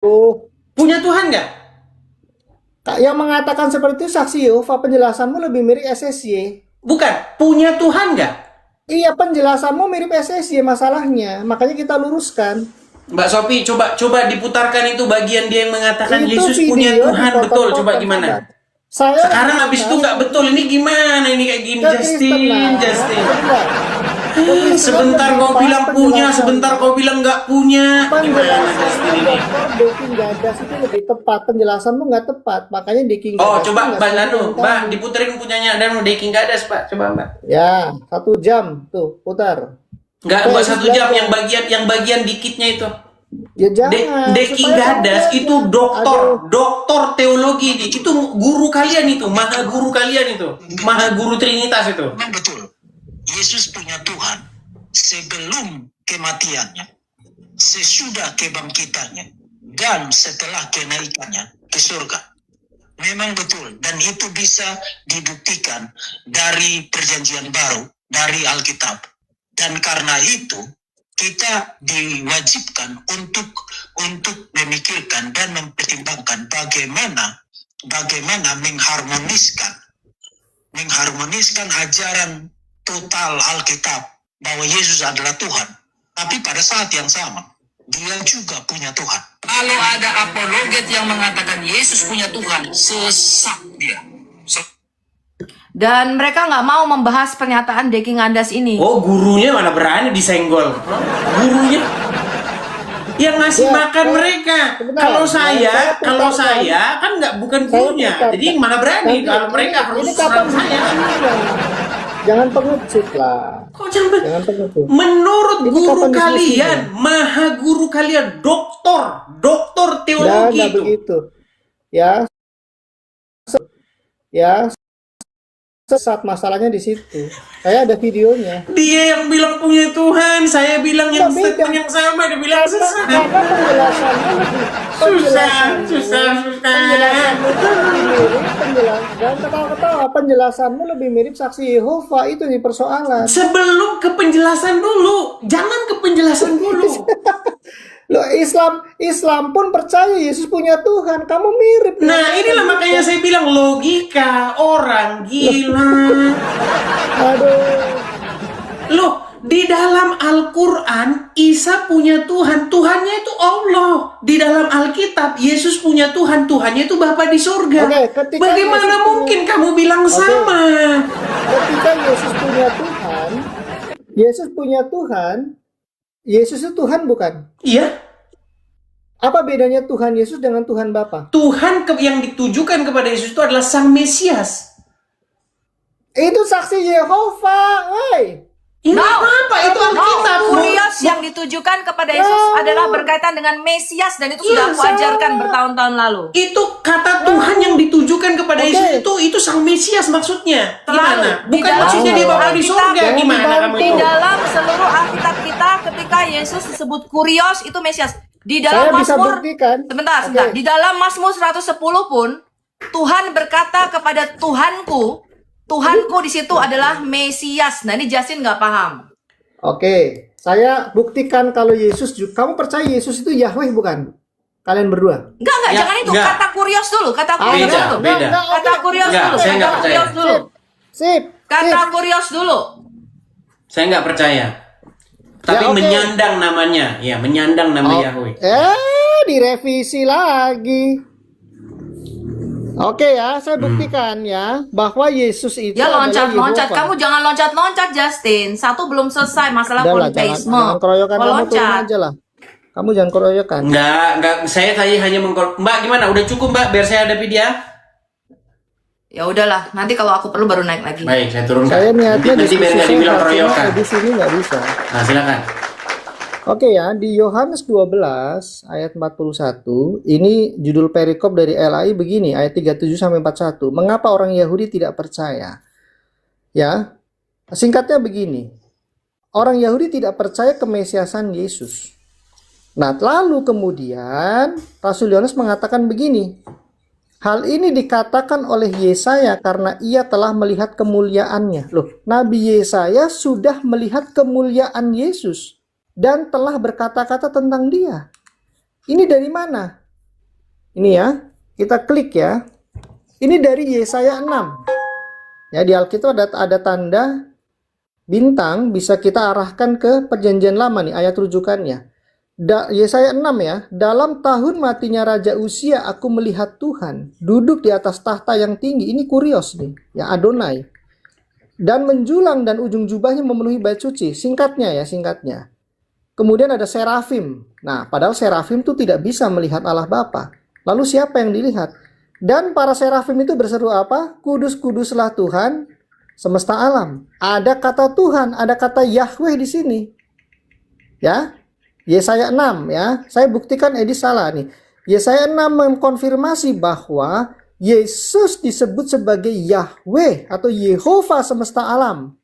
Oh, Punya Tuhan nggak? Kak, yang mengatakan seperti itu saksi Yehova, penjelasanmu lebih mirip SSY. Bukan. Punya Tuhan nggak? Iya, penjelasanmu mirip SSY masalahnya. Makanya kita luruskan. Mbak Sopi, coba coba diputarkan itu bagian dia yang mengatakan Itu Yesus punya video Tuhan betul. Coba dipotong-potong, gimana? sahabat. Saya Sekarang habis itu mengatakan nggak betul. Ini gimana? Ini kayak gini, Justin, kekristenan, Justin. sebentar. Kekristenan Sebentar lebih kau pas bilang punya, sebentar penjelasannya. kau bilang nggak punya. Gimana Justin Penjelasannya ini? Dr. Deki Gadas itu lebih tepat. Penjelasanmu nggak tepat. Makanya Deki Oh, Gadas itu coba nggak Mbak setuju Lanu, dengan Mbak kamu. diputerin punyanya dan Deking Gadas, Pak. Coba Mbak. Ya, 1 jam tuh putar. Nggak Supaya buat Yesus 1 jam belajar. yang bagian dikitnya itu. Ya jangan, Deking supaya kamu Gadas itu belajar. doktor, Aduh, doktor teologi itu guru kalian itu, maha guru kalian itu, maha guru Trinitas itu. Memang betul. Yesus punya Tuhan sebelum kematiannya, sesudah kebangkitannya, dan setelah kenaikannya ke surga. Memang betul. Dan itu bisa dibuktikan dari perjanjian baru, dari Alkitab. Dan karena itu, kita diwajibkan untuk memikirkan dan mempertimbangkan bagaimana mengharmoniskan ajaran total Alkitab bahwa Yesus adalah Tuhan. Tapi pada saat yang sama, dia juga punya Tuhan. Kalau ada apologet yang mengatakan Yesus punya Tuhan, sesat dia. Dan mereka nggak mau membahas pernyataan Deki Ngadas ini. Oh, gurunya mana berani disenggol? Gurunya yang ngasih Ya, makan mereka. sebentar. Kalau saya kan nggak bukan gurunya. Jadi mana berani kalau mereka harus ini kapan serang saya. diskusinya? Jangan pengecut lah. Kok jangan Jangan pengecut. menurut Ini guru kapan diskusinya? kalian, maha guru kalian, doktor Nah, teologi nggak itu. begitu. Ya, ya, sesat masalahnya di situ. Saya ada videonya. Dia yang bilang punya Tuhan, saya bilang yang Nggak beda. statement yang sama, dia bilang sesat. Karena penjelasannya lebih penjelasanmu itu lebih mirip dan ketawa-ketawa penjelasanmu lebih mirip saksi Yehova, itu di persoalan. Sebelum ke penjelasan dulu, jangan ke penjelasan dulu. Loh, Islam pun percaya Yesus punya Tuhan. Kamu mirip. Nah, inilah makanya saya bilang logika orang gila. Aduh. Loh, di dalam Al-Quran, Isa punya Tuhan. Tuhannya itu Allah. Di dalam Alkitab, Yesus punya Tuhan. Tuhannya itu Bapa di surga. Oke, ketika Bagaimana Yesus mungkin punya- kamu bilang Oke. sama? Ketika Yesus punya Tuhan, Yesus itu Tuhan bukan? Iya, Apa bedanya Tuhan Yesus dengan Tuhan Bapa? Tuhan yang ditujukan kepada Yesus itu adalah Sang Mesias. Itu saksi Yehova, woi. Ini apa? Itu Alkitab. Kurios yang ditujukan kepada Yesus adalah berkaitan dengan Mesias dan itu sudah aku ajarkan bertahun-tahun lalu. Itu kata Tuhan yang ditujukan kepada Oke. Yesus itu Sang Mesias maksudnya. Terlalu. Gimana? Di Bukan dalam maksudnya dia Bapa di Alkitab, surga. jangan Gimana kamu Di itu? dalam seluruh Alkitab kita ketika Yesus disebut Kurios itu Mesias. Di dalam Saya bisa Mazmur buktikan. sebentar. Oke. Di dalam Mazmur 110 pun Tuhan berkata kepada Tuhanku di situ adalah Mesias. Nah, ini Justin nggak paham. Oke, saya buktikan kalau Yesus juga. Kamu percaya Yesus itu Yahweh bukan? Kalian berdua? Enggak, Ya, jangan itu. enggak. Kata Kurios dulu, kata Kurios Beda, dulu. beda. Kata Kurios Enggak, dulu. saya enggak Kata percaya. Kurios dulu. Sip. Kata Kurios dulu. Saya nggak percaya. Tapi Ya, oke. menyandang namanya. Ya, menyandang nama Oh, Yahweh. direvisi lagi. Oke ya, saya buktikan ya bahwa Yesus itu Ya adalah loncat-loncat. Yehova. Kamu jangan loncat-loncat, Justin. Satu belum selesai masalah Udah lah, politisme. jangan keroyokan, Kok kamu turun loncat? aja lah. Kamu jangan keroyokan. Enggak. Saya tadi hanya Mbak, gimana? Udah cukup, Mbak? Biar saya hadapi dia. Ya udahlah, nanti kalau aku perlu baru naik lagi. Baik, saya turunkan. Saya niatnya nanti biar nggak dibilang keroyokan. di sini nggak bisa. Nah, silakan. Oke ya, di Yohanes 12 ayat 41, ini judul perikop dari LAI begini, ayat 37 sampai 41. Mengapa orang Yahudi tidak percaya? Ya. Singkatnya begini. Orang Yahudi tidak percaya kemesiasan Yesus. Nah, lalu kemudian Rasul Yohanes mengatakan begini. Hal ini dikatakan oleh Yesaya karena ia telah melihat kemuliaannya. Loh, Nabi Yesaya sudah melihat kemuliaan Yesus dan telah berkata-kata tentang dia. Ini dari mana? Ini ya, kita klik ya. Ini dari Yesaya 6. Ya, di Alkitab ada tanda bintang, bisa kita arahkan ke Perjanjian Lama nih, ayat rujukannya. Yesaya 6 ya, dalam tahun matinya Raja Uzia, aku melihat Tuhan duduk di atas tahta yang tinggi. Ini Kurios nih, ya Adonai. Dan menjulang dan ujung jubahnya memenuhi bait suci. Singkatnya ya, singkatnya. Kemudian ada serafim. Nah, padahal serafim itu tidak bisa melihat Allah Bapa. Lalu siapa yang dilihat? Dan para serafim itu berseru apa? Kudus, kuduslah Tuhan semesta alam. Ada kata Tuhan, ada kata Yahweh di sini. Ya, Yesaya 6 ya. Saya buktikan Edis salah nih. Yesaya 6 mengkonfirmasi bahwa Yesus disebut sebagai Yahweh atau Yehova semesta alam.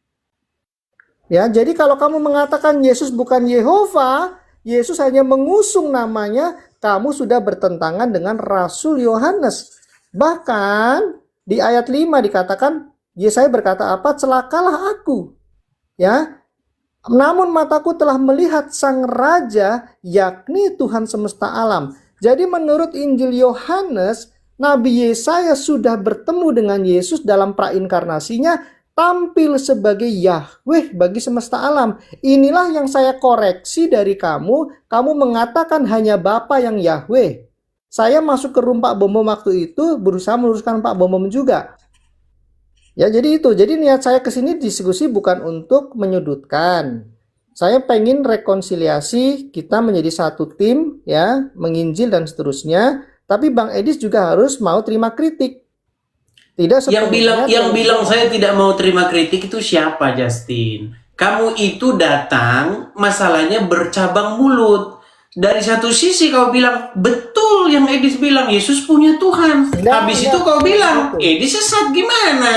Ya, jadi kalau kamu mengatakan Yesus bukan Yehova, Yesus hanya mengusung namanya, kamu sudah bertentangan dengan Rasul Yohanes. Bahkan di ayat 5 dikatakan, Yesaya berkata apa? Celakalah aku. Ya. Namun mataku telah melihat sang raja, yakni Tuhan semesta alam. Jadi menurut Injil Yohanes, Nabi Yesaya sudah bertemu dengan Yesus dalam prainkarnasinya, tampil sebagai Yahweh bagi semesta alam. Inilah yang saya koreksi dari kamu. Kamu mengatakan hanya Bapa yang Yahweh. Saya masuk ke room Pak Bom waktu itu, berusaha meluruskan Pak Bom juga. Ya, jadi itu. Jadi niat saya ke sini diskusi bukan untuk menyudutkan. Saya pengen rekonsiliasi, kita menjadi satu tim ya, menginjil dan seterusnya. Tapi Bang Edis juga harus mau terima kritik. Tidak yang bilang saya tidak mau terima kritik itu siapa, Justin? Kamu itu datang, masalahnya bercabang mulut. Dari satu sisi kau bilang betul yang Edis bilang, Yesus punya Tuhan. Habis itu kau bilang Edis sesat, gimana?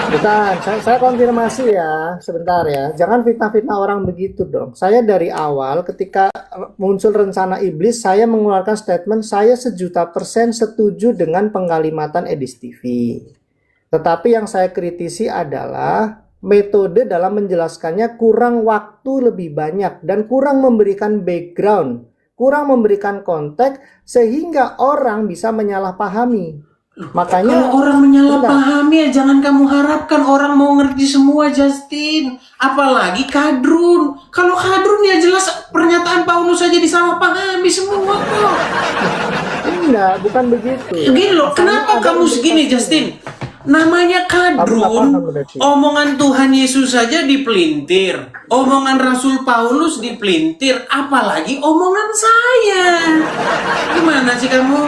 Bukan, saya konfirmasi ya, sebentar ya. Jangan fitnah-fitnah orang begitu dong. Saya dari awal ketika muncul rencana iblis, saya mengeluarkan statement saya 1.000.000% setuju dengan pengkalimatan Edis TV. Tetapi yang saya kritisi adalah metode dalam menjelaskannya kurang waktu lebih banyak dan kurang memberikan background, kurang memberikan konteks sehingga orang bisa menyalahpahami. Makanya kalau orang menyalahpahami ya jangan kamu harapkan orang mau ngerti semua, Justin. Apalagi kadrun. Kalau kadrun ya jelas pernyataan Paulus saja disalahpahami semua kok. Enggak, bukan begitu. Gini loh, kenapa kamu segini, Justin? Namanya kadrun, omongan Tuhan Yesus saja dipelintir, omongan Rasul Paulus dipelintir, apalagi omongan saya. Gimana sih kamu?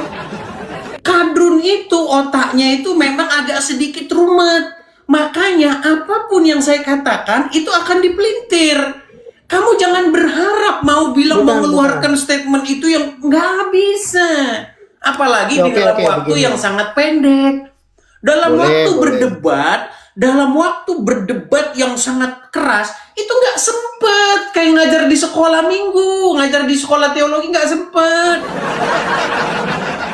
Kadrun itu otaknya itu memang agak sedikit rumet, makanya apapun yang saya katakan itu akan dipelintir. Kamu jangan berharap mau mengeluarkan statement itu yang nggak bisa, apalagi di dalam waktu yang sangat pendek. Dalam waktu berdebat yang sangat keras, itu nggak sempet. Kayak ngajar di sekolah minggu, ngajar di sekolah teologi nggak sempet.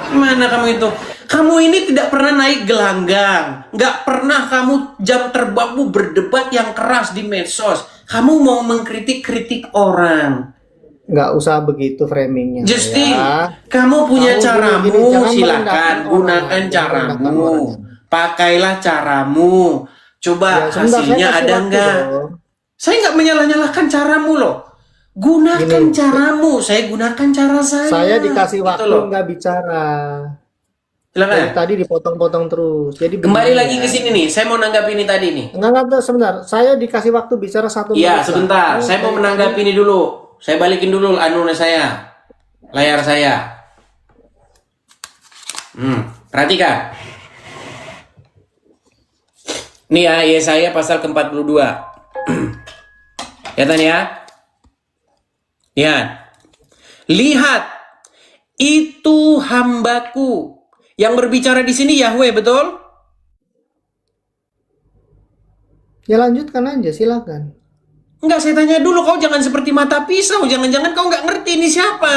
Gimana kamu itu? Kamu ini tidak pernah naik gelanggang. Nggak pernah kamu jam terbangmu berdebat yang keras di medsos. Kamu mau mengkritik-kritik orang. Nggak usah begitu framingnya. Justin, ya. Kamu punya caramu, silakan gunakan caramu. Pakailah caramu. Coba ya, hasilnya ada enggak? Saya nggak menyalah-nyalahkan caramu loh. Gunakan caramu, saya gunakan cara saya. Saya dikasih waktu nggak bicara. Silakan. Tadi dipotong-potong terus. Jadi kembali lagi ke sini nih. Saya mau nanggapi ini tadi nih. Enggak, sebentar. Saya dikasih waktu bicara 1 menit. Iya, sebentar. Saya mau menanggapi ini dulu. Saya balikin dulu saya. Layar saya. Perhatikan. Nih ya, Yesaya pasal ke-42. Lihat ya. Lihat, itu hambaku. Yang berbicara di sini Yahweh, betul? Ya lanjutkan aja, silakan. Enggak, saya tanya dulu, kau jangan seperti mata pisau. Jangan-jangan kau nggak ngerti ini siapa.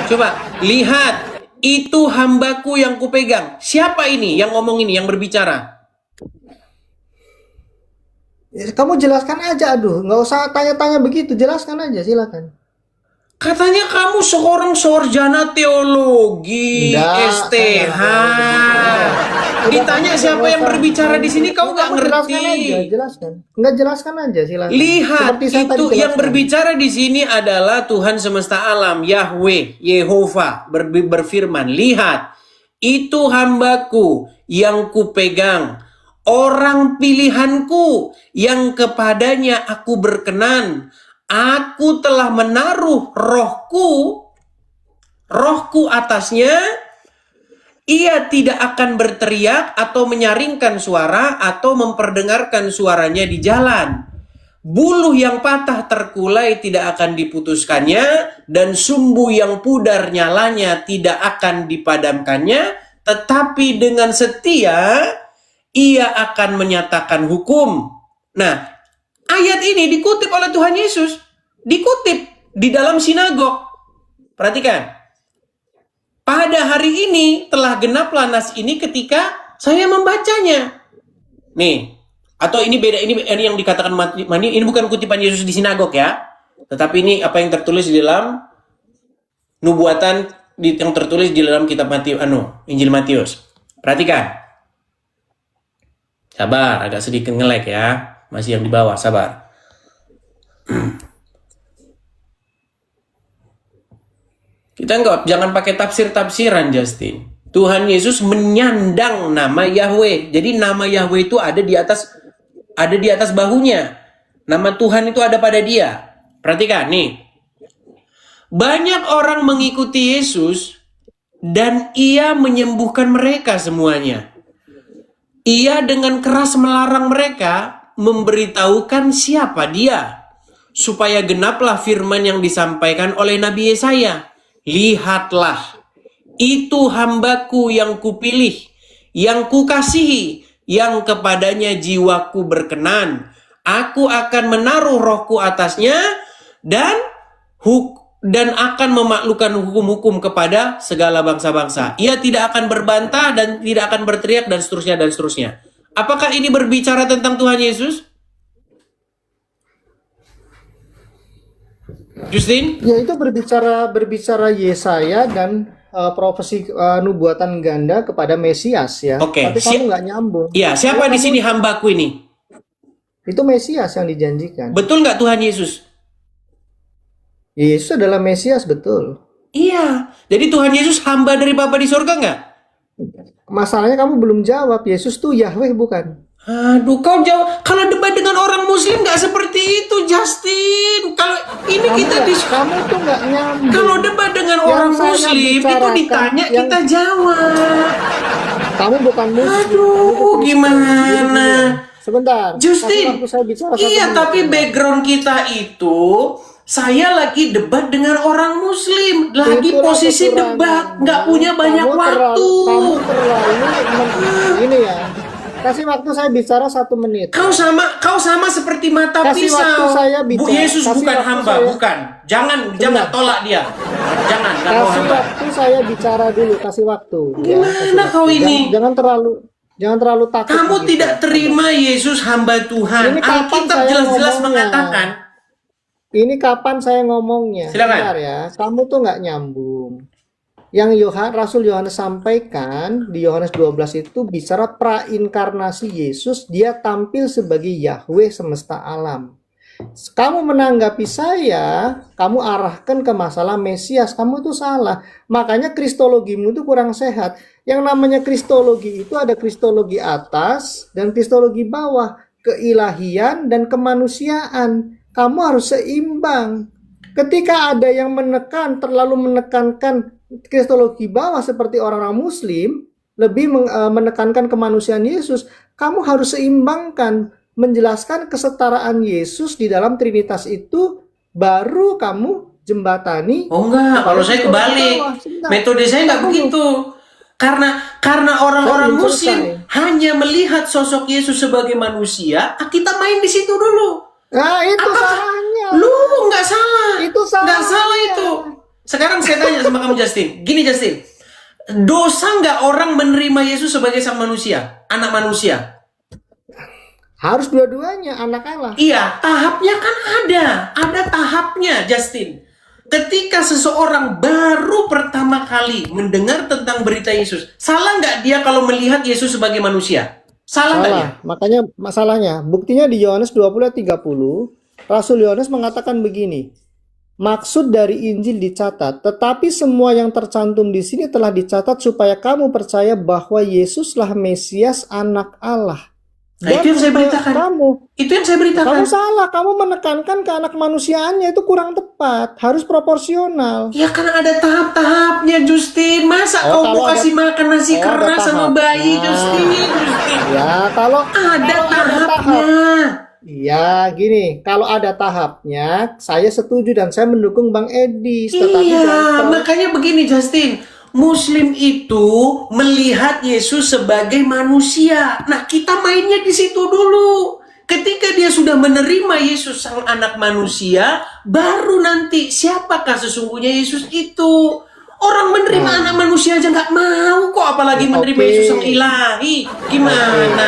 Coba, lihat, itu hambaku yang kupegang. Siapa ini yang ngomong ini, yang berbicara? Kamu jelaskan aja, aduh, nggak usah tanya-tanya begitu, jelaskan aja, silakan. Katanya kamu seorang sarjana teologi, Enggak, STH. Ditanya siapa yang berbicara di sini, kau nggak ngerti. Jelaskan. Enggak, jelaskan aja silakan. Lihat, Seperti saya tadi itu yang jelaskan. berbicara di sini adalah Tuhan semesta alam, Yahweh, Yehova berfirman, lihat, itu hambaku yang kupegang, orang pilihanku yang kepadanya aku berkenan. Aku telah menaruh rohku atasnya. Ia tidak akan berteriak atau menyaringkan suara atau memperdengarkan suaranya di jalan. Buluh yang patah terkulai tidak akan diputuskannya, dan sumbu yang pudar nyalanya tidak akan dipadamkannya, tetapi dengan setia ia akan menyatakan hukum. Nah, ayat ini dikutip oleh Tuhan Yesus, dikutip di dalam sinagog. Perhatikan. Pada hari ini telah genaplah nas ini ketika saya membacanya. Nih, atau ini beda, ini yang dikatakan mani, ini bukan kutipan Yesus di sinagog ya. Tetapi ini apa yang tertulis di dalam nubuatan yang tertulis di dalam kitab Injil Matius. Perhatikan. Sabar, agak sedikit nge-lag ya. Masih yang di bawah, sabar. Kita jangan pakai tafsir-tafsiran, Justin. Tuhan Yesus menyandang nama Yahweh. Jadi nama Yahweh itu ada di atas bahunya. Nama Tuhan itu ada pada dia. Perhatikan nih. Banyak orang mengikuti Yesus dan ia menyembuhkan mereka semuanya. Ia dengan keras melarang mereka memberitahukan siapa dia, supaya genaplah firman yang disampaikan oleh Nabi Yesaya. Lihatlah, itu hambaku yang kupilih, yang kukasihi, yang kepadanya jiwaku berkenan. Aku akan menaruh rohku atasnya dan akan memaklukkan hukum-hukum kepada segala bangsa-bangsa. Ia tidak akan berbantah dan tidak akan berteriak dan seterusnya dan seterusnya. Apakah ini berbicara tentang Tuhan Yesus? Justin? Ya, itu berbicara Yesaya dan profesi nubuatan ganda kepada Mesias ya. Oke. Tapi kamu nggak nyambung. Iya, siapa di sini hambaku ini? Itu Mesias yang dijanjikan. Betul nggak Tuhan Yesus? Yesus adalah Mesias, betul. Iya. Jadi Tuhan Yesus hamba dari Bapa di surga nggak? Masalahnya kamu belum jawab. Yesus tuh Yahweh bukan? Aduh, kau jawab. Kalau debat dengan orang Muslim nggak seperti itu, Justin. Kalau ini kamu tuh nggak nyambung. Kalau debat dengan Yang orang saya Muslim itu bicarakan, ditanya kita jawab. Kamu bukan Muslim. Aduh, gimana? Sebentar. Justin, waktu saya bicara iya, tapi background kita itu saya lagi debat dengan orang Muslim, lagi Itulah posisi kekurangan. debat, nggak punya banyak waktu. Kamu terlalu ini ya. Kasih waktu saya bicara 1 menit. Kau sama seperti mata Kasih pisau. waktu saya bicara. Bu Yesus Kasih bukan waktu hamba, saya. bukan. Jangan tolak dia. Jangan, nggak mau Kasih hamba. waktu saya bicara dulu. Kasih waktu. Gimana kau ini? Jangan terlalu takut. Kamu begitu. tidak terima Yesus hamba Tuhan. Ini kapan Alkitab saya jelas-jelas ngomongnya? mengatakan. Ini kapan saya ngomongnya? Silakan. Bentar ya. Kamu tuh nggak nyambung. Yang Rasul Yohanes sampaikan di Yohanes 12 itu bicara prainkarnasi Yesus, dia tampil sebagai Yahweh semesta alam. Kamu menanggapi saya, kamu arahkan ke masalah Mesias, kamu itu salah. Makanya kristologimu itu kurang sehat. Yang namanya kristologi itu ada kristologi atas dan kristologi bawah, keilahian dan kemanusiaan. Kamu harus seimbang. Ketika ada yang terlalu menekankan kristologi bawah seperti orang-orang Muslim, lebih menekankan kemanusiaan Yesus, kamu harus seimbangkan, menjelaskan kesetaraan Yesus di dalam Trinitas itu, baru kamu jembatani. Oh enggak, kalau saya kebalik. Metode saya nggak begitu. Karena orang-orang Muslim hanya melihat sosok Yesus sebagai manusia, kita main di situ dulu. Nah, itu salahnya. Lu nggak salah. Itu salahnya. Nggak salah itu. Sekarang saya tanya sama kamu, Justin. Gini, Justin. Dosa nggak orang menerima Yesus sebagai sang manusia, anak manusia? Harus dua-duanya, anak Allah. Iya, tahapnya kan ada. Ada tahapnya, Justin. ketika seseorang baru pertama kali mendengar tentang berita Yesus, salah nggak dia kalau melihat Yesus sebagai manusia? Salah nggak dia? Salah. Makanya masalahnya, buktinya di Yohanes 20 ayat 30, Rasul Yohanes mengatakan begini. Maksud dari Injil dicatat, tetapi semua yang tercantum di sini telah dicatat supaya kamu percaya bahwa Yesuslah Mesias Anak Allah. Nah, itu yang saya supaya beritakan. kamu Itu yang saya beritakan. Kamu salah, kamu menekankan ke anak manusiaannya, itu kurang tepat, harus proporsional. Ya kan ada tahap-tahapnya, Justin. Masa Oh, kau mau kalau ada- kasih makan nasi ada keras sama bayi, tahapnya. Justin? Ya, kalau Ada tahap. tahapnya. Iya, gini, kalau ada tahapnya, saya setuju dan saya mendukung Bang Edis. Tetapi Iya, jangan terlalu- makanya begini, Justin. Muslim itu melihat Yesus sebagai manusia. Nah, kita mainnya di situ dulu. Ketika dia sudah menerima Yesus sang anak manusia, baru nanti siapakah sesungguhnya Yesus itu. Orang menerima anak manusia aja nggak mau kok, apalagi menerima Oke. Yesus sang ilahi. Gimana?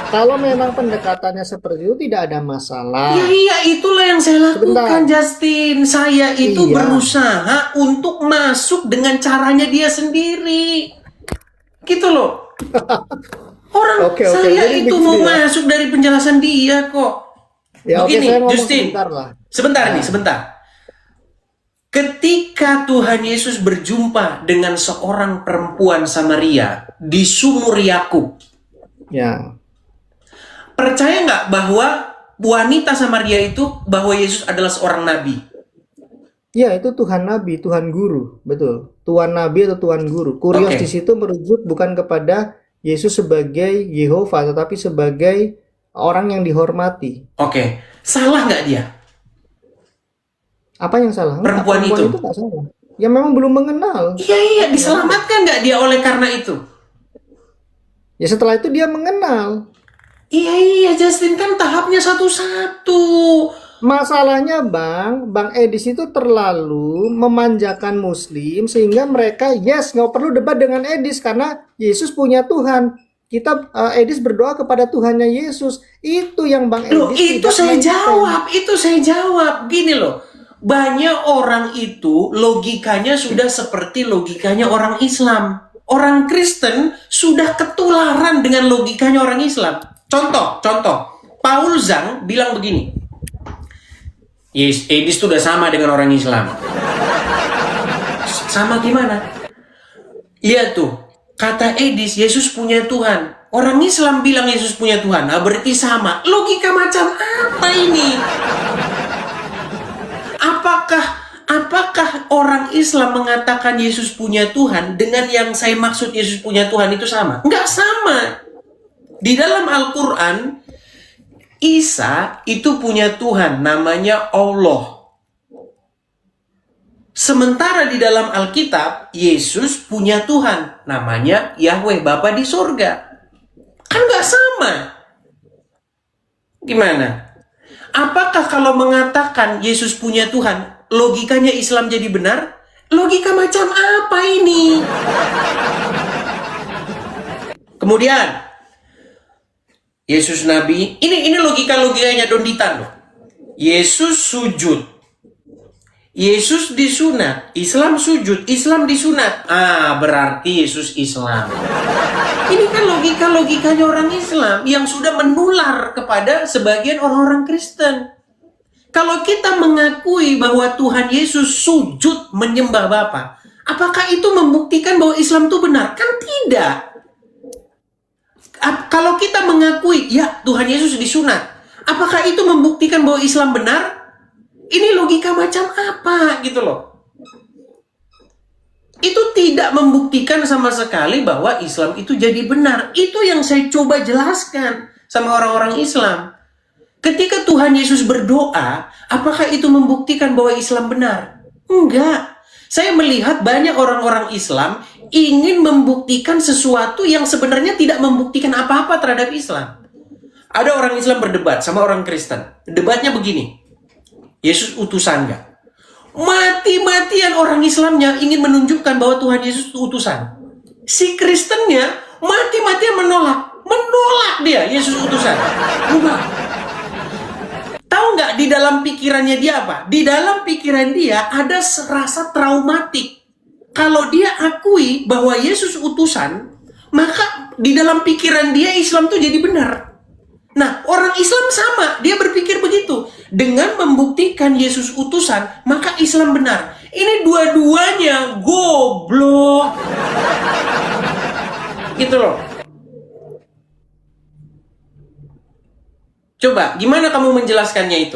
Kalau memang pendekatannya seperti itu tidak ada masalah. Ya iya, itulah yang saya lakukan, Sebentar. Justin. Saya itu Iya. berusaha untuk masuk dengan caranya dia sendiri. Gitu loh. Orang Oke, saya jadi itu begitu mau ya. masuk dari penjelasan dia kok. Ya, oke, Begini, saya ngomong Justin. sebentar lah. Sebentar nih, sebentar. Ketika Tuhan Yesus berjumpa dengan seorang perempuan Samaria di sumur Yakub, Ya, percaya nggak bahwa wanita Samaria itu bahwa Yesus adalah seorang nabi? ya itu Tuhan Nabi, Tuhan Guru, betul. Tuhan Nabi atau Tuhan Guru. Kurios Oke. di situ merujuk bukan kepada Yesus sebagai Yehova, tetapi sebagai orang yang dihormati. Oke, salah nggak dia? Apa yang salah? Enggak, Perempuan itu. nggak salah. Ya memang belum mengenal. Iya, diselamatkan nggak dia oleh karena itu? Ya setelah itu dia mengenal. Iya, Justin, kan tahapnya satu-satu. Masalahnya Bang Edis itu terlalu memanjakan Muslim sehingga mereka nggak perlu debat dengan Edis karena Yesus punya Tuhan. Kita Edis berdoa kepada Tuhannya Yesus. Itu yang Bang Loh, Edis itu tidak saya maintain. jawab. Gini loh, banyak orang itu logikanya sudah seperti logikanya orang Islam. Orang Kristen sudah ketularan dengan logikanya orang Islam. Contoh. Paul Zhang bilang begini. Yes, Edis itu udah sama dengan orang Islam. Sama gimana? Lihat tuh, kata Edis, Yesus punya Tuhan. Orang Islam bilang Yesus punya Tuhan. Nah, berarti sama. Logika macam apa ini? Apakah orang Islam mengatakan Yesus punya Tuhan dengan yang saya maksud Yesus punya Tuhan itu sama? Enggak sama. Di dalam Al-Quran, Isa itu punya Tuhan, namanya Allah. Sementara di dalam Alkitab, Yesus punya Tuhan, namanya Yahweh, Bapa di surga. Kan nggak sama. Gimana? Apakah kalau mengatakan Yesus punya Tuhan, logikanya Islam jadi benar? Logika macam apa ini? Kemudian, Yesus Nabi, ini logikanya Donditan loh. Yesus sujud, Yesus disunat, Islam sujud, Islam disunat. Berarti Yesus Islam. Ini kan logikanya orang Islam yang sudah menular kepada sebagian orang-orang Kristen. Kalau kita mengakui bahwa Tuhan Yesus sujud menyembah Bapa, apakah itu membuktikan bahwa Islam itu benar? Kan tidak. Kalau kita mengakui, ya Tuhan Yesus disunat, apakah itu membuktikan bahwa Islam benar? Ini logika macam apa gitu loh. Itu tidak membuktikan sama sekali bahwa Islam itu jadi benar. Itu yang saya coba jelaskan sama orang-orang Islam. Ketika Tuhan Yesus berdoa, apakah itu membuktikan bahwa Islam benar? Enggak. Saya melihat banyak orang-orang Islam ingin membuktikan sesuatu yang sebenarnya tidak membuktikan apa-apa terhadap Islam. Ada orang Islam berdebat sama orang Kristen. Debatnya begini. Yesus utusan nggak? Mati-matian orang Islamnya ingin menunjukkan bahwa Tuhan Yesus itu utusan. Si Kristennya mati-matian menolak dia Yesus utusan. Tahu Tahu nggak di dalam pikirannya dia apa? Di dalam pikiran dia ada rasa traumatik. Kalau dia akui bahwa Yesus utusan, maka di dalam pikiran dia Islam tuh jadi benar. Nah, orang Islam sama, dia berpikir begitu. Dengan membuktikan Yesus utusan, maka Islam benar. Ini dua-duanya goblok. Gitu loh. Coba, gimana kamu menjelaskannya itu?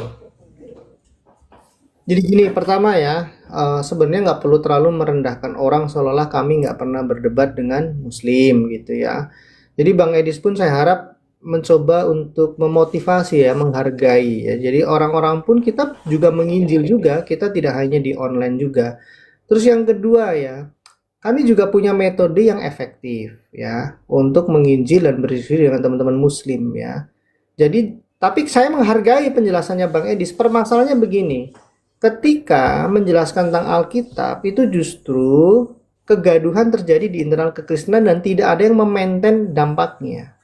Jadi gini, pertama ya, sebenarnya nggak perlu terlalu merendahkan orang seolah-olah kami nggak pernah berdebat dengan Muslim gitu ya. Jadi Bang Edis pun saya harap mencoba untuk memotivasi ya, menghargai ya. Jadi orang-orang pun kita juga menginjil juga, kita tidak hanya di online juga. Terus yang kedua ya, kami juga punya metode yang efektif ya untuk menginjil dan berdiskusi dengan teman-teman Muslim ya. Jadi, tapi saya menghargai penjelasannya Bang Edis. Permasalahannya begini, ketika menjelaskan tentang Alkitab itu justru kegaduhan terjadi di internal kekristenan dan tidak ada yang memaintain dampaknya.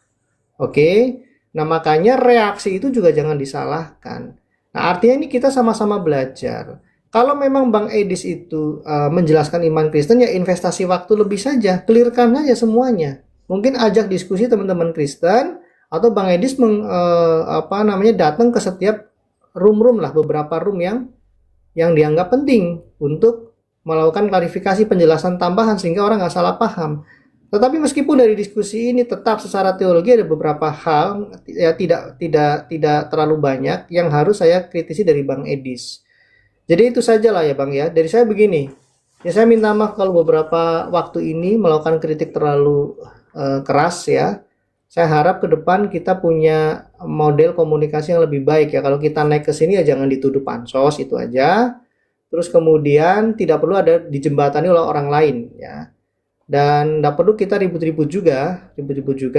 Oke, nah makanya reaksi itu juga jangan disalahkan. Nah artinya ini kita sama-sama belajar. Kalau memang Bang Edis itu menjelaskan iman Kristen, ya investasi waktu lebih saja, clearkan aja semuanya. Mungkin ajak diskusi teman-teman Kristen, atau Bang Edis datang ke setiap room lah, beberapa room yang dianggap penting untuk melakukan klarifikasi penjelasan tambahan sehingga orang nggak salah paham. Tetapi meskipun dari diskusi ini tetap secara teologi ada beberapa hal ya tidak terlalu banyak yang harus saya kritisi dari Bang Edis. Jadi itu saja lah ya Bang ya. Dari saya begini, ya saya minta maaf kalau beberapa waktu ini melakukan kritik terlalu keras ya. Saya harap ke depan kita punya model komunikasi yang lebih baik ya. Kalau kita naik ke sini ya jangan dituduh pansos, itu aja. Terus kemudian tidak perlu ada dijembatani oleh orang lain ya. Dan tidak perlu kita ribut-ribut juga,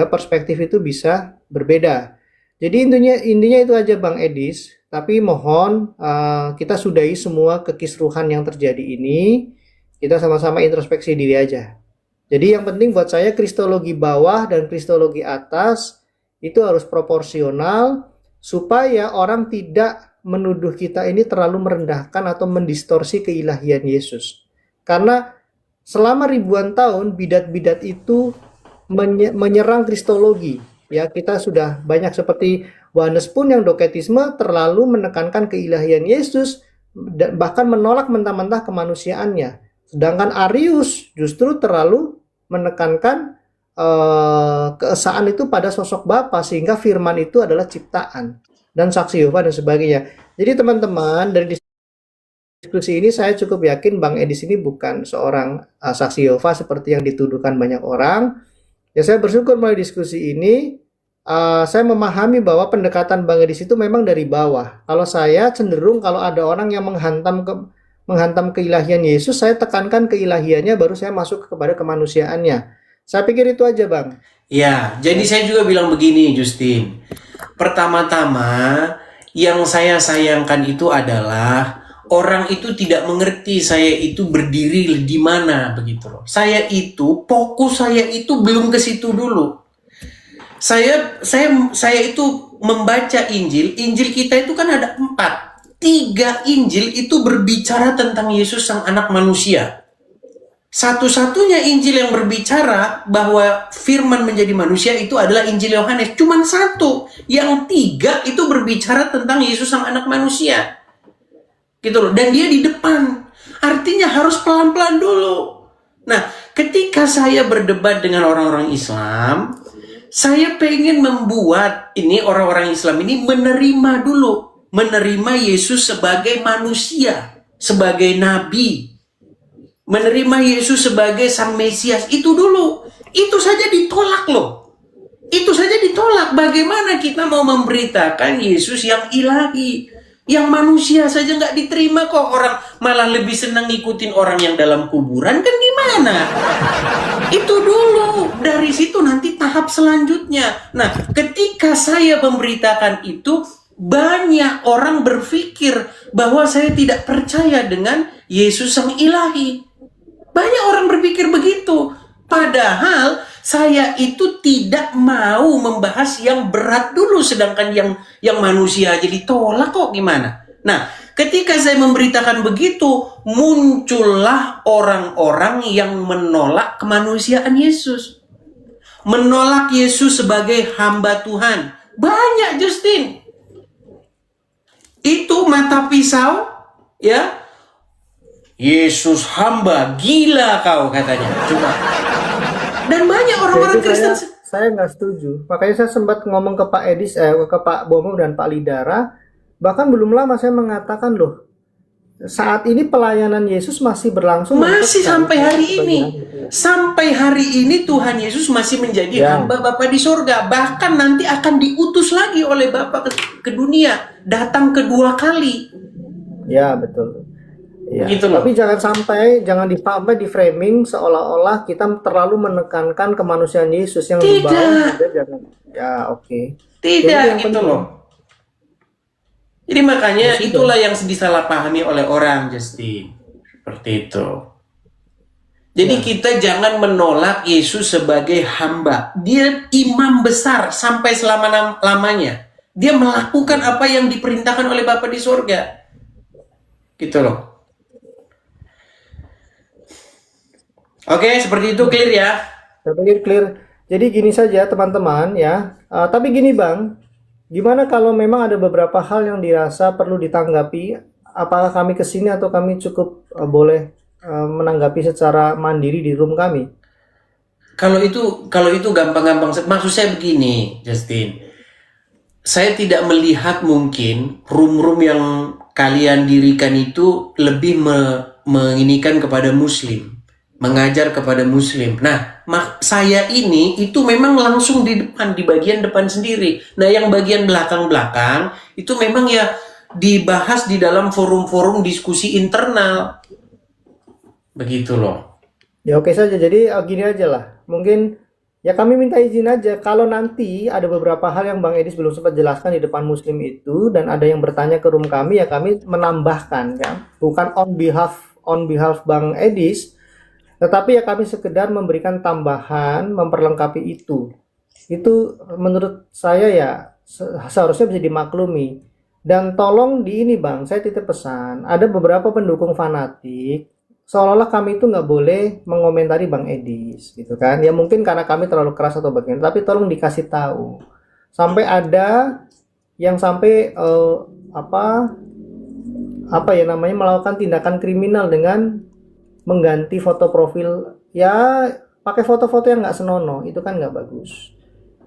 perspektif itu bisa berbeda. Jadi intinya itu aja Bang Edis. Tapi mohon kita sudahi semua kekisruhan yang terjadi ini. Kita sama-sama introspeksi diri aja. Jadi yang penting buat saya kristologi bawah dan kristologi atas itu harus proporsional supaya orang tidak menuduh kita ini terlalu merendahkan atau mendistorsi keilahian Yesus. Karena selama ribuan tahun bidat-bidat itu menyerang kristologi. Ya, kita sudah banyak seperti Yohanes pun yang doketisme terlalu menekankan keilahian Yesus bahkan menolak mentah-mentah kemanusiaannya. Sedangkan Arius justru terlalu menekankan keesaan itu pada sosok Bapa sehingga firman itu adalah ciptaan dan saksi Yehova dan sebagainya. Jadi teman-teman, dari diskusi ini saya cukup yakin Bang Edis ini bukan seorang saksi Yehova seperti yang dituduhkan banyak orang. Ya saya bersyukur melalui diskusi ini saya memahami bahwa pendekatan Bang Edis itu memang dari bawah. Kalau saya cenderung kalau ada orang yang menghantam keilahian Yesus, saya tekankan keilahiannya baru saya masuk kepada kemanusiaannya. Saya pikir itu aja Bang. Ya, jadi saya juga bilang begini Justin. Pertama-tama yang saya sayangkan itu adalah orang itu tidak mengerti saya itu berdiri di mana begitu loh. Saya itu fokus saya itu belum ke situ dulu. Saya itu membaca Injil. Injil kita itu kan ada 4. 3 Injil itu berbicara tentang Yesus sang anak manusia. Satu-satunya Injil yang berbicara bahwa firman menjadi manusia itu adalah Injil Yohanes. Cuman 1. Yang 3 itu berbicara tentang Yesus sang anak manusia. Gitu loh. Dan dia di depan. Artinya harus pelan-pelan dulu. Nah, ketika saya berdebat dengan orang-orang Islam, saya pengen membuat ini orang-orang Islam ini menerima dulu. Menerima Yesus sebagai manusia, sebagai nabi. Menerima Yesus sebagai sang Mesias, itu dulu. Itu saja ditolak loh. Itu saja ditolak. Bagaimana kita mau memberitakan Yesus yang ilahi, yang manusia saja nggak diterima kok. Orang malah lebih senang ngikutin orang yang dalam kuburan, kan gimana? Itu dulu. Dari situ nanti tahap selanjutnya. Nah, ketika saya memberitakan itu, banyak orang berpikir bahwa saya tidak percaya dengan Yesus sang ilahi. Banyak orang berpikir begitu. Padahal Saya itu tidak mau membahas yang berat dulu, sedangkan yang manusia aja ditolak kok gimana? Nah, ketika saya memberitakan begitu, muncullah orang-orang yang menolak kemanusiaan Yesus. Menolak Yesus sebagai hamba Tuhan. Banyak, Justin. Itu mata pisau, ya. Yesus hamba, gila kau katanya. Coba. Dan banyak orang-orang Itu Kristen. saya nggak setuju. Makanya saya sempat ngomong ke Pak Edis, ke Pak Bomo dan Pak Lidara. Bahkan belum lama saya mengatakan loh, saat ini pelayanan Yesus masih berlangsung. Masih sampai hari ini. Sampai hari ini Tuhan Yesus masih menjadi hamba Bapa di surga. Bahkan nanti akan diutus lagi oleh Bapa ke dunia. Datang kedua kali. Ya, betul. Ya. Gitu loh. Tapi jangan sampai di framing seolah-olah kita terlalu menekankan kemanusiaan Yesus yang di bawah. Jangan. Ya, oke. Tidak, gitu loh. Jadi makanya itulah yang disalahpahami oleh orang, Justin. Seperti itu. Jadi kita jangan menolak Yesus sebagai hamba. Dia imam besar sampai selama-lamanya. Dia melakukan apa yang diperintahkan oleh Bapa di surga. Gitu loh. Oke, seperti itu, clear ya? Saya pikir clear. Jadi gini saja teman-teman ya. Tapi gini Bang, gimana kalau memang ada beberapa hal yang dirasa perlu ditanggapi? Apakah kami kesini atau kami cukup boleh menanggapi secara mandiri di room kami? Kalau itu gampang-gampang. Maksud saya begini, Justin. Saya tidak melihat mungkin room-room yang kalian dirikan itu lebih menginikan kepada Muslim. Mengajar kepada Muslim. Nah, saya ini itu memang langsung di depan, di bagian depan sendiri. Nah, yang bagian belakang-belakang itu memang ya dibahas di dalam forum-forum diskusi internal. Begitu loh. Ya oke saja. Jadi gini aja lah. Mungkin ya kami minta izin aja. Kalau nanti ada beberapa hal yang Bang Edis belum sempat jelaskan di depan Muslim itu dan ada yang bertanya ke room kami, ya kami menambahkan kan. Bukan on behalf Bang Edis. Tetapi ya kami sekedar memberikan tambahan, memperlengkapi itu. Itu menurut saya ya seharusnya bisa dimaklumi. Dan tolong di ini Bang, saya titip pesan. Ada beberapa pendukung fanatik, seolah-olah kami itu nggak boleh mengomentari Bang Edis, gitu kan. Ya mungkin karena kami terlalu keras atau bagaimana, tapi tolong dikasih tahu. Sampai ada yang sampai melakukan tindakan kriminal dengan mengganti foto profil, ya pakai foto-foto yang nggak senonoh, itu kan nggak bagus.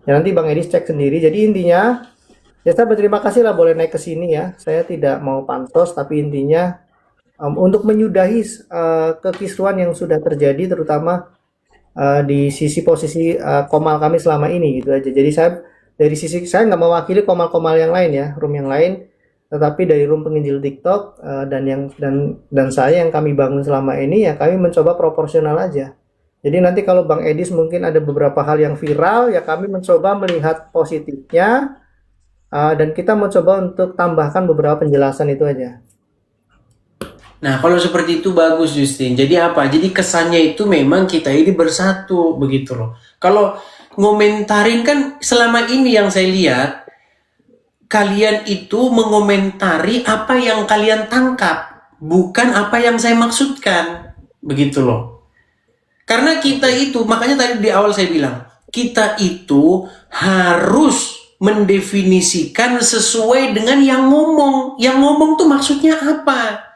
Ya nanti Bang Edis cek sendiri. Jadi intinya, ya saya berterima kasih lah boleh naik ke sini ya. Saya tidak mau pantos, tapi intinya untuk menyudahi kekisruan yang sudah terjadi, terutama di sisi posisi komal kami selama ini gitu aja. Jadi dari sisi saya nggak mewakili komal-komal yang lain ya, room yang lain. Tetapi dari room penginjil TikTok dan saya yang kami bangun selama ini ya kami mencoba proporsional aja. Jadi nanti kalau Bang Edis mungkin ada beberapa hal yang viral ya kami mencoba melihat positifnya dan kita mencoba untuk tambahkan beberapa penjelasan itu aja. Nah, kalau seperti itu bagus, Justin. Jadi apa? Jadi kesannya itu memang kita ini bersatu begitu loh. Kalau ngomentarin kan selama ini yang saya lihat kalian itu mengomentari apa yang kalian tangkap, bukan apa yang saya maksudkan. Begitu loh. Karena kita itu, makanya tadi di awal saya bilang, kita itu harus mendefinisikan sesuai dengan yang ngomong. Yang ngomong tuh maksudnya apa?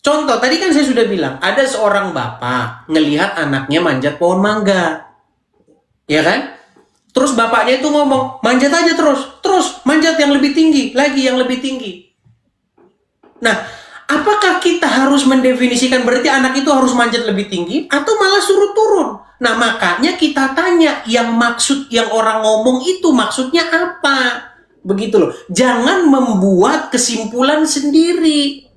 Contoh, tadi kan saya sudah bilang, ada seorang bapak ngelihat anaknya manjat pohon mangga. Ya kan? Terus bapaknya itu ngomong, manjat aja terus manjat yang lebih tinggi, lagi yang lebih tinggi. Nah, apakah kita harus mendefinisikan berarti anak itu harus manjat lebih tinggi atau malah suruh turun? Nah, makanya kita tanya yang maksud yang orang ngomong itu maksudnya apa? Begitu loh. Jangan membuat kesimpulan sendiri.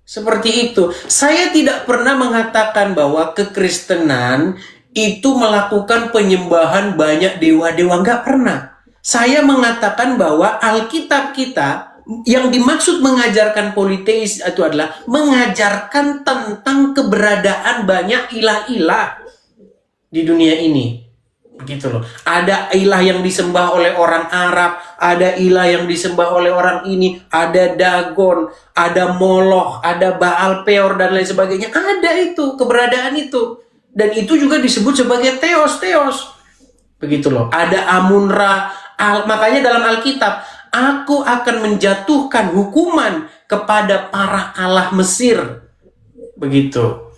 Seperti itu. Saya tidak pernah mengatakan bahwa kekristenan itu melakukan penyembahan banyak dewa-dewa, nggak pernah. Saya mengatakan bahwa Alkitab kita yang dimaksud mengajarkan politeis itu adalah mengajarkan tentang keberadaan banyak ilah-ilah. di dunia ini. Begitu loh. Ada ilah yang disembah oleh orang Arab, ada ilah yang disembah oleh orang ini, ada Dagon, ada Moloch, ada Baal Peor dan lain sebagainya. Ada itu, keberadaan itu. Dan itu juga disebut sebagai teos. Begitu loh. Ada Amun-Ra. Makanya dalam Alkitab, aku akan menjatuhkan hukuman kepada para Allah Mesir. Begitu.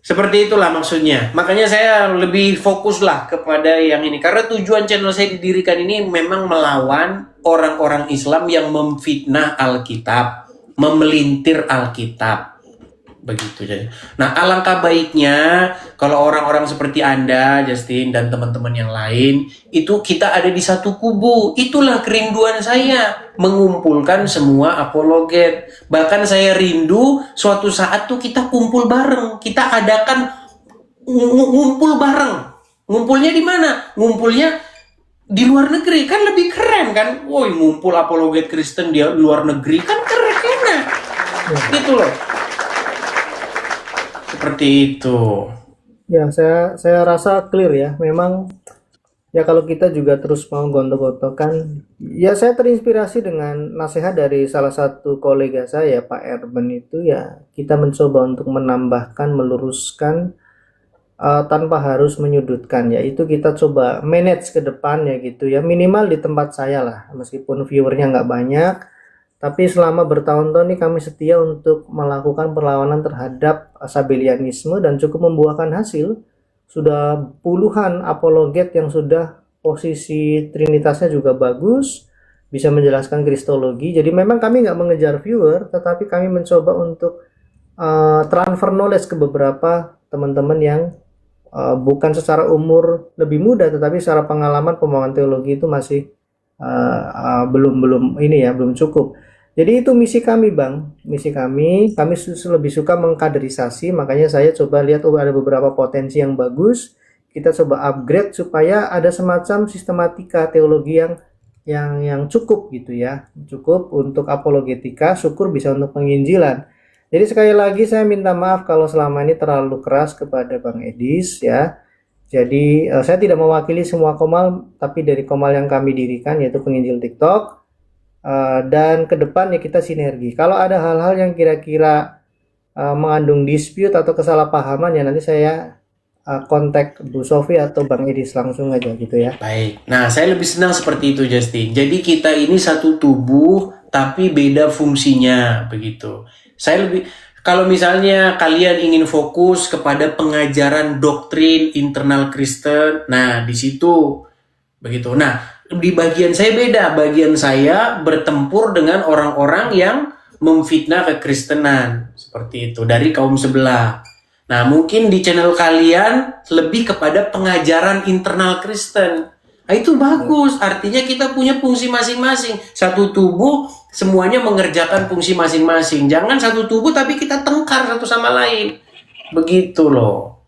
Seperti itulah maksudnya. Makanya saya lebih fokuslah kepada yang ini. Karena tujuan channel saya didirikan ini memang melawan orang-orang Islam yang memfitnah Alkitab, memelintir Alkitab. Begitu jadi. Nah, alangkah baiknya kalau orang-orang seperti Anda, Justin, dan teman-teman yang lain, itu kita ada di satu kubu. Itulah kerinduan saya, mengumpulkan semua apologet. Bahkan saya rindu suatu saat tuh kita kumpul bareng. Kita adakan ngumpul bareng. Ngumpulnya di mana? Ngumpulnya di luar negeri. Kan lebih keren kan? Woi, ngumpul apologet Kristen di luar negeri. Kan keren. Gitu loh. Seperti itu. Ya, saya rasa clear ya. Memang ya kalau kita juga terus mau gontok-gontokan, ya saya terinspirasi dengan nasihat dari salah satu kolega saya, Pak Erben itu ya, kita mencoba untuk menambahkan, meluruskan tanpa harus menyudutkan, yaitu kita coba manage ke depan ya gitu ya, minimal di tempat saya lah, meskipun viewernya nggak banyak. Tapi selama bertahun-tahun ini kami setia untuk melakukan perlawanan terhadap Sabellianisme dan cukup membuahkan hasil. Sudah puluhan apologet yang sudah posisi trinitasnya juga bagus, bisa menjelaskan kristologi. Jadi memang kami nggak mengejar viewer, tetapi kami mencoba untuk transfer knowledge ke beberapa teman-teman yang bukan secara umur lebih muda, tetapi secara pengalaman pemahaman teologi itu masih belum cukup. Jadi itu misi kami, Bang. Misi kami lebih suka mengkaderisasi, makanya saya coba lihat ada beberapa potensi yang bagus. Kita coba upgrade supaya ada semacam sistematika teologi yang cukup gitu ya. Cukup untuk apologetika, syukur bisa untuk penginjilan. Jadi sekali lagi saya minta maaf kalau selama ini terlalu keras kepada Bang Edis ya. Jadi saya tidak mewakili semua komal, tapi dari komal yang kami dirikan yaitu penginjil TikTok. Dan ke depan ya kita sinergi. Kalau ada hal-hal yang kira-kira mengandung dispute atau kesalahpahaman ya nanti saya kontak Bu Sofi atau Bang Edis langsung aja gitu ya. Baik. Nah, saya lebih senang seperti itu, Justin. Jadi kita ini satu tubuh tapi beda fungsinya begitu. Kalau misalnya kalian ingin fokus kepada pengajaran doktrin internal Kristen, nah di situ begitu. Nah, di bagian saya beda. Bagian saya bertempur dengan orang-orang yang memfitnah kekristenan seperti itu dari kaum sebelah. Nah, mungkin di channel kalian lebih kepada pengajaran internal Kristen. Nah, itu bagus. Artinya kita punya fungsi masing-masing. Satu tubuh semuanya mengerjakan fungsi masing-masing. Jangan satu tubuh tapi kita tengkar satu sama lain. Begitu loh.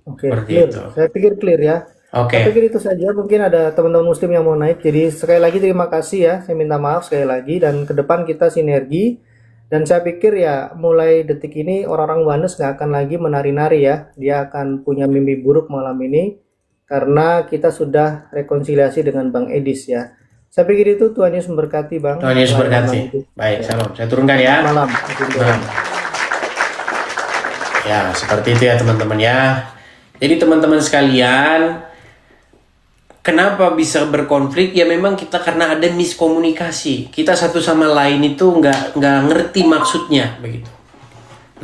Oke, clear. Itu. Saya pikir clear ya. Oke. Saya pikir itu saja. Mungkin ada teman-teman muslim yang mau naik. Jadi sekali lagi terima kasih ya. Saya minta maaf sekali lagi. Dan ke depan kita sinergi. Dan saya pikir ya mulai detik ini orang-orang Oneness nggak akan lagi menari-nari ya. Dia akan punya mimpi buruk malam ini. Karena kita sudah rekonsiliasi dengan Bang Edis ya. Saya pikir itu. Tuhan Yesus memberkati Bang. Tuhan Yesus memberkati. Baik, shalom. Saya turunkan ya. Malam. Ya, seperti itu ya teman-teman ya. Jadi teman-teman sekalian, kenapa bisa berkonflik? Ya memang kita karena ada miskomunikasi. Kita satu sama lain itu nggak ngerti maksudnya begitu.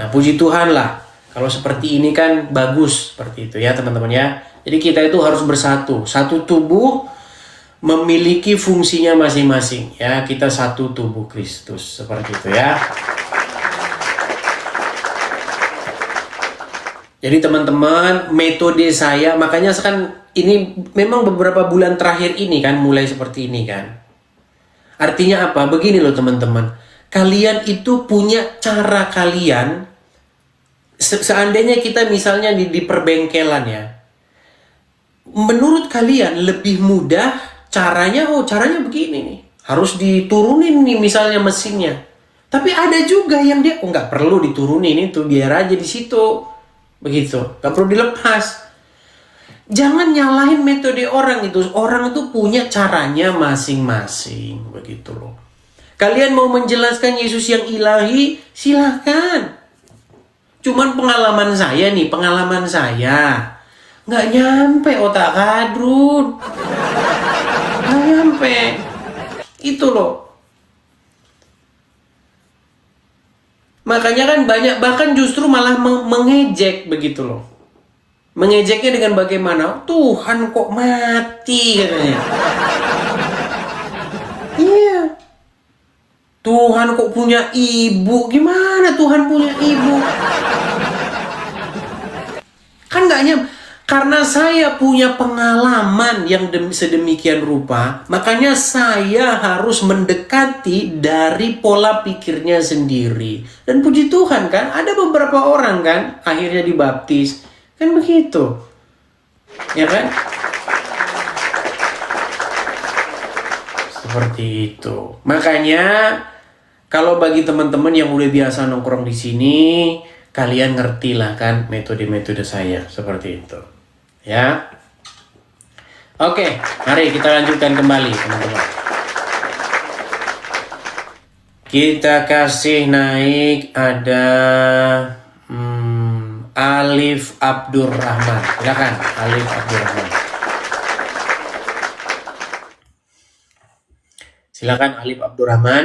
Nah puji Tuhan lah. Kalau seperti ini kan bagus seperti itu ya teman-teman ya. Jadi kita itu harus bersatu. Satu tubuh memiliki fungsinya masing-masing ya. Kita satu tubuh Kristus seperti itu ya. Jadi teman-teman, metode saya, makanya kan ini memang beberapa bulan terakhir ini kan mulai seperti ini kan. Artinya apa? Begini loh teman-teman. Kalian itu punya cara kalian. Seandainya kita misalnya di perbengkelan ya. Menurut kalian lebih mudah caranya, caranya begini nih. Harus diturunin nih misalnya mesinnya. Tapi ada juga yang dia, nggak perlu diturunin itu, biar aja di situ. Begitu, gak perlu dilepas. Jangan nyalahin metode orang itu. Orang itu punya caranya masing-masing. Begitu loh. Kalian mau menjelaskan Yesus yang ilahi, silahkan. Cuman pengalaman saya nggak nyampe otak kadrun. Nggak nyampe. Itu loh. Makanya kan banyak, bahkan justru malah mengejek begitu loh. Mengejeknya dengan bagaimana? Tuhan kok mati katanya. Iya. Tuhan kok punya ibu? Gimana Tuhan punya ibu? Kan gak nyam. Karena saya punya pengalaman yang sedemikian rupa, makanya saya harus mendekati dari pola pikirnya sendiri. Dan puji Tuhan kan, ada beberapa orang kan akhirnya dibaptis. Kan begitu. Ya kan? Seperti itu. Makanya kalau bagi teman-teman yang udah biasa nongkrong di sini, kalian ngerti lah kan metode-metode saya seperti itu. Ya. Oke, mari kita lanjutkan kembali, teman-teman. Kita kasih naik ada Alif Abdurrahman. Silakan, Alif Abdurrahman. Silakan Alif Abdurrahman.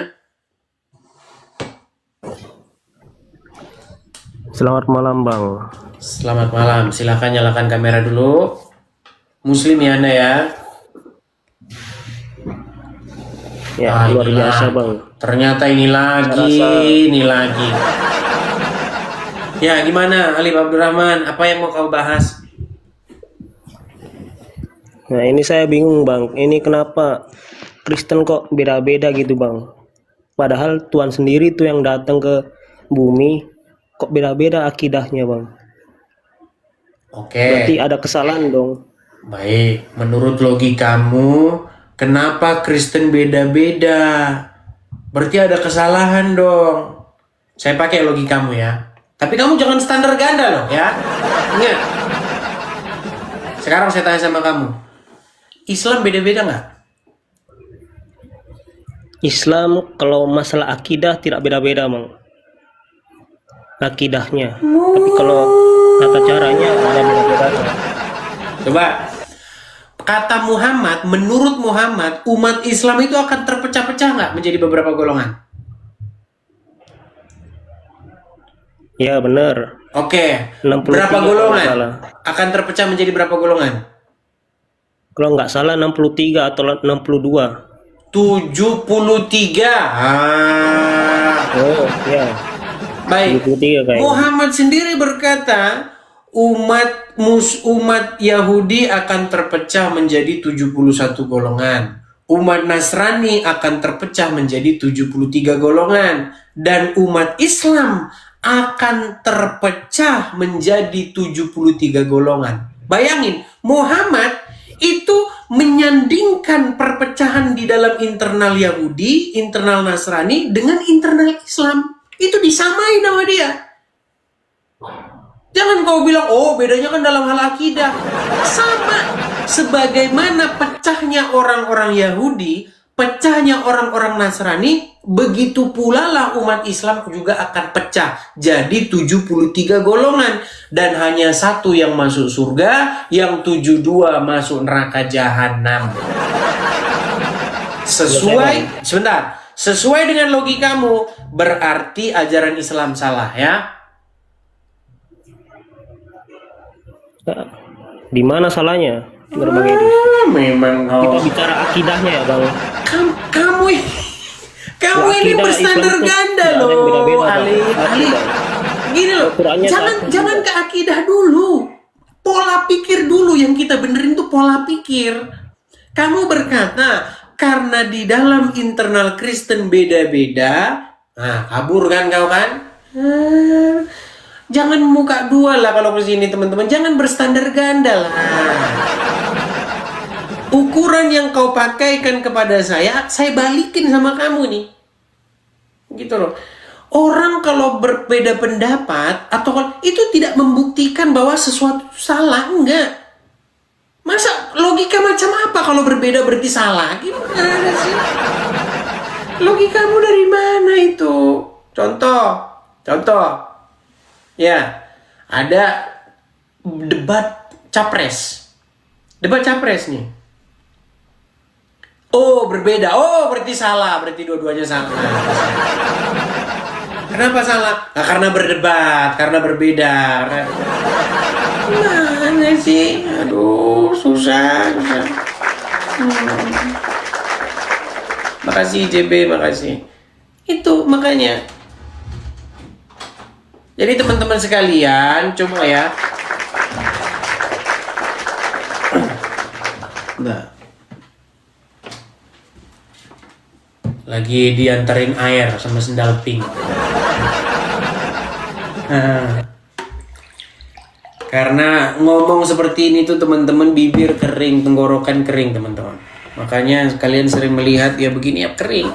Selamat malam, Bang. Selamat malam. Silakan nyalakan kamera dulu. Muslim ya Anda ya? Ya, luar biasa, Bang. Ternyata ini lagi. Ya, gimana Alif Abdurrahman? Apa yang mau kau bahas? Nah, ini saya bingung, Bang. Ini kenapa Kristen kok beda-beda gitu, Bang? Padahal Tuhan sendiri tuh yang datang ke bumi, kok beda-beda akidahnya, Bang? Oke. Berarti ada kesalahan dong. Baik, menurut logikamu, kenapa Kristen beda-beda? Berarti ada kesalahan dong. Saya pakai logikamu ya. Tapi kamu jangan standar ganda loh ya. Ingat. Sekarang saya tanya sama kamu. Islam beda-beda nggak? Islam kalau masalah akidah tidak beda-beda, Bang. Akidahnya. Tapi kalau tata caranya ada beda-bedanya. Coba. Kata Muhammad, menurut Muhammad, umat Islam itu akan terpecah-pecah nggak menjadi beberapa golongan? Ya, benar. Oke. 63 Berapa golongan? salah. Akan terpecah menjadi berapa golongan? Kalau nggak salah 63 atau 62. 73. Oh, ya. Baik. 73 kayaknya. Muhammad sendiri berkata, umat Yahudi akan terpecah menjadi 71 golongan. Umat Nasrani akan terpecah menjadi 73 golongan. Dan umat Islam akan terpecah menjadi 73 golongan. Bayangin, Muhammad itu menyandingkan perpecahan di dalam internal Yahudi, internal Nasrani dengan internal Islam. Itu disamain sama dia. Jangan kau bilang, oh bedanya kan dalam hal akidah. Sama. Sebagaimana pecahnya orang-orang Yahudi, pecahnya orang-orang Nasrani, begitu pula lah umat Islam juga akan pecah. Jadi 73 golongan. Dan hanya satu yang masuk surga, yang 72 masuk neraka jahanam. Sesuai dengan logikamu, berarti ajaran Islam salah ya? Di mana salahnya? Berbagai Memang kita bicara akidahnya ya, Bang. Kamu ini berstandar ganda loh, Ali. Gini loh, jangan ke akidah dulu. Pola pikir dulu yang kita benerin tuh pola pikir. Kamu berkata, karena di dalam internal Kristen beda-beda, nah kabur kan kau kan? Jangan muka dua lah kalau kesini teman-teman. Jangan berstandar ganda lah. Ukuran yang kau pakaikan kepada saya balikin sama kamu nih. Gitu loh. Orang kalau berbeda pendapat atau itu tidak membuktikan bahwa sesuatu salah, enggak. Masa logika macam apa kalau berbeda berarti salah? Gimana sih? Logikamu dari mana itu? Contoh. Ya, ada debat capres. Debat capres nih. Oh, berbeda. Oh, berarti salah. Berarti dua-duanya salah. Kenapa salah? Nah, karena berdebat, karena berbeda. Mana sih? Aduh, susah. Makasih JB, makasih. Itu makanya. Jadi teman-teman sekalian, coba ya. Nah. Lagi diantarin air sama sendal pink. Karena ngomong seperti ini tuh teman-teman, bibir kering, tenggorokan kering teman-teman. Makanya kalian sering melihat ya begini ya kering.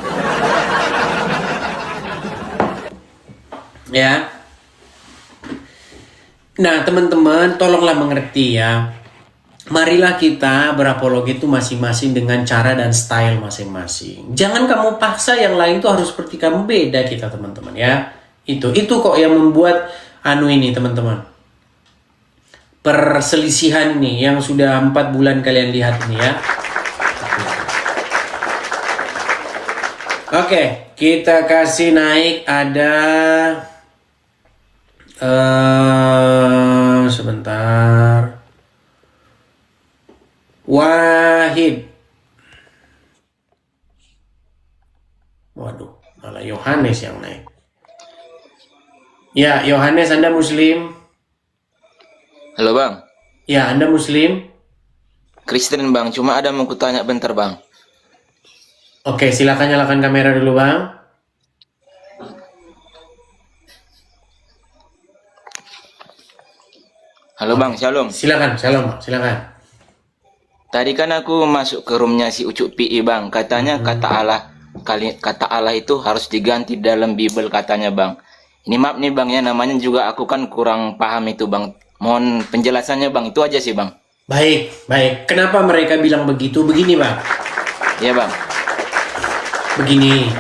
Ya. Nah teman-teman tolonglah mengerti ya. Marilah kita berapologi itu masing-masing dengan cara dan style masing-masing. Jangan kamu paksa yang lain tuh harus seperti kamu, beda kita teman-teman ya. Itu kok yang membuat ini teman-teman. Perselisihan nih yang sudah 4 bulan kalian lihat ini ya. Oke, kita kasih naik ada sebentar. Wahid. Waduh, malah Yohanes yang naik. Ya, Yohanes, Anda Muslim? Halo Bang, Ya, Anda Muslim? Kristen Bang, cuma ada mau kutanya bentar Bang. Oke, silakan nyalakan kamera dulu Bang. Halo Bang, shalom. Silakan, Bang, silakan. Tadi kan aku masuk ke roomnya si Ucup PI Bang, katanya kata Allah itu harus diganti dalam Bible katanya Bang. Ini maaf nih Bang ya, namanya juga aku kan kurang paham itu Bang. Mohon penjelasannya Bang, itu aja sih Bang. Baik. Kenapa mereka bilang begitu? Begini Bang. Ya Bang. Begini.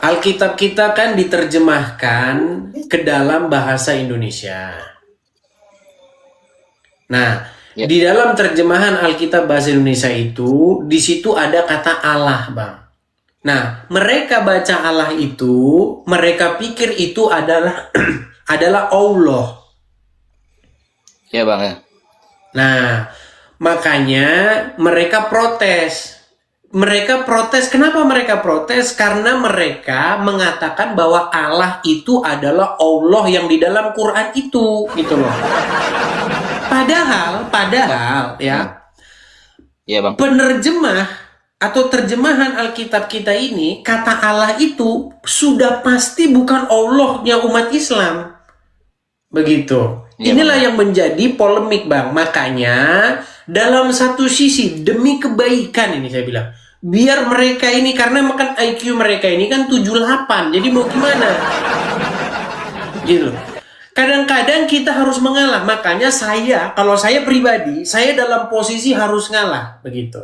Alkitab kita kan diterjemahkan ke dalam bahasa Indonesia. Nah, Ya. di dalam terjemahan Alkitab bahasa Indonesia itu, di situ ada kata Allah, Bang. Nah, mereka baca Allah itu, mereka pikir itu adalah adalah Allah. Ya Bang ya. Nah, makanya mereka protes. Kenapa mereka protes? Karena mereka mengatakan bahwa Allah itu adalah Allah yang di dalam Quran itu, gitu loh. Padahal ya. Ya Bang. Penerjemah atau terjemahan Alkitab kita ini, kata Allah itu sudah pasti bukan Allahnya umat Islam. Begitu. Ya, Inilah Bang. yang menjadi polemik, Bang. Makanya dalam satu sisi demi kebaikan ini saya bilang, biar mereka ini, karena makan IQ mereka ini kan 78. Jadi mau gimana? Gitu. Kadang-kadang kita harus mengalah. Makanya kalau saya pribadi, saya dalam posisi harus ngalah, begitu.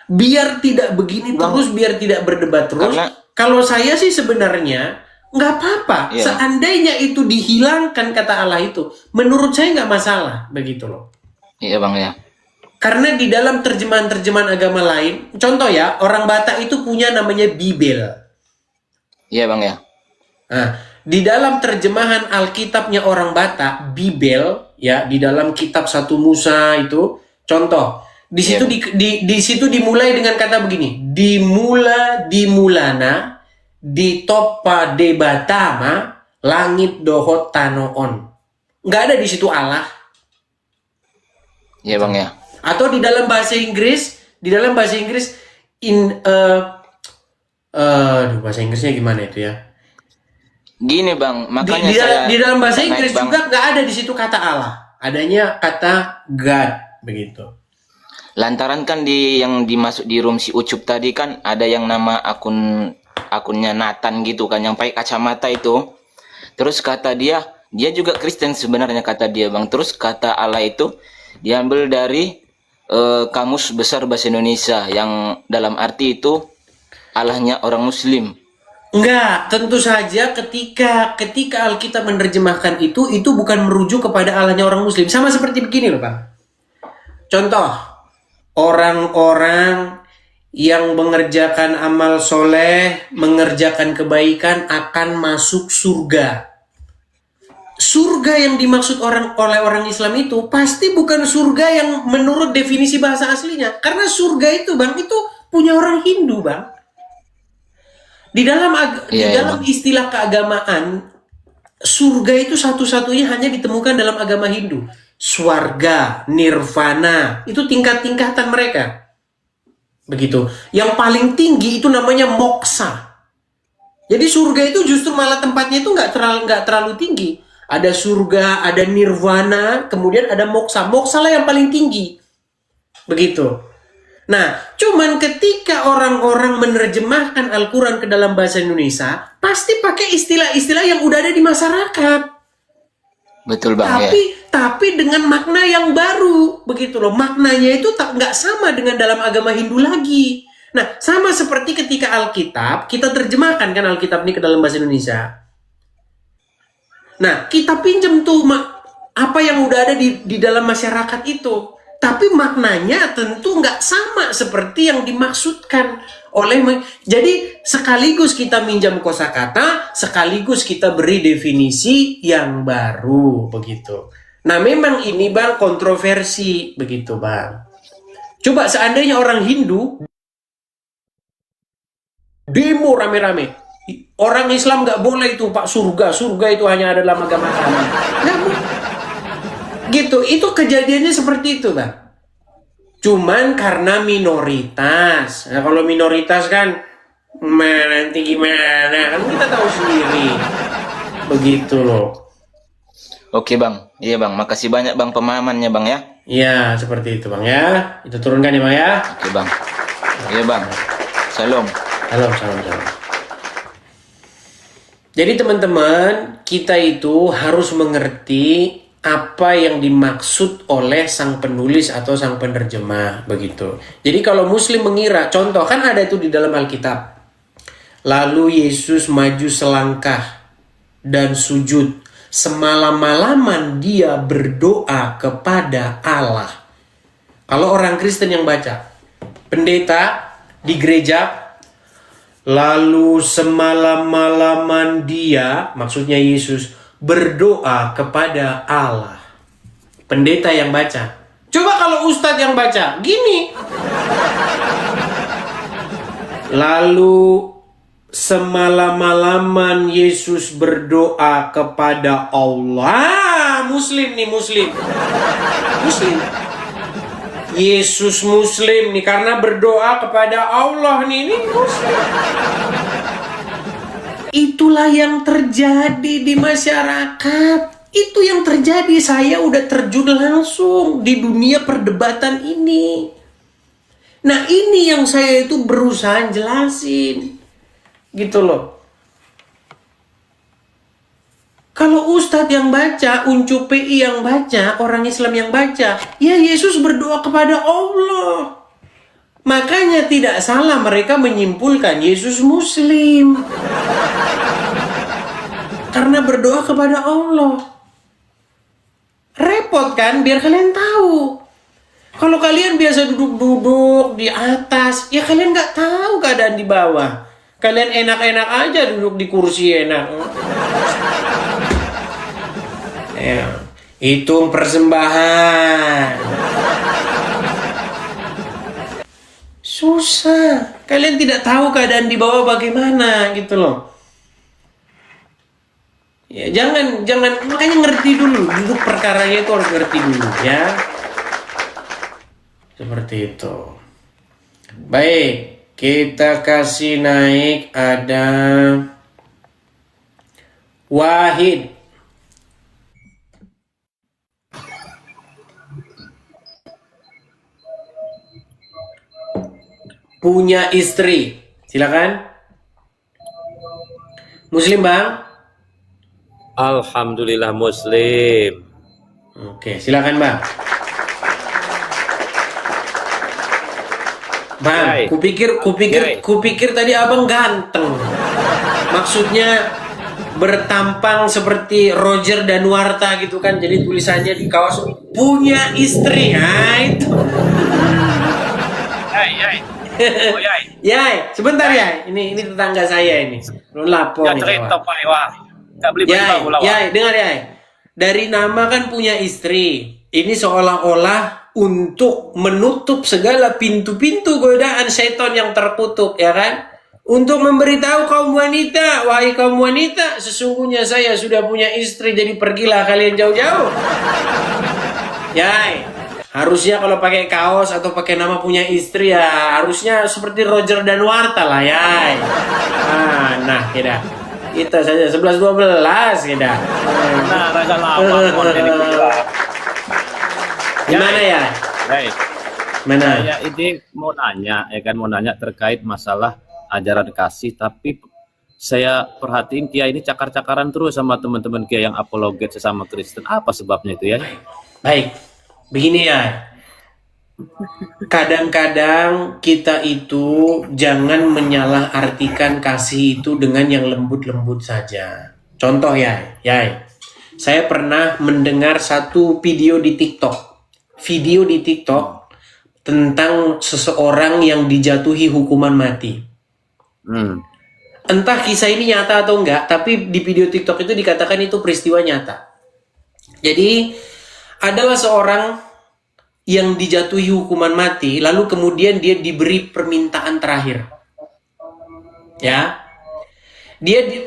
Biar tidak begini terus, biar tidak berdebat terus. Kalau saya sih sebenarnya nggak apa-apa. Iya. Seandainya itu dihilangkan kata Allah itu, menurut saya nggak masalah, begitu loh. Iya Bang ya. Karena di dalam terjemahan-terjemahan agama lain, contoh ya, orang Batak itu punya namanya Bibel. Iya Bang ya. Nah, di dalam terjemahan Alkitabnya orang Batak, Bibel, ya, di dalam kitab 1 Musa itu, contoh, di situ di situ dimulai dengan kata begini, dimulana, di topa debatama, langit dohot tanoon. Nggak ada di situ Allah. Iya Bang ya. Atau di dalam bahasa Inggris, bahasa Inggrisnya gimana itu ya? Gini Bang, makanya Di dalam bahasa Inggris Bang. juga nggak ada di situ kata Allah, adanya kata God, begitu. Lantaran kan yang dimasuk di room si Ucup tadi kan ada yang nama akun akunnya Nathan gitu kan, yang pakai kacamata itu. Terus kata dia juga Kristen sebenarnya kata dia bang. Terus kata Allah itu diambil dari Kamus Besar Bahasa Indonesia, yang dalam arti itu Allahnya orang Muslim. Enggak, tentu saja ketika Alkitab menerjemahkan itu bukan merujuk kepada Allahnya orang Muslim. Sama seperti begini loh Bang. Contoh, orang-orang yang mengerjakan amal soleh, mengerjakan kebaikan akan masuk surga. Surga yang dimaksud oleh orang Islam itu pasti bukan surga yang menurut definisi bahasa aslinya. Karena surga itu Bang, itu punya orang Hindu Bang. Di dalam istilah keagamaan, surga itu satu-satunya hanya ditemukan dalam agama Hindu. Swarga, nirvana, itu tingkat-tingkatan mereka. Begitu. Yang paling tinggi itu namanya moksa. Jadi surga itu justru malah tempatnya itu nggak terlalu tinggi. Ada surga, ada nirvana, kemudian ada moksa. Moksa lah yang paling tinggi. Begitu. Nah, cuman ketika orang-orang menerjemahkan Al-Quran ke dalam bahasa Indonesia, pasti pakai istilah-istilah yang udah ada di masyarakat. Betul bang. Tapi dengan makna yang baru, begitu loh. Maknanya itu nggak sama dengan dalam agama Hindu lagi. Nah, sama seperti ketika Alkitab, kita terjemahkan kan Alkitab ini ke dalam bahasa Indonesia. Nah, kita pinjam tuh apa yang udah ada di dalam masyarakat itu. Tapi maknanya tentu nggak sama seperti yang dimaksudkan oleh. Jadi sekaligus kita minjam kosakata, sekaligus kita beri definisi yang baru begitu. Nah memang ini bang kontroversi begitu bang. Coba seandainya orang Hindu demo rame-rame, orang Islam nggak boleh itu pak, surga itu hanya ada dalam agama kami. Gitu, itu kejadiannya seperti itu bang. Cuman karena minoritas. Nah kalau minoritas kan nanti gimana, kan kita tahu sendiri. Begitu loh. Oke bang, iya bang, makasih banyak bang pemahamannya bang ya. Iya seperti itu bang ya. Itu turunkan ya bang ya. Oke bang. Iya bang. Salam. Salam. Jadi teman-teman, kita itu harus mengerti apa yang dimaksud oleh sang penulis atau sang penerjemah begitu. Jadi kalau muslim mengira, contoh kan ada itu di dalam Alkitab. Lalu Yesus maju selangkah dan sujud. Semalam-malaman dia berdoa kepada Allah. Kalau orang Kristen yang baca, pendeta di gereja, lalu semalam-malaman dia, maksudnya Yesus, berdoa kepada Allah. Pendeta yang baca. Coba kalau ustadz yang baca, gini. Lalu semalam-malaman Yesus berdoa kepada Allah. Muslim nih, Muslim. Yesus Muslim nih, karena berdoa kepada Allah nih, ini Muslim. Itulah yang terjadi di masyarakat. Itu yang terjadi. Saya udah terjun langsung di dunia perdebatan ini. Nah ini yang saya itu berusaha jelasin. Gitu loh. Kalau ustadz yang baca, Uncu PI yang baca, orang Islam yang baca, ya Yesus berdoa kepada Allah. Makanya tidak salah mereka menyimpulkan Yesus Muslim. Karena berdoa kepada Allah. Repot kan? Biar kalian tahu. Kalau kalian biasa duduk-duduk di atas, ya kalian nggak tahu keadaan di bawah. Kalian enak-enak aja duduk di kursi enak. Ya, hitung persembahan. Susah. Kalian tidak tahu keadaan di bawah bagaimana gitu loh. Ya, jangan makanya ngerti dulu. Duduk perkaranya itu harus ngerti dulu ya. Seperti itu. Baik, kita kasih naik ada Wahid. Punya istri. Silakan. Muslim bang? Alhamdulillah Muslim. Oke, silakan bang. Bang, Yai. kupikir tadi abang ganteng. Maksudnya bertampang seperti Roger Danuarta gitu kan. Jadi tulisannya di kaos punya istri. Nah itu. Yai. Oh, Yai. Yai, sebentar ya. Ini tetangga saya ini. Lu lapor Ya nih. cerita kawan. Pak Ewa. Enggak beli baju baru lah. Yai, dengar Yai. Dari nama kan punya istri. Ini seolah-olah untuk menutup segala pintu-pintu godaan setan yang terkutuk, ya kan? Untuk memberitahu kaum wanita, wahai kaum wanita, sesungguhnya saya sudah punya istri, jadi pergilah kalian jauh-jauh. Yai, harusnya kalau pakai kaos atau pakai nama punya istri ya harusnya seperti Roger Danuarta lah, Yai. Nah, kita. Kita saja 11-12 kita. Nah, raga lama konten itu. Gimana ya? Yai. Mana? Saya ini mau nanya terkait masalah ajaran kasih, tapi saya perhatiin Kia ini cakar-cakaran terus sama teman-teman Kia yang apologet sesama Kristen. Apa sebabnya itu ya? Baik, begini ya. Kadang-kadang kita itu jangan menyalahartikan kasih itu dengan yang lembut-lembut saja. Contoh ya, saya pernah mendengar satu video di TikTok. Video di TikTok tentang seseorang yang dijatuhi hukuman mati. Entah kisah ini nyata atau enggak, tapi di video TikTok itu dikatakan itu peristiwa nyata. Jadi adalah seorang yang dijatuhi hukuman mati, lalu kemudian dia diberi permintaan terakhir. Ya,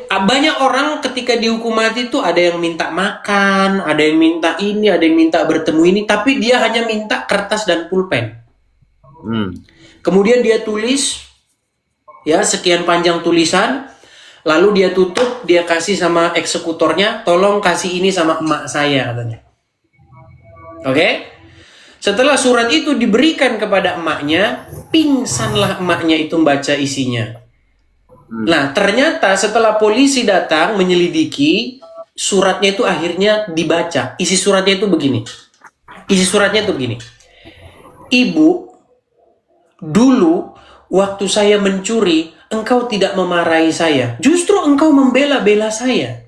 banyak orang ketika dihukum mati itu ada yang minta makan, ada yang minta ini, ada yang minta bertemu ini, tapi dia hanya minta kertas dan pulpen. Kemudian dia tulis, ya sekian panjang tulisan, lalu dia tutup, dia kasih sama eksekutornya, tolong kasih ini sama emak saya katanya. Oke? Setelah surat itu diberikan kepada emaknya, pingsanlah emaknya itu membaca isinya. Nah, ternyata setelah polisi datang menyelidiki, suratnya itu akhirnya dibaca. Isi suratnya itu begini. Ibu, dulu waktu saya mencuri, engkau tidak memarahi saya. Justru engkau membela-bela saya.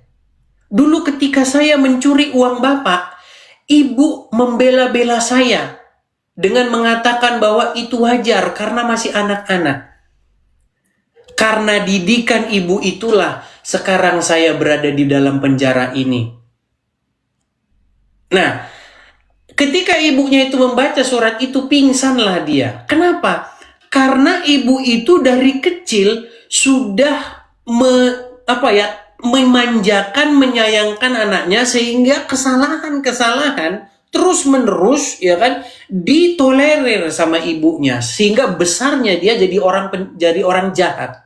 Dulu ketika saya mencuri uang Bapak, Ibu membela-bela saya dengan mengatakan bahwa itu wajar karena masih anak-anak. Karena didikan ibu itulah sekarang saya berada di dalam penjara ini. Nah, ketika ibunya itu membaca surat itu, pingsanlah dia. Kenapa? Karena ibu itu dari kecil sudah memanjakan, menyayangkan anaknya sehingga kesalahan-kesalahan terus-menerus ya kan ditolerir sama ibunya sehingga besarnya dia jadi orang jahat.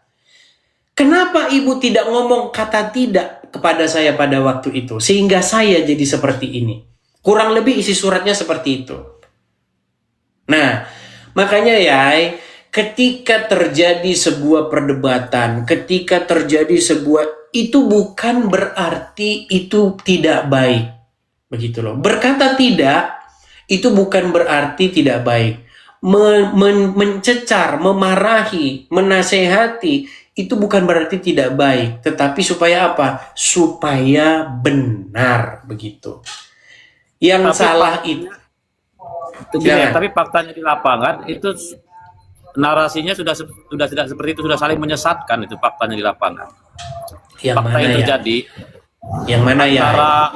Kenapa ibu tidak ngomong kata tidak kepada saya pada waktu itu sehingga saya jadi seperti ini? Kurang lebih isi suratnya seperti itu. Nah, makanya ya, ketika terjadi sebuah perdebatan, ketika terjadi sebuah, itu bukan berarti itu tidak baik. Begitu loh. Berkata tidak, itu bukan berarti tidak baik. Mencecar, memarahi, menasehati, itu bukan berarti tidak baik. Tetapi supaya apa? Supaya benar. Begitu. Yang salah itu. Tapi faktanya di lapangan, itu narasinya sudah tidak seperti itu, sudah saling menyesatkan itu faktanya di lapangan. Yang Fakta mana yang ya? terjadi Yang mana ya? antara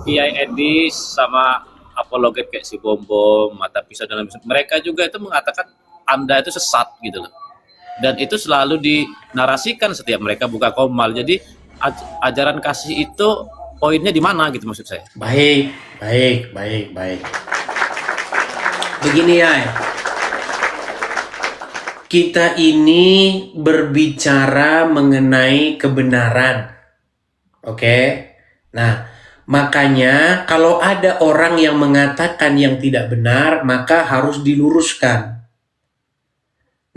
Kiai Edis sama apologet kayak si Bom Mata Pisau dalam mereka juga itu mengatakan Anda itu sesat gitu loh. Dan itu selalu dinarasikan setiap mereka buka komal. Jadi ajaran kasih itu poinnya di mana gitu maksud saya. Baik. Begini ya. Kita ini berbicara mengenai kebenaran. Oke? Nah, makanya kalau ada orang yang mengatakan yang tidak benar, maka harus diluruskan.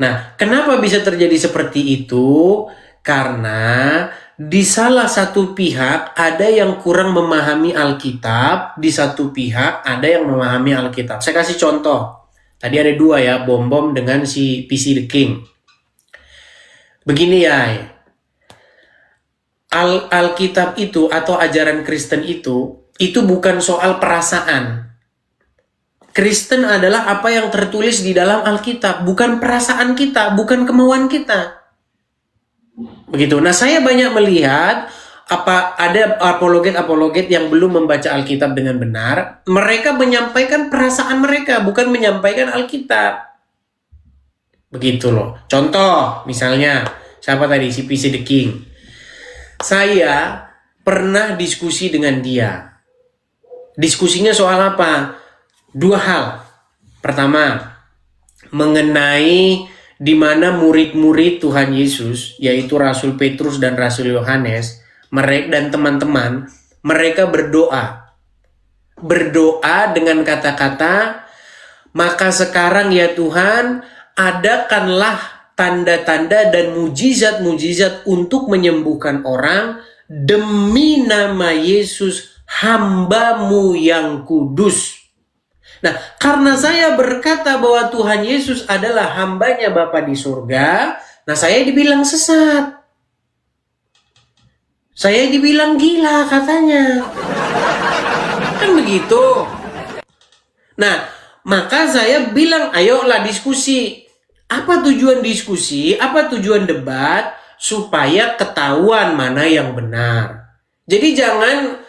Nah, kenapa bisa terjadi seperti itu? Karena di salah satu pihak ada yang kurang memahami Alkitab, di satu pihak ada yang memahami Alkitab. Saya kasih contoh. Tadi ada dua ya, Bom-Bom dengan si PC The King. Begini ya, Alkitab itu atau ajaran Kristen itu bukan soal perasaan. Kristen adalah apa yang tertulis di dalam Alkitab, bukan perasaan kita, bukan kemauan kita. Begitu. Nah, saya banyak melihat ada apologet yang belum membaca Alkitab dengan benar. Mereka menyampaikan perasaan mereka, bukan menyampaikan Alkitab. Begitu loh. Contoh, misalnya, siapa tadi? Si PC The King. Saya pernah diskusi dengan dia. Diskusinya soal apa? Dua hal. Pertama, mengenai di mana murid-murid Tuhan Yesus, yaitu Rasul Petrus dan Rasul Yohanes, mereka dan teman-teman, mereka berdoa. Berdoa dengan kata-kata, maka sekarang ya Tuhan, adakanlah tanda-tanda dan mujizat-mujizat untuk menyembuhkan orang demi nama Yesus, hamba-Mu yang kudus. Nah, karena saya berkata bahwa Tuhan Yesus adalah hambanya Bapa di surga, nah saya dibilang sesat. Saya dibilang gila katanya. Kan begitu. Nah, maka saya bilang, ayolah diskusi. Apa tujuan diskusi? Apa tujuan debat? Supaya ketahuan mana yang benar. Jadi jangan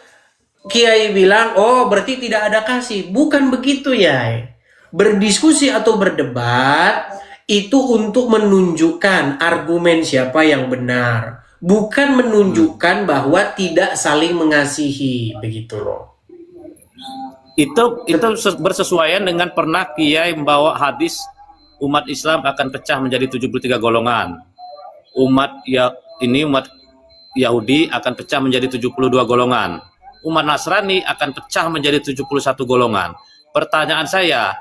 Kiai bilang, oh berarti tidak ada kasih. Bukan begitu ya. Berdiskusi atau berdebat itu untuk menunjukkan argumen siapa yang benar. Bukan menunjukkan bahwa tidak saling mengasihi. Begitu loh. Itu bersesuaian dengan pernah Kiai membawa hadis umat Islam akan pecah menjadi 73 golongan. Umat Yahudi akan pecah menjadi 72 golongan. Umat Nasrani akan pecah menjadi 71 golongan. Pertanyaan saya,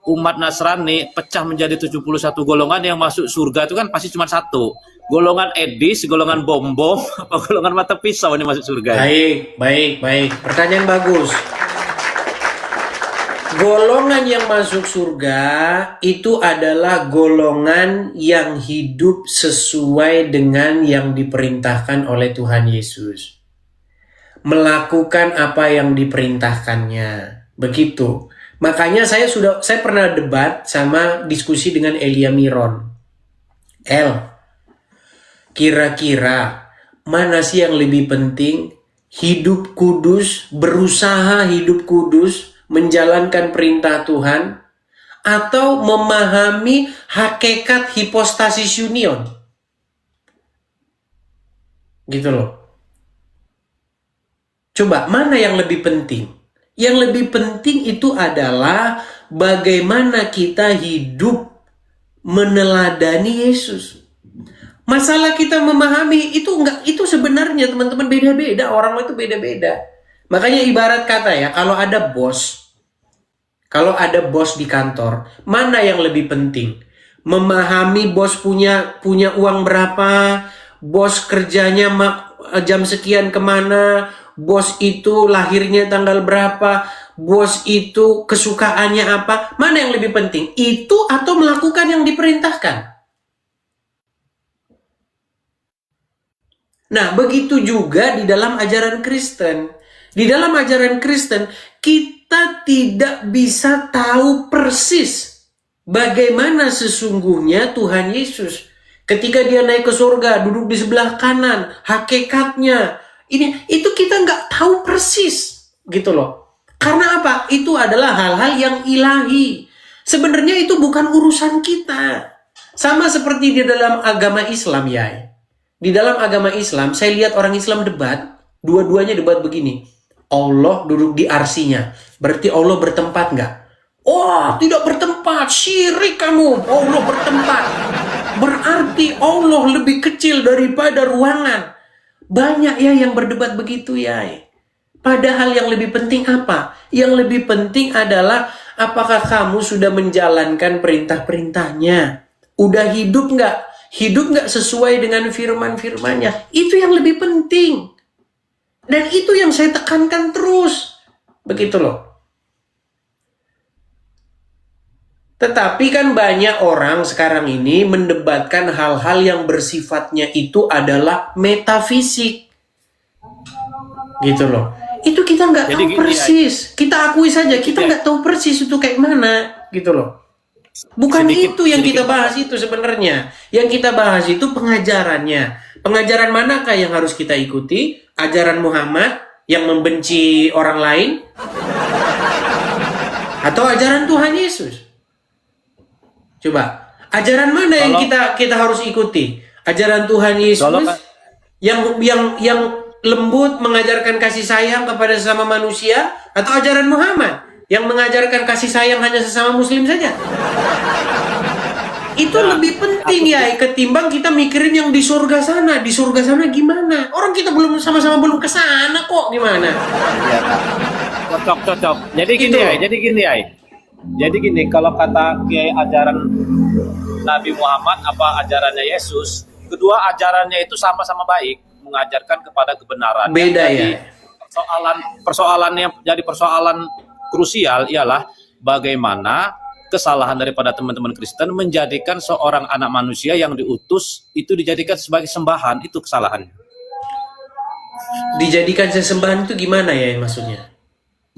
umat Nasrani pecah menjadi 71 golongan, yang masuk surga itu kan pasti cuma satu. Golongan Edis, golongan Bom-Bom, apa golongan mata pisau ini masuk surga? Baik. Pertanyaan bagus. Golongan yang masuk surga itu adalah golongan yang hidup sesuai dengan yang diperintahkan oleh Tuhan Yesus. Melakukan apa yang diperintahkannya. Begitu. Makanya saya pernah debat sama diskusi dengan Elia Miron. Kira-kira mana sih yang lebih penting? Hidup kudus, berusaha hidup kudus, menjalankan perintah Tuhan, atau memahami hakikat hipostasis union? Gitu loh. Coba, mana yang lebih penting? Yang lebih penting itu adalah bagaimana kita hidup meneladani Yesus. Masalah kita memahami itu sebenarnya teman-teman beda-beda, orang itu beda-beda. Makanya ibarat kata ya, kalau ada bos di kantor, mana yang lebih penting? Memahami bos punya uang berapa, bos kerjanya jam sekian kemana, bos itu lahirnya tanggal berapa, bos itu kesukaannya apa, mana yang lebih penting? Itu atau melakukan yang diperintahkan? Nah, begitu juga di dalam ajaran Kristen. Di dalam ajaran Kristen, kita tidak bisa tahu persis bagaimana sesungguhnya Tuhan Yesus. Ketika dia naik ke surga, duduk di sebelah kanan, hakikatnya, itu kita nggak tahu persis, gitu loh. Karena apa? Itu adalah hal-hal yang ilahi. Sebenarnya itu bukan urusan kita. Sama seperti di dalam agama Islam ya. Di dalam agama Islam, saya lihat orang Islam debat, dua-duanya debat begini. Allah duduk di arsinya, berarti Allah bertempat nggak? Oh, tidak bertempat, syirik kamu. Allah bertempat, berarti Allah lebih kecil daripada ruangan. Banyak ya yang berdebat begitu ya. Padahal yang lebih penting apa? Yang lebih penting adalah apakah kamu sudah menjalankan perintah-perintahnya? Udah hidup nggak? hidup nggak sesuai dengan firman-firmannya. Itu yang lebih penting. Dan itu yang saya tekankan terus. Begitu loh. Tetapi kan banyak orang sekarang ini mendebatkan hal-hal yang bersifatnya itu adalah metafisik. Gitu loh. Itu kita nggak tahu persis. Kita akui saja, kita nggak tahu persis itu kayak mana. Gitu loh. Bukan itu yang kita bahas itu sebenarnya. Yang kita bahas itu pengajarannya. Pengajaran manakah yang harus kita ikuti? Ajaran Muhammad yang membenci orang lain? Atau ajaran Tuhan Yesus? Coba, ajaran mana yang kita harus ikuti? Ajaran Tuhan Yesus yang lembut mengajarkan kasih sayang kepada sesama manusia, atau ajaran Muhammad yang mengajarkan kasih sayang hanya sesama muslim saja? Itu lebih penting ya ketimbang kita mikirin yang di surga sana. Di surga sana gimana? Orang kita belum sama-sama belum ke sana kok, gimana? Cocok. Jadi gini, kalau kata Kiai ajaran Nabi Muhammad apa ajarannya Yesus, kedua ajarannya itu sama-sama baik, mengajarkan kepada kebenaran. Beda ya. Persoalannya jadi persoalan krusial ialah bagaimana kesalahan daripada teman-teman Kristen menjadikan seorang anak manusia yang diutus itu dijadikan sebagai sembahan. Itu kesalahannya. Dijadikan sesembahan itu gimana ya maksudnya?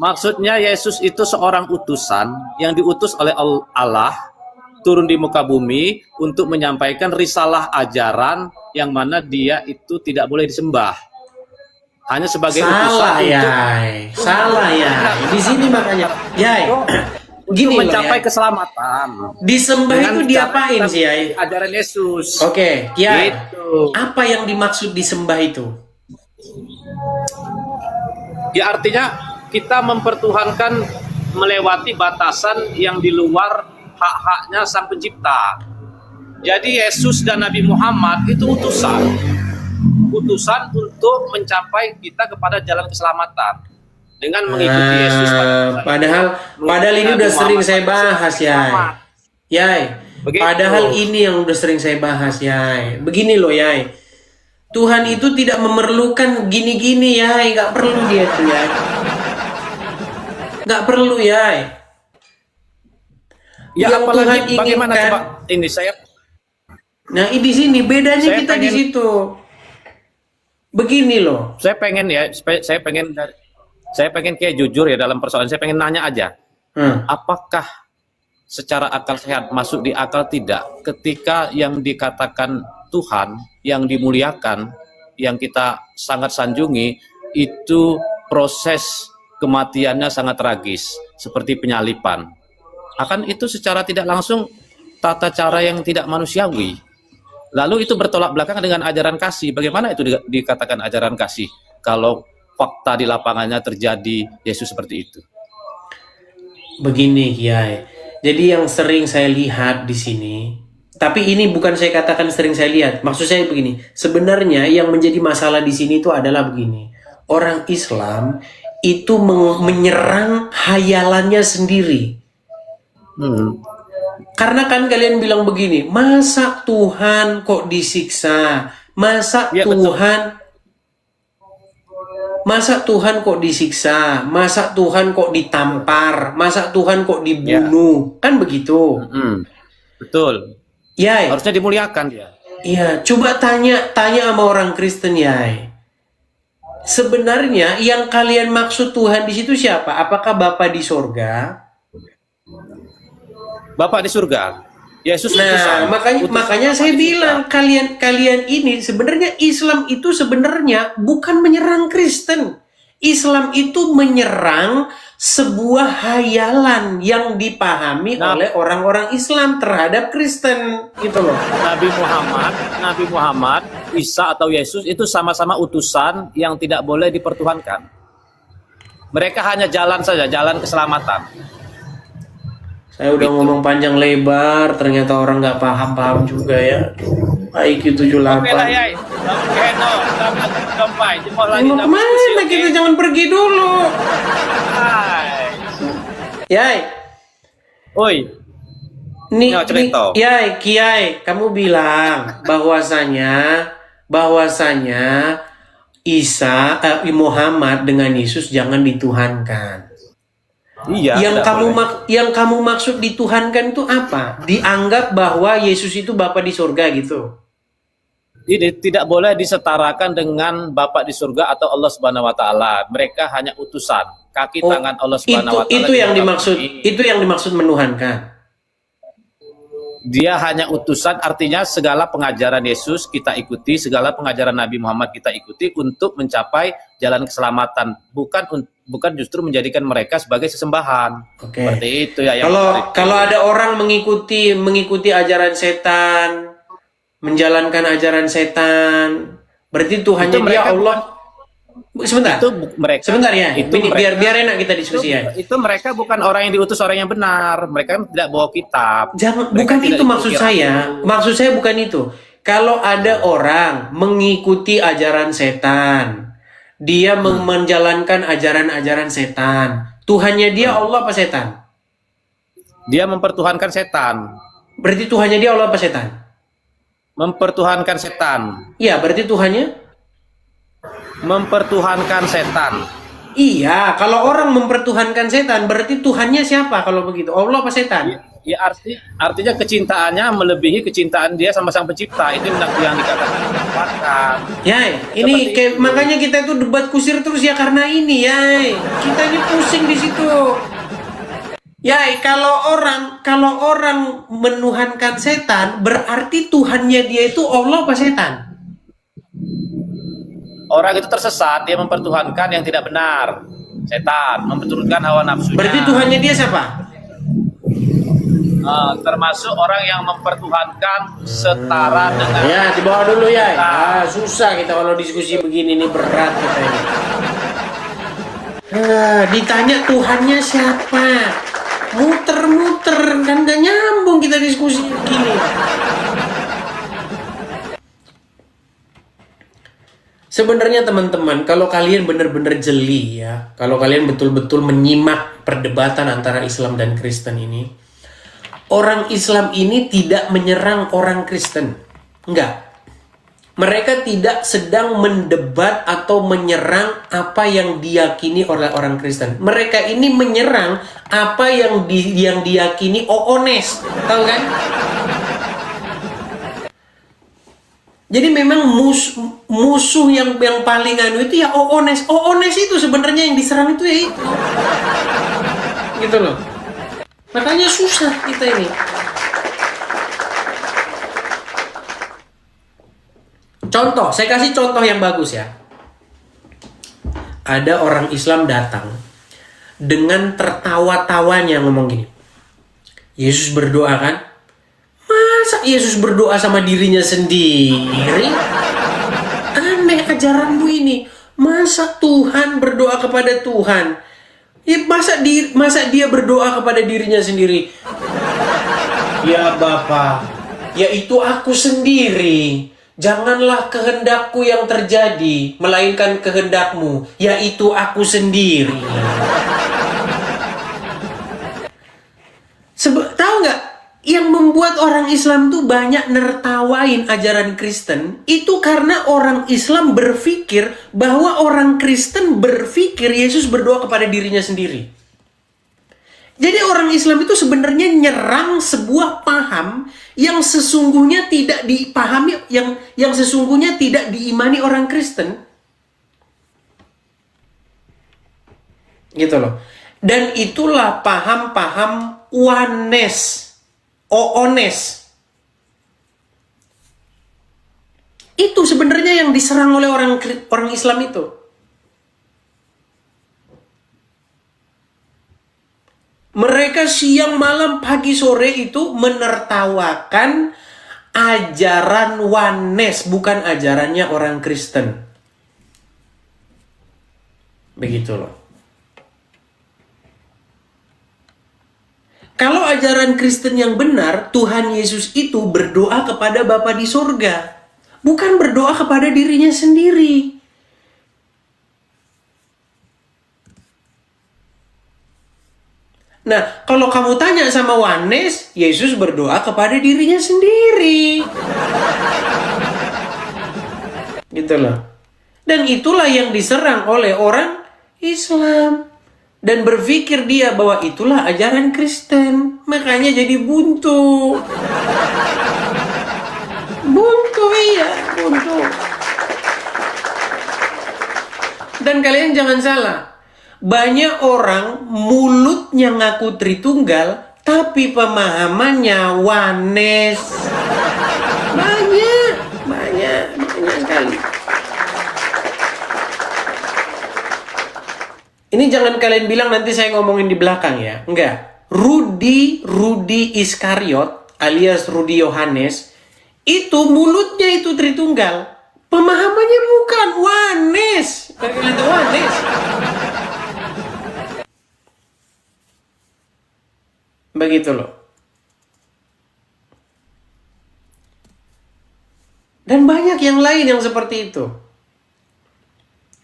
Maksudnya Yesus itu seorang utusan yang diutus oleh Allah turun di muka bumi untuk menyampaikan risalah ajaran yang mana dia itu tidak boleh disembah. Hanya sebagai utusan Salah ya. Di sini makanya. Yai. Gini untuk mencapai ya. Keselamatan. Disembah itu diapain sih, Yai? Ajaran Yesus. Oke, Yai. Gitu. Apa yang dimaksud disembah itu? Ya artinya kita mempertuhankan melewati batasan yang di luar hak-haknya Sang Pencipta. Jadi Yesus dan Nabi Muhammad itu utusan untuk mencapai kita kepada jalan keselamatan dengan mengikuti Yesus. Padahal ini udah sering saya bahas, Yai. Padahal ini yang udah sering saya bahas, Yai. Begini loh, Yai. Tuhan itu tidak memerlukan gini-gini, Yai. Gak perlu dia tuh, Yai. Gak perlu, Yai. Ya yang apalagi Tuhan bagaimana inginkan, coba ini saya. Nah, di sini bedanya kita di situ. Begini loh. Saya pengen kayak jujur ya dalam persoalan. Saya pengen nanya aja. Apakah secara akal sehat masuk di akal tidak ketika yang dikatakan Tuhan yang dimuliakan, yang kita sangat sanjungi, itu proses kematiannya sangat tragis seperti penyalipan. Akan itu secara tidak langsung tata cara yang tidak manusiawi. Lalu itu bertolak belakang dengan ajaran kasih. Bagaimana itu dikatakan ajaran kasih kalau fakta di lapangannya terjadi Yesus seperti itu? Begini, Kiai. Jadi yang sering saya lihat di sini, tapi ini bukan saya katakan sering saya lihat. Maksud saya begini, sebenarnya yang menjadi masalah di sini itu adalah begini. Orang Islam itu menyerang hayalannya sendiri. Karena kan kalian bilang begini, masa Tuhan kok disiksa? Masa Tuhan kok disiksa? Masa Tuhan kok ditampar? Masa Tuhan kok dibunuh? Kan begitu. Betul. Yai. Harusnya dimuliakan dia. Iya, coba tanya sama orang Kristen, Yai. Sebenarnya yang kalian maksud Tuhan di situ siapa? Apakah Bapa di sorga? Bapak di surga. Yesus Nah, makanya saya bilang kalian ini sebenarnya Islam itu sebenarnya bukan menyerang Kristen. Islam itu menyerang sebuah hayalan yang dipahami oleh orang-orang Islam terhadap Kristen, gitu loh. Nabi Muhammad, Isa atau Yesus itu sama-sama utusan yang tidak boleh dipertuhankan. Mereka hanya jalan saja, jalan keselamatan. Saya udah ngomong panjang lebar, ternyata orang nggak paham juga ya. IQ 78. Oke lah, Yai. Oke, sampai jumpa lagi. Mau kemana kita? Jangan pergi dulu. Hai. Yai. Oi. Nih, Ya, cerita. Kiai, kamu bilang bahwasanya Muhammad dengan Yesus jangan dituhankan. Iya, Yang tidak kamu boleh. yang kamu maksud dituhankan itu apa? Dianggap bahwa Yesus itu Bapa di surga gitu. Ini tidak boleh disetarakan dengan Bapa di surga atau Allah Subhanahu wa taala. Mereka hanya utusan, kaki Oh, tangan Allah Subhanahu wa taala itu di yang muka dimaksud, bumi. itu yang dimaksud menuhankan. Dia hanya utusan, artinya segala pengajaran Yesus kita ikuti, segala pengajaran Nabi Muhammad kita ikuti untuk mencapai jalan keselamatan, bukan justru menjadikan mereka sebagai sesembahan. Oke. Seperti itu ya. Kalau ada orang mengikuti ajaran setan, menjalankan ajaran setan, berarti Tuhannya Itu dia mereka Allah. Sebentar. Sebentar ya. Itu Ini mereka, biar enak kita diskusi ya. itu mereka bukan orang yang diutus, orang yang benar. Mereka kan tidak bawa kitab. Bukan itu maksud ikuti saya. Maksud saya bukan itu. Kalau ada orang mengikuti ajaran setan, dia menjalankan ajaran-ajaran setan, Tuhannya dia Allah apa setan? Dia mempertuhankan setan. Berarti Tuhannya dia Allah apa setan? Mempertuhankan setan. Iya, berarti Tuhannya? Mempertuhankan setan. Iya, kalau orang mempertuhankan setan, berarti Tuhannya siapa kalau begitu? Allah apa setan? Ya artinya kecintaannya melebihi kecintaan dia sama sang pencipta. Itu yang dikatakan mempertuhankan. Ya, ini kayak makanya kita itu debat kusir terus ya karena ini ya. Kita ini pusing di situ. Ya, kalau orang menuhankan setan, berarti Tuhannya dia itu Allah apa setan? Orang itu tersesat, dia mempertuhankan yang tidak benar. Setan, memperturutkan hawa nafsunya. Berarti Tuhannya dia siapa? Termasuk orang yang mempertuhankan setara dengan. Ya, dibawa dulu ya. Susah kita kalau diskusi begini, ini berat kita ini. Ditanya Tuhannya siapa? Muter-muter, kan gak nyambung kita diskusi begini. Sebenarnya teman-teman, kalau kalian benar-benar jeli ya, kalau kalian betul-betul menyimak perdebatan antara Islam dan Kristen ini, orang Islam ini tidak menyerang orang Kristen. Enggak. Mereka tidak sedang mendebat atau menyerang apa yang diyakini oleh orang Kristen. Mereka ini menyerang apa yang diyakini Oones. Tahu kan? Jadi memang musuh yang paling itu ya Oones. Oones itu sebenarnya yang diserang itu ya itu. Gitu loh. Makanya susah kita ini. Contoh, saya kasih contoh yang bagus ya. Ada orang Islam datang dengan tertawa-tawanya ngomong gini. Yesus berdoa kan? Masa Yesus berdoa sama dirinya sendiri? Aneh ajaranmu ini. Masa Tuhan berdoa kepada Tuhan? Ya, masa dia berdoa kepada dirinya sendiri? Ya Bapa, yaitu aku sendiri. Janganlah kehendakku yang terjadi, melainkan kehendakmu, yaitu aku sendiri. Tahu nggak? Yang membuat orang Islam tuh banyak nertawain ajaran Kristen itu karena orang Islam berpikir bahwa orang Kristen berpikir Yesus berdoa kepada dirinya sendiri. Jadi orang Islam itu sebenarnya nyerang sebuah paham yang sesungguhnya tidak dipahami, yang sesungguhnya tidak diimani orang Kristen. Gitu loh. Dan itulah paham-paham oneness. Oones. Itu sebenarnya yang diserang oleh orang Islam itu. Mereka siang, malam, pagi, sore itu menertawakan ajaran oneness, bukan ajarannya orang Kristen. Begitu loh. Kalau ajaran Kristen yang benar, Tuhan Yesus itu berdoa kepada Bapa di surga. Bukan berdoa kepada dirinya sendiri. Nah, kalau kamu tanya sama Yohanes, Yesus berdoa kepada dirinya sendiri. Gitu loh. Dan itulah yang diserang oleh orang Islam. Dan berpikir dia bahwa itulah ajaran Kristen. Makanya jadi buntu. Buntu, iya, buntu. Dan kalian jangan salah. Banyak orang mulutnya ngaku Tritunggal, tapi pemahamannya Wanes. Banyak sekali. Ini jangan kalian bilang nanti saya ngomongin di belakang ya. Enggak. Rudi Iskariot alias Rudi Yohanes, itu mulutnya itu Tritunggal. Pemahamannya bukan Wanes. Kalian tahu Wanes? Begitu loh. Dan banyak yang lain yang seperti itu.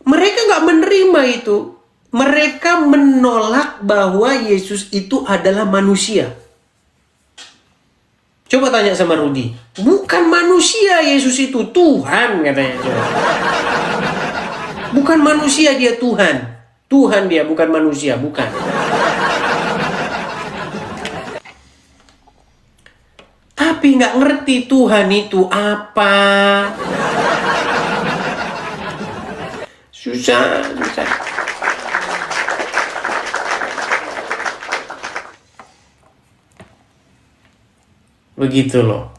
Mereka nggak menerima itu. Mereka menolak bahwa Yesus itu adalah manusia. Coba tanya sama Rudi. Bukan manusia Yesus itu, Tuhan katanya. Coba. Bukan manusia dia, Tuhan. Tuhan dia, bukan manusia, bukan. Tapi nggak ngerti Tuhan itu apa. Susah. Begitu loh.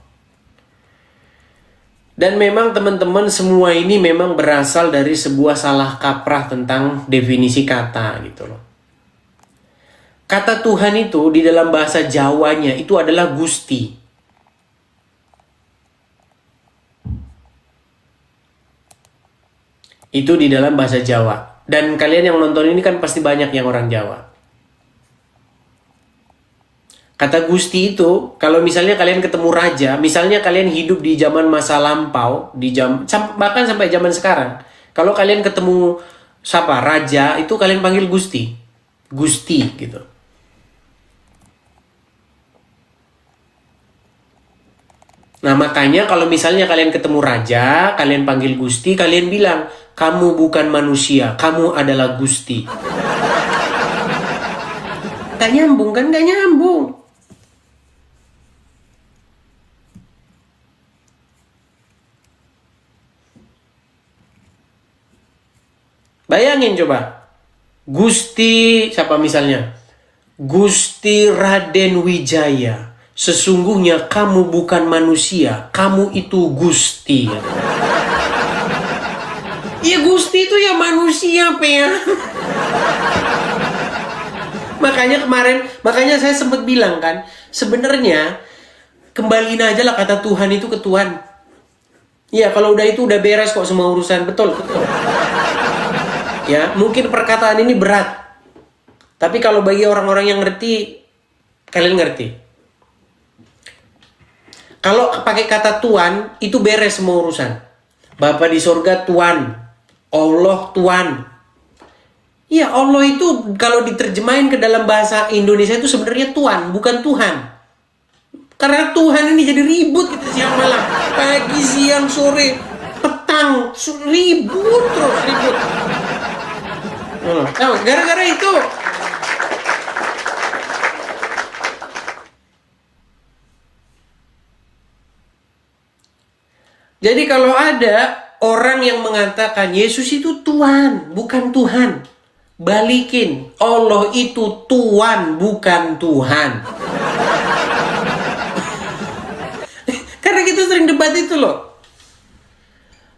Dan memang teman-teman semua ini memang berasal dari sebuah salah kaprah tentang definisi kata gitu loh. Kata Tuhan itu di dalam bahasa Jawanya itu adalah Gusti. Itu di dalam bahasa Jawa. Dan kalian yang nonton ini kan pasti banyak yang orang Jawa. Kata Gusti itu, kalau misalnya kalian ketemu raja, misalnya kalian hidup di zaman masa lampau, bahkan sampai zaman sekarang, kalau kalian ketemu siapa raja, itu kalian panggil Gusti. Gusti gitu. Nah makanya kalau misalnya kalian ketemu raja, kalian panggil Gusti, kalian bilang, kamu bukan manusia, kamu adalah Gusti. Gak nyambung kan? Gak nyambung. Bayangin coba. Gusti, siapa misalnya? Gusti Raden Wijaya. Sesungguhnya kamu bukan manusia, kamu itu Gusti. Iya Gusti itu ya manusia, ya. Makanya saya sempat bilang kan, sebenarnya kembaliin aja lah kata Tuhan itu ke Tuhan. Iya, kalau udah itu udah beres kok semua urusan, betul. Ya, mungkin perkataan ini berat. Tapi kalau bagi orang-orang yang ngerti, kalian ngerti. Kalau pakai kata Tuhan, itu beres semua urusan. Bapa di sorga Tuhan, Allah Tuhan. Ya Allah itu kalau diterjemahin ke dalam bahasa Indonesia itu sebenarnya Tuhan, bukan Tuhan. Karena Tuhan ini jadi ribut gitu siang malam. Pagi, siang, sore, petang, ribut. Gara-gara itu. Jadi kalau ada orang yang mengatakan Yesus itu Tuhan, bukan Tuhan. Balikin, Allah itu Tuhan, bukan Tuhan. Karena kita sering debat itu loh.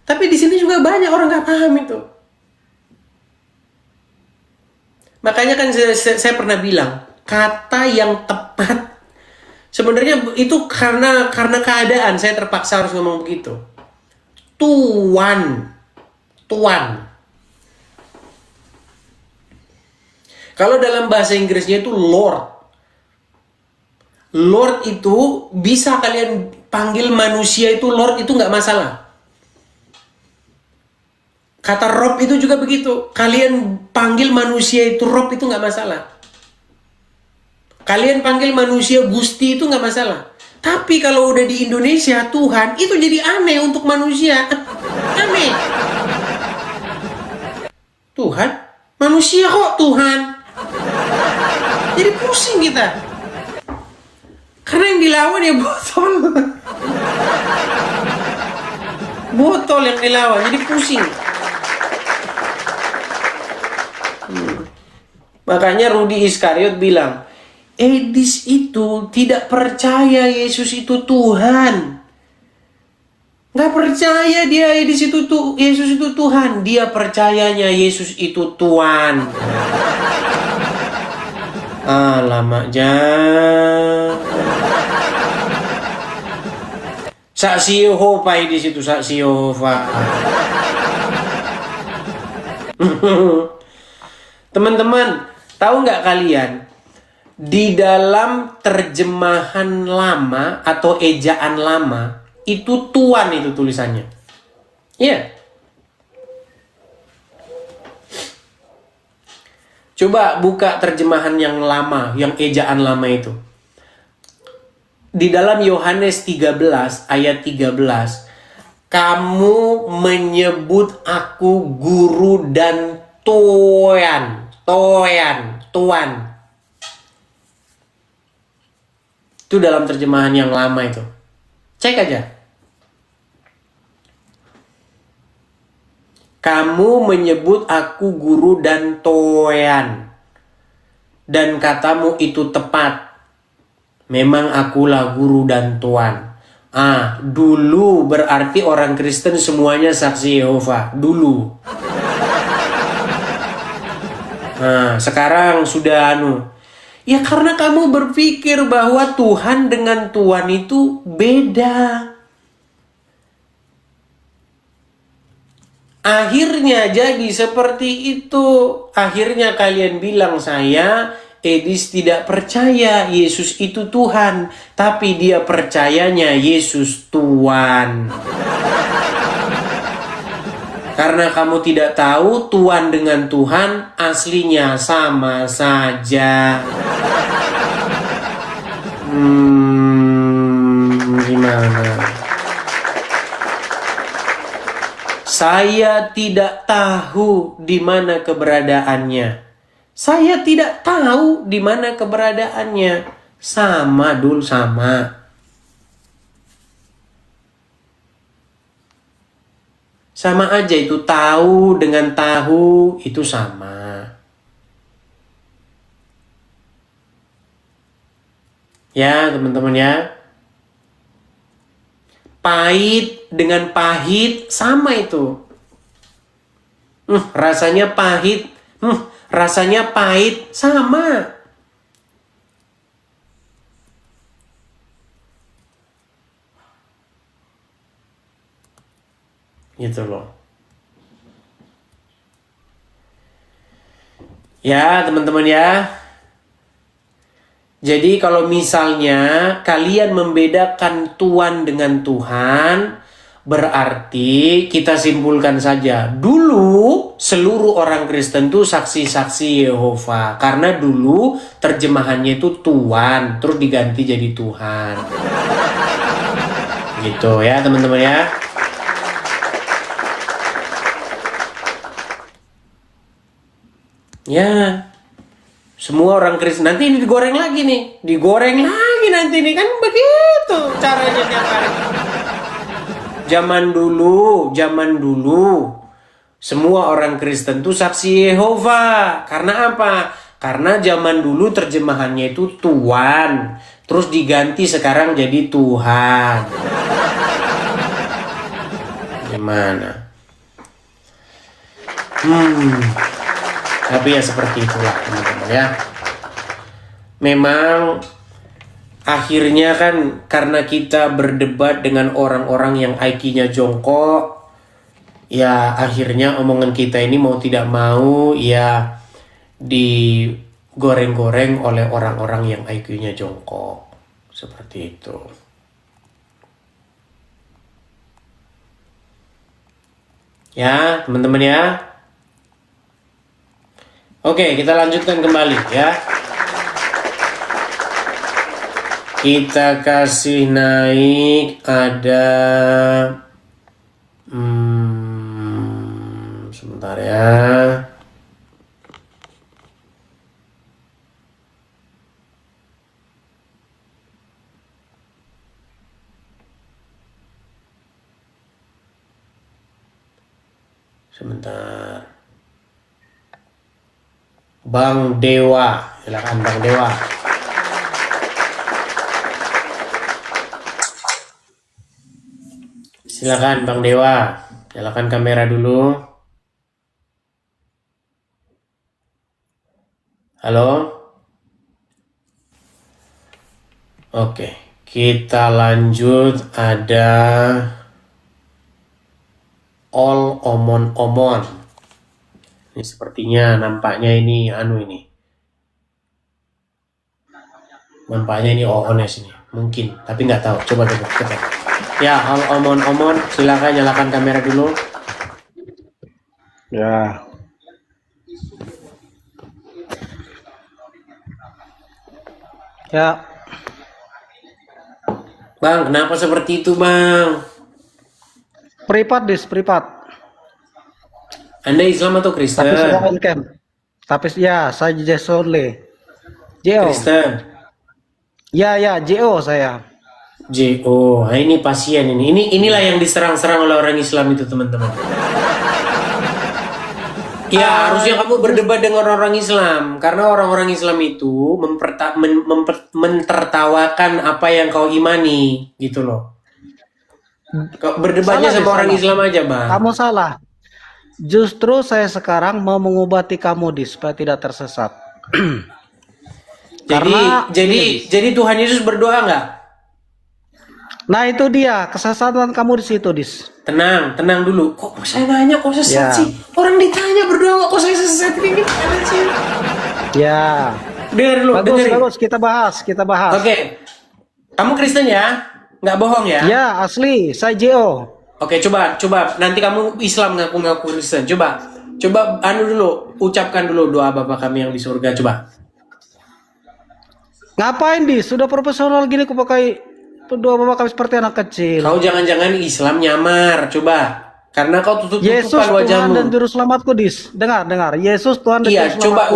Tapi di sini juga banyak orang nggak paham itu. Makanya kan saya pernah bilang, kata yang tepat sebenarnya itu karena keadaan saya terpaksa harus ngomong begitu. Tuan. Kalau dalam bahasa Inggrisnya itu Lord. Lord itu bisa kalian panggil manusia itu Lord, itu nggak masalah. Kata Rob itu juga begitu. Kalian panggil manusia itu Rob, itu nggak masalah. Kalian panggil manusia Gusti itu nggak masalah. Tapi kalau udah di Indonesia Tuhan, itu jadi aneh untuk manusia. Aneh. Tuhan? Manusia kok Tuhan? Jadi pusing kita. Karena yang dilawan ya botol. Botol yang dilawan, jadi pusing. Makanya Rudi Iskariot bilang, Edis itu tidak percaya Yesus itu Tuhan. Nggak percaya dia Yesus itu Tuhan. Dia percayanya Yesus itu Tuhan. Alamak Saksi Yehova di situ, saksi Yehova. Teman-teman, tahu nggak kalian? Di dalam terjemahan lama atau ejaan lama, itu Tuhan itu tulisannya. Iya. Coba buka terjemahan yang lama, yang ejaan lama itu. Di dalam Yohanes 13 ayat 13, kamu menyebut aku guru dan Tuhan. Itu dalam terjemahan yang lama itu. Cek aja. Kamu menyebut aku guru dan Tuhan. Dan katamu itu tepat. Memang akulah guru dan Tuhan. Dulu berarti orang Kristen semuanya saksi Yehova. Dulu. Sekarang sudah ya karena kamu berpikir bahwa Tuhan dengan Tuhan itu beda. Akhirnya jadi seperti itu. Akhirnya kalian bilang saya, Edis tidak percaya Yesus itu Tuhan. Tapi dia percayanya Yesus Tuhan. Karena kamu tidak tahu Tuhan dengan Tuhan aslinya sama saja. Gimana? Saya tidak tahu di mana keberadaannya. Saya tidak tahu di mana keberadaannya. Sama dul sama. Sama aja itu, tahu dengan tahu itu sama. Ya teman-teman ya. Pahit dengan pahit sama itu. Rasanya pahit. Rasanya pahit sama. Gitu loh. Ya teman-teman ya. Jadi kalau misalnya kalian membedakan Tuhan dengan Tuhan, berarti kita simpulkan saja. Dulu seluruh orang Kristen itu saksi-saksi Yehova. Karena dulu terjemahannya itu Tuhan, terus diganti jadi Tuhan. Gitu ya teman-teman ya. Ya, semua orang Kristen nanti ini digoreng lagi nih, digoreng lagi nanti nih, kan begitu caranya tiap hari. Zaman dulu, semua orang Kristen tuh saksi Yehova. Karena apa? Karena zaman dulu terjemahannya itu Tuhan, terus diganti sekarang jadi Tuhan. Gimana? Tapi ya seperti itulah teman-teman ya. Memang akhirnya kan karena kita berdebat dengan orang-orang yang IQ-nya jongkok, ya akhirnya omongan kita ini mau tidak mau ya digoreng-goreng oleh orang-orang yang IQ-nya jongkok. Seperti itu. Ya teman-teman ya. Oke, kita lanjutkan kembali ya. Kita kasih naik ada sebentar ya. Sebentar. Bang Dewa, silakan Bang Dewa. Silakan Bang Dewa, nyalakan kamera dulu. Halo? Oke, kita lanjut. Ada All Omon. Ini sepertinya nampaknya ini nampaknya ini Oones ini, mungkin, tapi nggak tahu. Coba. Ya, All Omon, silakan nyalakan kamera dulu. Ya. Ya. Bang, kenapa seperti itu, Bang? Privat. Anda Islam atau Kristen? Tapi sudah on cam. Tapi ya, saya Jesole. JO. Kristen. Ya, JO saya. JO. Nah, ini pasien ini. Inilah yang diserang-serang oleh orang Islam itu, teman-teman. Ya, harusnya kamu berdebat dengan orang Islam, karena orang-orang Islam itu mentertawakan apa yang kau imani, gitu loh. Kau berdebatnya sama orang Islam aja, Bang. Kamu salah. Justru saya sekarang mau mengobati kamu supaya tidak tersesat. Jadi Tuhan Yesus berdoa nggak? Nah itu dia kesesatan kamu di situ, Dis. Tenang dulu. Kok saya nanya kok sesat sih? Orang ditanya berdoa kok saya sesat ini gimana sih? Ya. Dengar dulu, bagus, kita bahas. Oke. Kamu Kristen ya? Nggak bohong ya? Ya, asli, saya JO. Oke, coba. Nanti kamu Islam ngaku Kristen. Coba dulu, ucapkan dulu doa Bapa kami yang di surga. Coba. Ngapain, Dis? Sudah profesional gini kok pakai doa Bapa kami seperti anak kecil. Kau jangan-jangan Islam nyamar, coba. Karena kau Yesus tutupan wajahmu. Tuhan dan Juru Selamatku, Dis. Dengar. Yesus Tuhan dan Juru Selamatku. Coba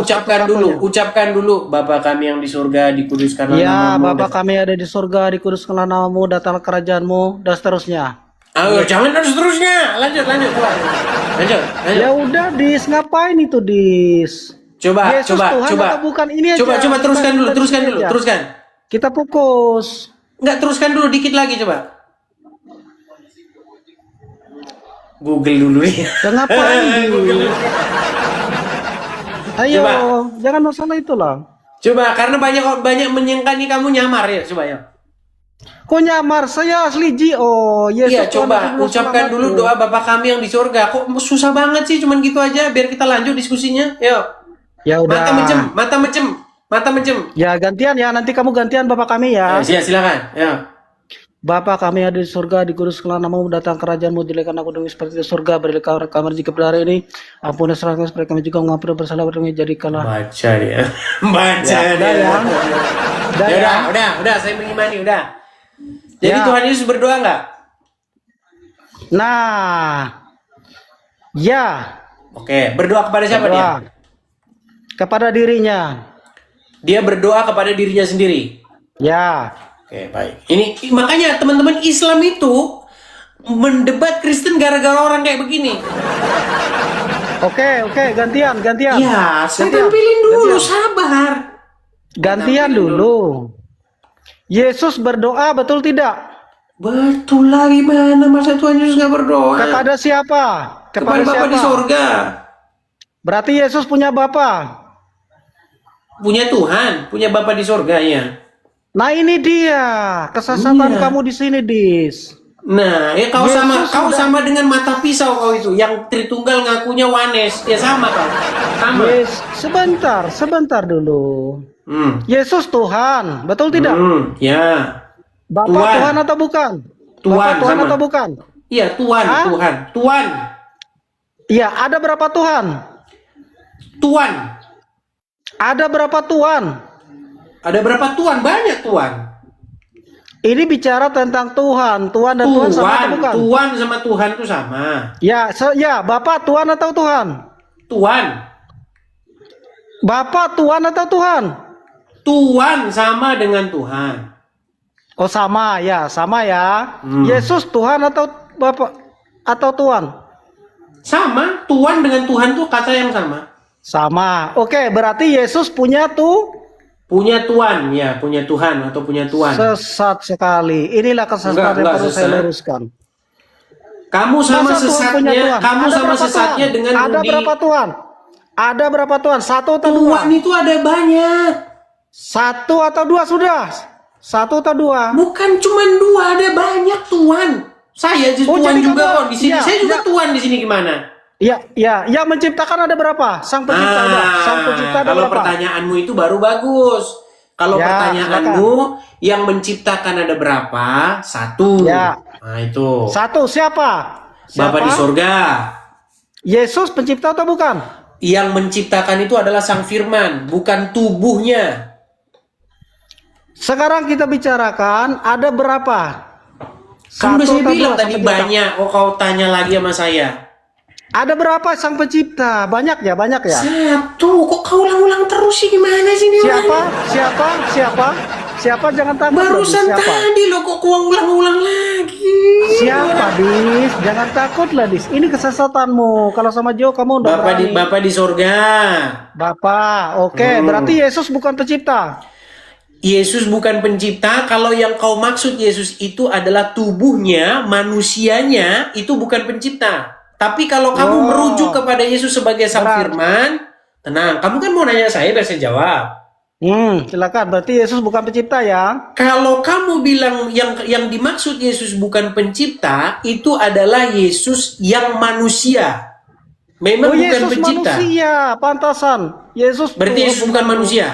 ucapkan dulu. Bapa kami yang di surga, dikuduskanlah ya, namamu. Bapa kami ada di surga, dikuduskanlah namamu, datanglah kerajaanmu, dan seterusnya. Jangan seterusnya. Lanjut. Ya udah, Dis. Ngapain itu, Dis? Coba. Bukan ini aja. Coba teruskan. Kita fokus. Enggak, teruskan dulu dikit lagi coba. Google dulu ya. Ngapain, Dis? Ayo, coba. Jangan masalah itulah. Coba, karena banyak menyangka nih kamu nyamar ya, coba ya. Kok nyamar? Saya asli JO. Iya, coba ucapkan dulu doa Bapa kami yang di surga. Kok susah banget sih, cuman gitu aja biar kita lanjut diskusinya. Yuk. Ya udah. Mata mejem. Ya gantian ya, nanti kamu gantian Bapak kami ya. Silakan. Ya. Bapa kami ada di surga, dikuduskanlah namamu, datang kerajaanmu, jadikan aku demi seperti di surga, berilah kamar jika benar ini, ampuni kesalahan supaya kami juga mengampuni bersalah kami, jadikanlah. Baca dia. Udah, saya mengimani, udah. Jadi ya. Tuhan Yesus berdoa nggak? Nah, ya. Oke, berdoa kepada siapa dia? Kepada dirinya. Dia berdoa kepada dirinya sendiri. Ya. Oke, baik. Ini makanya teman-teman Islam itu mendebat Kristen gara-gara orang kayak begini. Oke, gantian. Ya, saya tampilin dulu, sabar. Gantian dulu. Yesus berdoa, betul tidak? Betul lagi, mana masa Tuhan Yesus nggak berdoa? Kepada siapa? Kepada Bapa di surga. Berarti Yesus punya Bapa. Punya Tuhan, punya Bapa di surga ya. Nah ini dia kesesatan kamu di sini, Dis. Nah, ya kau sama dengan mata pisau kau itu, yang Tritunggal ngakunya Wanes, ya sama kau. Sama. Sebentar dulu. Yesus Tuhan, betul tidak? Ya. Bapa Tuhan atau bukan? Tuhan atau bukan? Iya, Tuhan. Iya, ada berapa Tuhan? Tuhan. Ada berapa Tuhan? Ada berapa Tuhan? Banyak Tuhan. Ini bicara tentang Tuhan. Tuhan dan Tuhan sama atau bukan? Tuhan sama Tuhan itu sama. Ya, Bapak Tuhan atau Tuhan? Tuhan. Bapak Tuhan atau Tuhan? Tuhan sama dengan Tuhan. Oh sama ya. Yesus Tuhan atau Bapak atau Tuhan? Sama, Tuhan dengan Tuhan tuh kata yang sama. Sama. Oke, berarti Yesus punya Punya Tuhan, ya, punya Tuhan atau punya Tuhan. sesat sekali. Inilah kesesatan yang perlu saya luruskan. Kamu sama Masa Tuhan punya sesatnya, Tuhan? kamu Ada sama berapa sesatnya Tuhan? dengan Ada Budi. berapa Tuhan? Ada berapa Tuhan? Satu atau dua? Tuhan itu ada banyak. Satu atau dua sudah? Satu atau dua? Bukan cuma dua, ada banyak Tuhan. Saya Oh, Tuhan jadi juga kamu- kok di sini. ya, Saya juga ya. Tuhan di sini gimana? Ya, yang menciptakan ada berapa? Sang pencipta ada. Sang pencipta ada kalau berapa? pertanyaanmu itu baru bagus. Kalau Ya, pertanyaanmu yang menciptakan ada berapa? Satu. Ya. Nah itu. Satu siapa? Bapa di sorga. Yesus pencipta atau bukan? Yang menciptakan itu adalah Sang Firman, bukan tubuhnya. Sekarang kita bicarakan ada berapa? Kan udah saya atau bilang dua tadi sang pencipta? banyak. Oh kau tanya lagi sama saya. Ada berapa sang pencipta? Banyak ya? Satu. Kok kau ulang-ulang terus sih, gimana sih ini orang? Siapa? Jangan takut. Barusan Siapa? tadi lo kok kau ulang-ulang lagi. Siapa, Dis? Jangan takut lah, Dis. Ini kesesatanmu. Kalau sama Jo kamu udah berani. Bapak di sorga. Bapak, oke. Berarti Yesus bukan pencipta. Yesus bukan pencipta. Kalau yang kau maksud Yesus itu adalah tubuhnya, manusianya, itu bukan pencipta. Tapi kalau kamu merujuk kepada Yesus sebagai Sang Firman, tenang. Kamu kan mau nanya saya, biar saya jawab. Silakan. Berarti Yesus bukan pencipta ya? Kalau kamu bilang yang dimaksud Yesus bukan pencipta, itu adalah Yesus yang manusia. Memang bukan Yesus pencipta. manusia, pantasan. Yesus Berarti Yesus bukan manusia.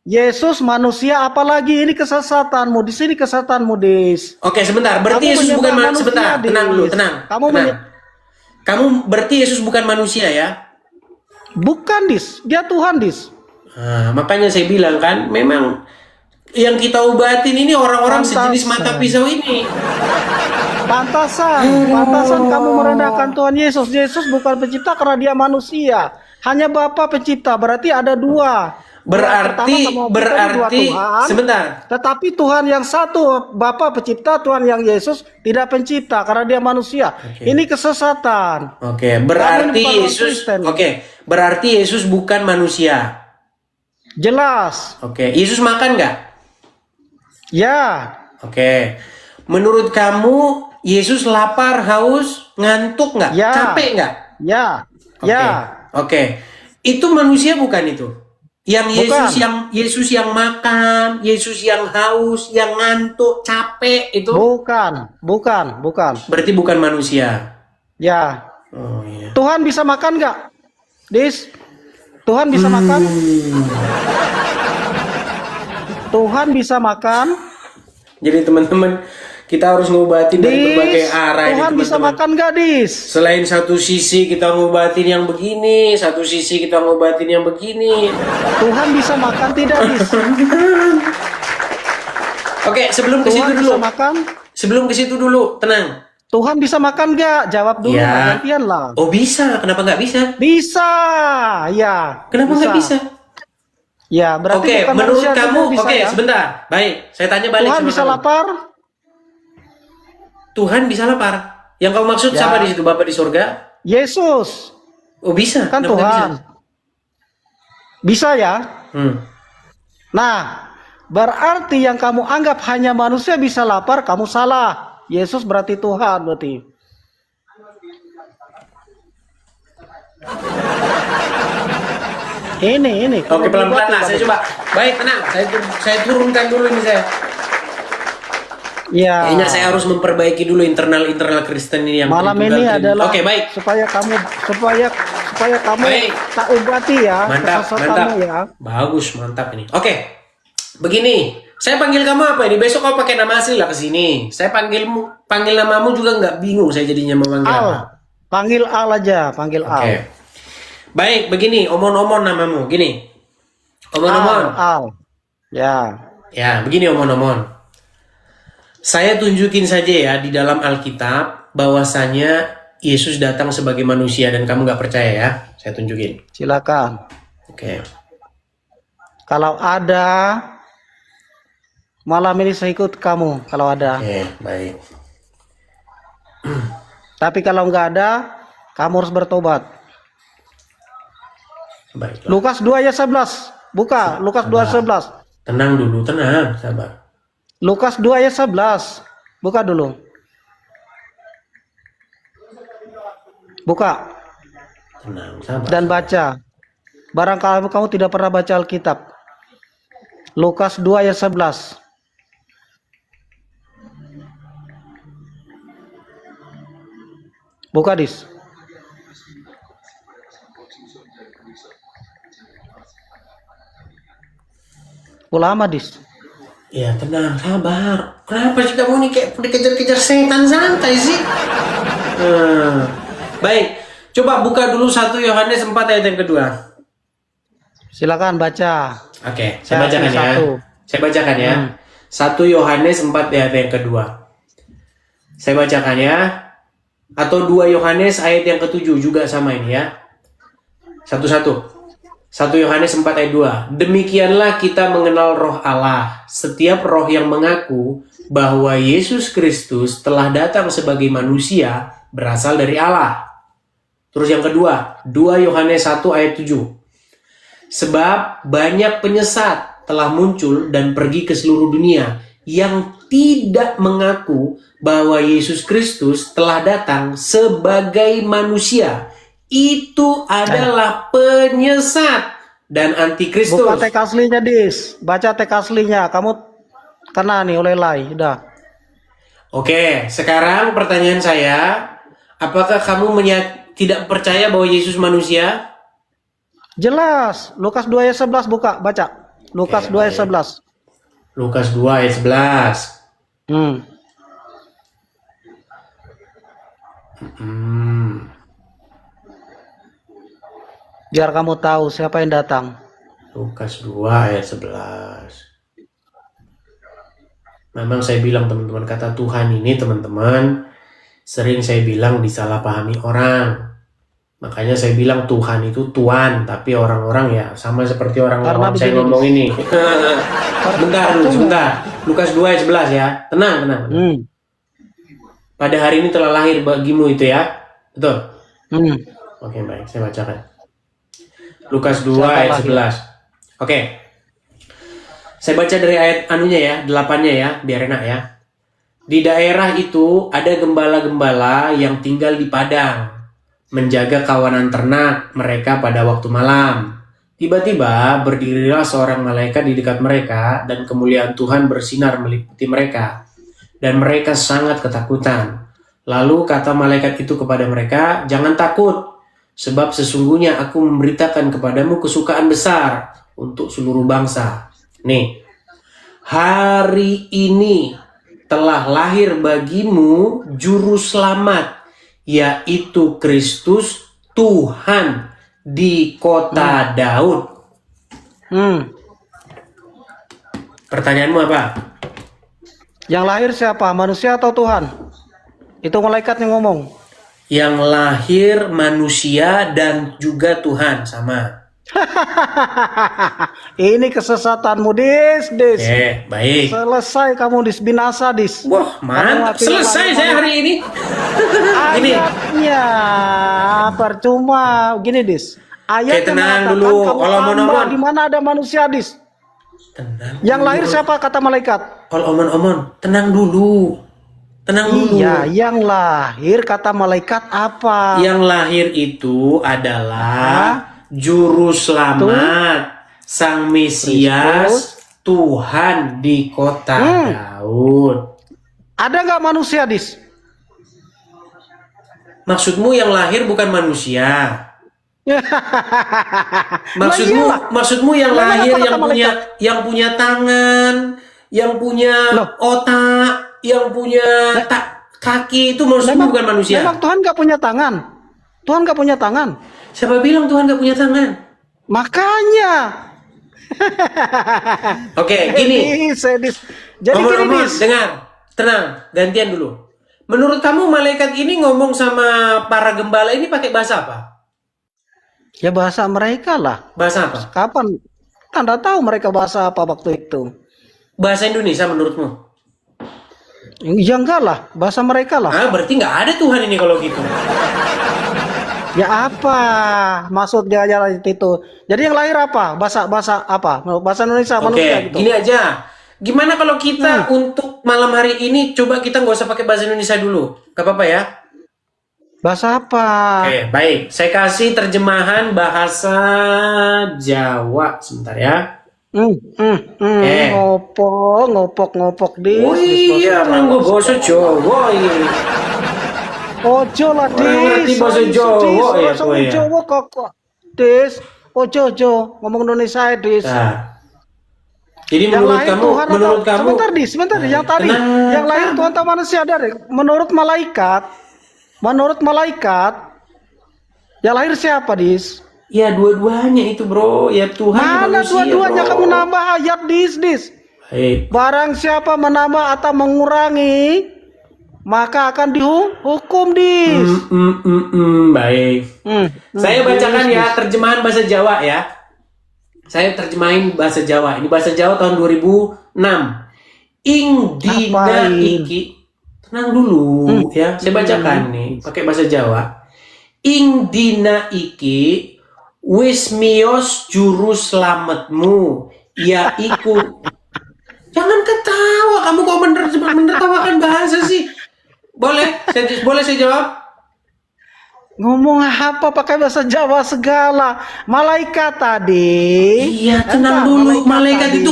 Yesus manusia, apalagi ini kesesatanmu. Di sini kesesatanmu, Dis. Oke, sebentar. Berarti Kamu Yesus bukan menyembah manusia. Sebentar, manusia, tenang dulu, Dis. tenang. Kamu tenang. Kamu berarti Yesus bukan manusia ya? Bukan, Dis. Dia Tuhan, Dis. Nah, makanya saya bilang kan, memang yang kita obatin ini orang-orang sejenis mata pisau ini. Pantasan kamu merendahkan Tuhan Yesus. Yesus bukan pencipta karena dia manusia. Hanya Bapa pencipta, berarti ada dua. Berarti Tuhan, sebentar. tetapi Tuhan yang satu, Bapa pencipta, Tuhan yang Yesus tidak pencipta karena dia manusia. Ini kesesatan. Oke, berarti Kamu bukan Yesus. Kristen. Oke, berarti Yesus bukan manusia. Jelas. Oke, Yesus makan nggak? Ya. Oke. Menurut kamu Yesus lapar, haus, ngantuk nggak? Ya. Capek nggak? Ya. Oke. Ya. Oke. Itu manusia bukan itu? Yang Yesus yang makan, Yesus yang haus, yang ngantuk, capek itu? Bukan. Berarti bukan manusia. Ya. Oh iya. Tuhan bisa makan nggak? Dis, Tuhan bisa makan? Tuhan bisa makan? Jadi teman-teman, kita harus ngobatin dari berbagai arah ini, Tuhan bisa teman-teman. makan nggak, Dis? Selain satu sisi kita ngobatin yang begini, satu sisi kita ngobatin yang begini. Tuhan bisa makan tidak, Dis? Oke, sebelum ke situ Tuhan dulu. bisa makan? Sebelum ke situ dulu, tenang. Tuhan bisa makan nggak? Jawab dulu, Ya. gantian lah. Oh bisa, kenapa nggak bisa? Bisa, ya. Kenapa nggak bisa? Ya, berarti Oke, bukan menurut manusia kamu, semua bisa, oke, ya? sebentar. Baik, saya tanya balik Tuhan sama bisa kamu. lapar? Tuhan bisa lapar. Yang kamu maksud Ya. siapa di situ? Bapa di surga? Yesus. Oh bisa. Kan Kenapa nggak Tuhan. Bisa ya? Nah, berarti yang kamu anggap hanya manusia bisa lapar, kamu salah. Yesus berarti Tuhan berarti. Ini. Oke, pelan-pelan lah. Saya coba. Baik, tenang. Saya turunkan dulu ini saya. Ya. Kayaknya saya harus memperbaiki dulu internal Kristen ini yang Malam Trinitunggal ini Trinity. adalah Oke, baik. supaya kamu Baik. tak ubati ya Mantap. kesesatanmu ya. Bagus, mantap ini. Oke. Begini, saya panggil kamu apa ini? Besok kau pakai nama asli lah ke sini. Saya panggil namamu juga nggak bingung saya jadinya mau manggil Al. apa. Panggil Al aja, panggil Oke. Al. Baik, begini, omon-omon namamu. Gini. Omon-omon. Al. Ya. Ya, begini omon-omon. Saya tunjukin saja ya di dalam Alkitab bahwasanya Yesus datang sebagai manusia dan kamu nggak percaya ya. Saya tunjukin. Silakan. Oke. Kalau ada, malam ini saya ikut kamu kalau ada. Oke, baik. Tapi kalau nggak ada, kamu harus bertobat. Baiklah. Lukas 2 ayat 11. Buka, Lukas 2 ayat 11. Tenang dulu, tenang, sabar. Lukas 2 ayat 11. Buka dulu. Buka Tenang, sabar. dan baca. Barangkali kamu tidak pernah baca Alkitab. Lukas 2 ayat 11. Buka, Dis. Ulama, Dis. Ya tenang, sabar. Kenapa sih kamu ini kayak dikejar-kejar setan, santai sih? Baik, coba buka dulu 1 Yohanes 4 ayat yang kedua. Silakan baca. Oke, saya bacakan ya. Satu. Saya bacakan ya. 1 Yohanes 4 ayat yang kedua. Saya bacakan ya. Atau 2 Yohanes ayat yang ke-7 juga sama ini ya. Satu-satu. 1 Yohanes 4 ayat 2. Demikianlah kita mengenal roh Allah. Setiap roh yang mengaku bahwa Yesus Kristus telah datang sebagai manusia berasal dari Allah. Terus yang kedua, 2 Yohanes 1 ayat 7. Sebab banyak penyesat telah muncul dan pergi ke seluruh dunia yang tidak mengaku bahwa Yesus Kristus telah datang sebagai manusia. Itu adalah penyesat dan antikristus. Buka teks aslinya, Dis. Baca teks aslinya. Kamu kena nih oleh lay. Udah. Oke, sekarang pertanyaan saya, apakah kamu tidak percaya bahwa Yesus manusia? Jelas. Lukas 2 ayat 11 buka, baca. Lukas 2 ayat 11. Lukas 2 ayat 11. Biar kamu tahu siapa yang datang. Lukas 2 ayat 11. Memang saya bilang teman-teman, kata Tuhan ini teman-teman sering saya bilang disalahpahami orang. Makanya saya bilang Tuhan itu Tuhan, tapi orang-orang ya sama seperti orang-orang saya ngomong ini. Bentar dulu, sebentar. Lukas 2 ayat 11 ya. Tenang. Pada hari ini telah lahir bagimu itu ya. Betul? Oke, baik. Saya bacakan. Lukas 2 ayat 11. Oke. Saya baca dari ayat anunya ya, 8-nya ya, biar enak ya. Di daerah itu ada gembala-gembala yang tinggal di padang, menjaga kawanan ternak mereka pada waktu malam. Tiba-tiba berdirilah seorang malaikat di dekat mereka dan kemuliaan Tuhan bersinar meliputi mereka. Dan mereka sangat ketakutan. Lalu kata malaikat itu kepada mereka, "Jangan takut, sebab sesungguhnya aku memberitakan kepadamu kesukaan besar untuk seluruh bangsa. Nih, hari ini telah lahir bagimu juru selamat, yaitu Kristus Tuhan di kota Daud." Pertanyaanmu apa? Yang lahir siapa? Manusia atau Tuhan? Itu malaikat yang ngomong. Yang lahir manusia dan juga Tuhan, sama. Ini kesesatanmu, Dis. Baik. Selesai kamu, Dis. Binasa, Dis. Wah, mantap. Selesai saya hari ini. Gini. Ayatnya percuma. Gini, Dis. Ayatnya tenang mengatakan dulu. kamu hamba di mana ada manusia, Dis. Tenang. Yang lahir siapa kata malaikat? Omon. Tenang dulu. Iya, yang lahir kata malaikat apa? Yang lahir itu adalah Juru Selamat, Sang Mesias, Tuhan di kota Daud. Ada nggak manusia, Dis? Maksudmu yang lahir bukan manusia? Maksudmu yang lahir yang punya tangan, yang punya otak, yang punya kaki, itu maksudmu bukan manusia? Memang Tuhan nggak punya tangan. Tuhan nggak punya tangan. Siapa bilang Tuhan nggak punya tangan? Makanya. Oke, gini. Jadi gini, Dis. Dengar. Tenang, gantian dulu. Menurut kamu malaikat ini ngomong sama para gembala ini pakai bahasa apa? Ya bahasa mereka lah. Bahasa apa? Kapan? Anda tahu mereka bahasa apa waktu itu? Bahasa Indonesia menurutmu? Ya enggak lah, bahasa mereka lah. Ah, berarti nggak ada Tuhan ini kalau gitu. Ya apa maksudnya aja itu? Jadi yang lahir apa? Bahasa apa? Bahasa Indonesia manusia Oke, gitu. gini aja. Gimana kalau kita untuk malam hari ini coba kita nggak usah pakai bahasa Indonesia dulu, gak apa-apa ya? Bahasa apa? Oke, baik. Saya kasih terjemahan bahasa Jawa sebentar ya. Ngopok dis. Oh iya, manggo bahasa Jawa ini. Ojo lah dis. Orang ngerti bahasa Jawa ya, Bahasa kowe ya. Jawa kok dis. Ojo ngomong Indonesia dis. Nah. Jadi Yang menurut lahir kamu, Tuhan menurut atau, kamu, sebentar dis, yang tadi, tenang. yang lahir Tuhan atau manusia dari, menurut malaikat, yang lahir siapa dis? Ya dua-duanya itu bro, ya Tuhan Mana manusia, dua-duanya bro. kamu nambah ayat dis. Baik. Barang siapa menambah atau mengurangi, maka akan dihukum dis. Baik. Saya bacakan ya terjemahan bahasa Jawa ya. Saya terjemahin bahasa Jawa. Ini bahasa Jawa tahun 2006. Ing dina iki. Tenang dulu ya. Saya bacakan nih pakai bahasa Jawa. Ing dina iki wis miyos juru slametmu yaiku. Jangan ketawa, kamu kok menertawakan bahasa sih? Boleh saya jawab? Ngomong apa pakai bahasa Jawa segala? Malaikat tadi. Iya, tenang dulu. Malaikat itu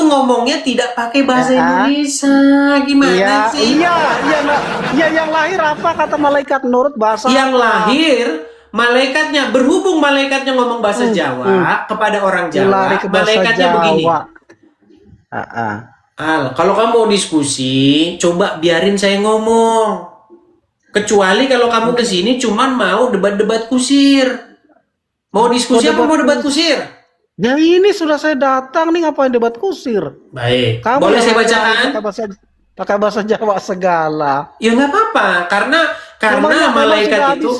ngomongnya tidak pakai bahasa Indonesia. Gimana sih? Iya, yang lahir apa kata malaikat menurut bahasa? Yang lahir malaikatnya, berhubung malaikatnya ngomong bahasa Jawa kepada orang Jawa, malaikatnya begini. Al, kalau kamu mau diskusi, coba biarin saya ngomong. Kecuali kalau kamu kesini cuman mau debat-debat kusir. Mau diskusi apa mau debat kusir? Ya ini sudah saya datang nih, ngapain debat kusir? Baik. Kamu boleh saya bacakan? Pakai bahasa Jawa segala. Ya nggak apa-apa, karena malaikat itu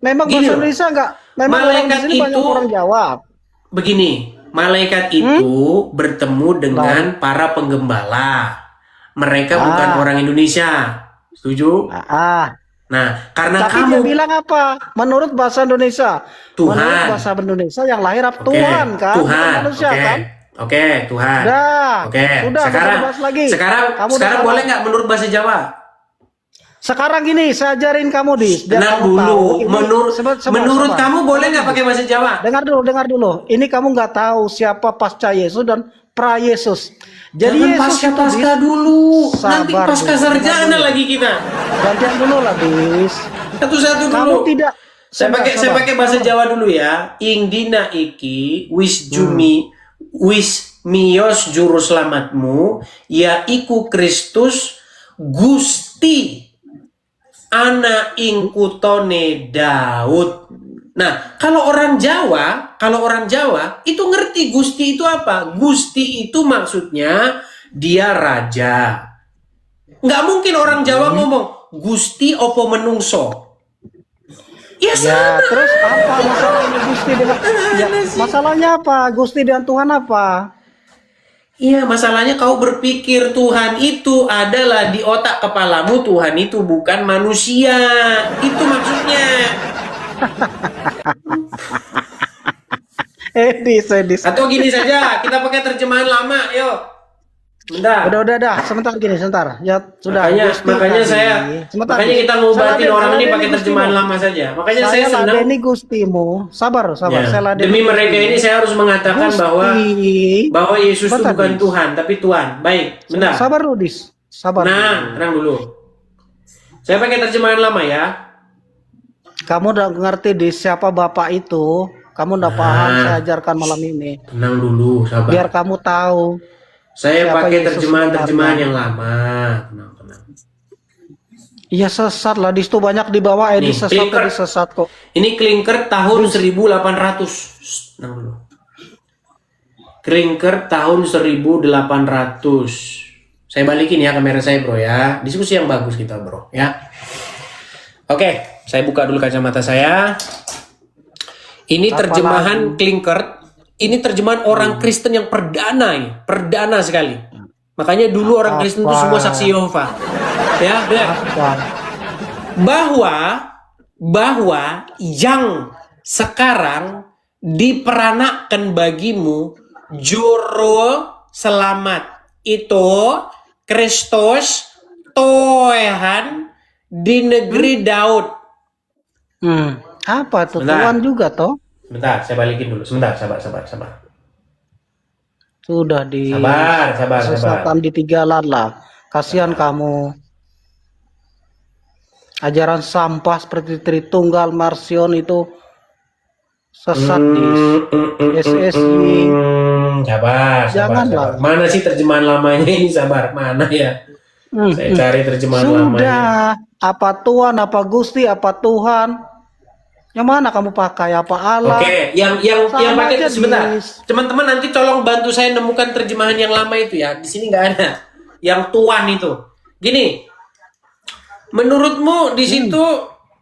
memang bahasa Indonesia enggak. Memang malaikat orang banyak orang Jawa. Begini, malaikat itu bertemu dengan para penggembala. Mereka bukan orang Indonesia. Setuju? Nah, karena tapi kamu dia bilang apa? Menurut bahasa Indonesia. Tuhan. Menurut bahasa Indonesia yang lahir apa? Tuhan kan? Tuhan. Manusia kan? Oke, Tuhan. Sudah, Sekarang boleh nggak menurut bahasa Jawa? Sekarang gini, saya ajarin kamu Tenang dulu. Menurut kamu boleh nggak pakai bahasa Jawa? Dengar dulu. Ini kamu nggak tahu siapa pasca Yesus dan pra Yesus. Jadi Yesus pasca dulu. Nanti pasca sarjana lagi kita. Gantian dulu lah, bis. Satu-satu dulu. Kamu tidak. Saya pakai bahasa Jawa dulu ya. Ing dina iki wis miyos juru selamatmu yaiku Kristus Gusti ana ing kutone Daud. Nah, kalau orang Jawa itu ngerti Gusti itu apa? Gusti itu maksudnya dia raja. Nggak mungkin orang Jawa ngomong Gusti opo menungso. Ya sama. Terus apa masalahnya Gusti dengan masalahnya apa? Gusti dan Tuhan apa? Iya, masalahnya kau berpikir Tuhan itu adalah di otak kepalamu, Tuhan itu bukan manusia. Itu maksudnya. Edis. Atau gini saja, kita pakai terjemahan lama, yuk. Bentar. Udah. Sebentar. Ya sudah. Makanya kita ngobatin orang ini pakai terjemahan lama saja. Makanya saya senang. Ini Gustimu. Sabar. Ya. Demi mereka ini saya harus mengatakan bahwa Yesus itu bukan Tuhan, tapi Tuhan. Baik, benar. Sabar, Rudis. Sabar. Nah, tenang dulu. Saya pakai terjemahan lama ya. Kamu udah ngerti di siapa Bapak itu? Kamu udah paham saya ajarkan malam ini. Tenang dulu, sabar. Biar kamu tahu. Saya pakai terjemahan yang lama. Tenang. Iya sesat lah, di situ banyak di bawah ini sesat kok. Ini Klinker tahun 1800. Tenang dulu. Klinker tahun 1800. Saya balikin ya kamera saya bro ya. Diskusi yang bagus kita bro ya. Oke, saya buka dulu kacamata saya. Ini terjemahan Klinkert. Ini terjemahan orang Kristen yang perdana ya. Perdana sekali. Makanya dulu orang Kristen itu semua saksi Yehova. Ya, benar. Bahwa yang sekarang diperanakan bagimu juru selamat itu Kristus Tuhan di negeri Daud. Apa tuh? Tuhan juga toh? Sebentar, saya balikin dulu. Sebentar, sabar. Sudah di Sabar. sesatan di Tigalan lah. Kasihan kamu. Ajaran sampah seperti Tritunggal Marsion itu sesat di SSI. Sabar. Janganlah. Mana sih terjemahan lamanya ini? Sabar, mana ya? Saya cari terjemahan lamanya. Sudah. Apa Tuhan, apa Gusti, apa Tuhan? Yang mana kamu pakai? Apa Allah? Oke, yang Sama pakai aja, itu sebentar. Dis. Teman-teman nanti tolong bantu saya nemukan terjemahan yang lama itu ya. Di sini nggak ada. Yang Tuhan itu. Gini. Menurutmu di situ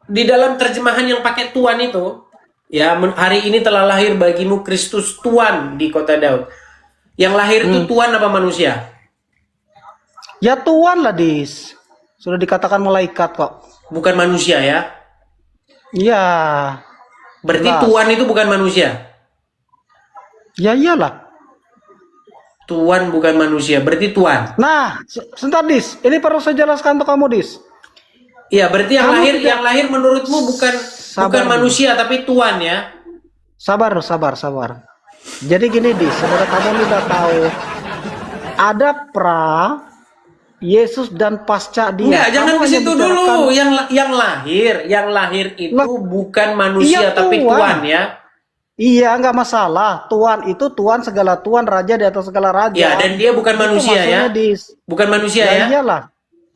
di dalam terjemahan yang pakai Tuhan itu, ya hari ini telah lahir bagimu Kristus Tuhan di kota Daud. Yang lahir itu Tuhan apa manusia? Ya Tuhan lah, Dis. Sudah dikatakan malaikat kok. Bukan manusia ya? Iya. Berarti jelas. Tuhan itu bukan manusia? Ya iyalah. Tuhan bukan manusia, berarti Tuhan. Nah, sebentar Dis. Ini perlu saya jelaskan untuk kamu, Dis. Iya, berarti yang Kamu lahir menurutmu bukan Sabar, manusia tapi Tuhan ya? Sabar. Jadi gini, Dis. Saudara kamu udah tahu. Ada Yesus dan pasca dia. Enggak, jangan Kamu ke hanya situ bicarakan- dulu. Yang lahir itu bukan manusia Iya, tapi Tuhan. Tuhan ya. Iya, nggak masalah. Tuhan itu Tuhan segala Tuhan, raja di atas segala raja. Ya, dan dia bukan Itu manusia ya. maksudnya, Dis. Bukan manusia Ya ya. iyalah.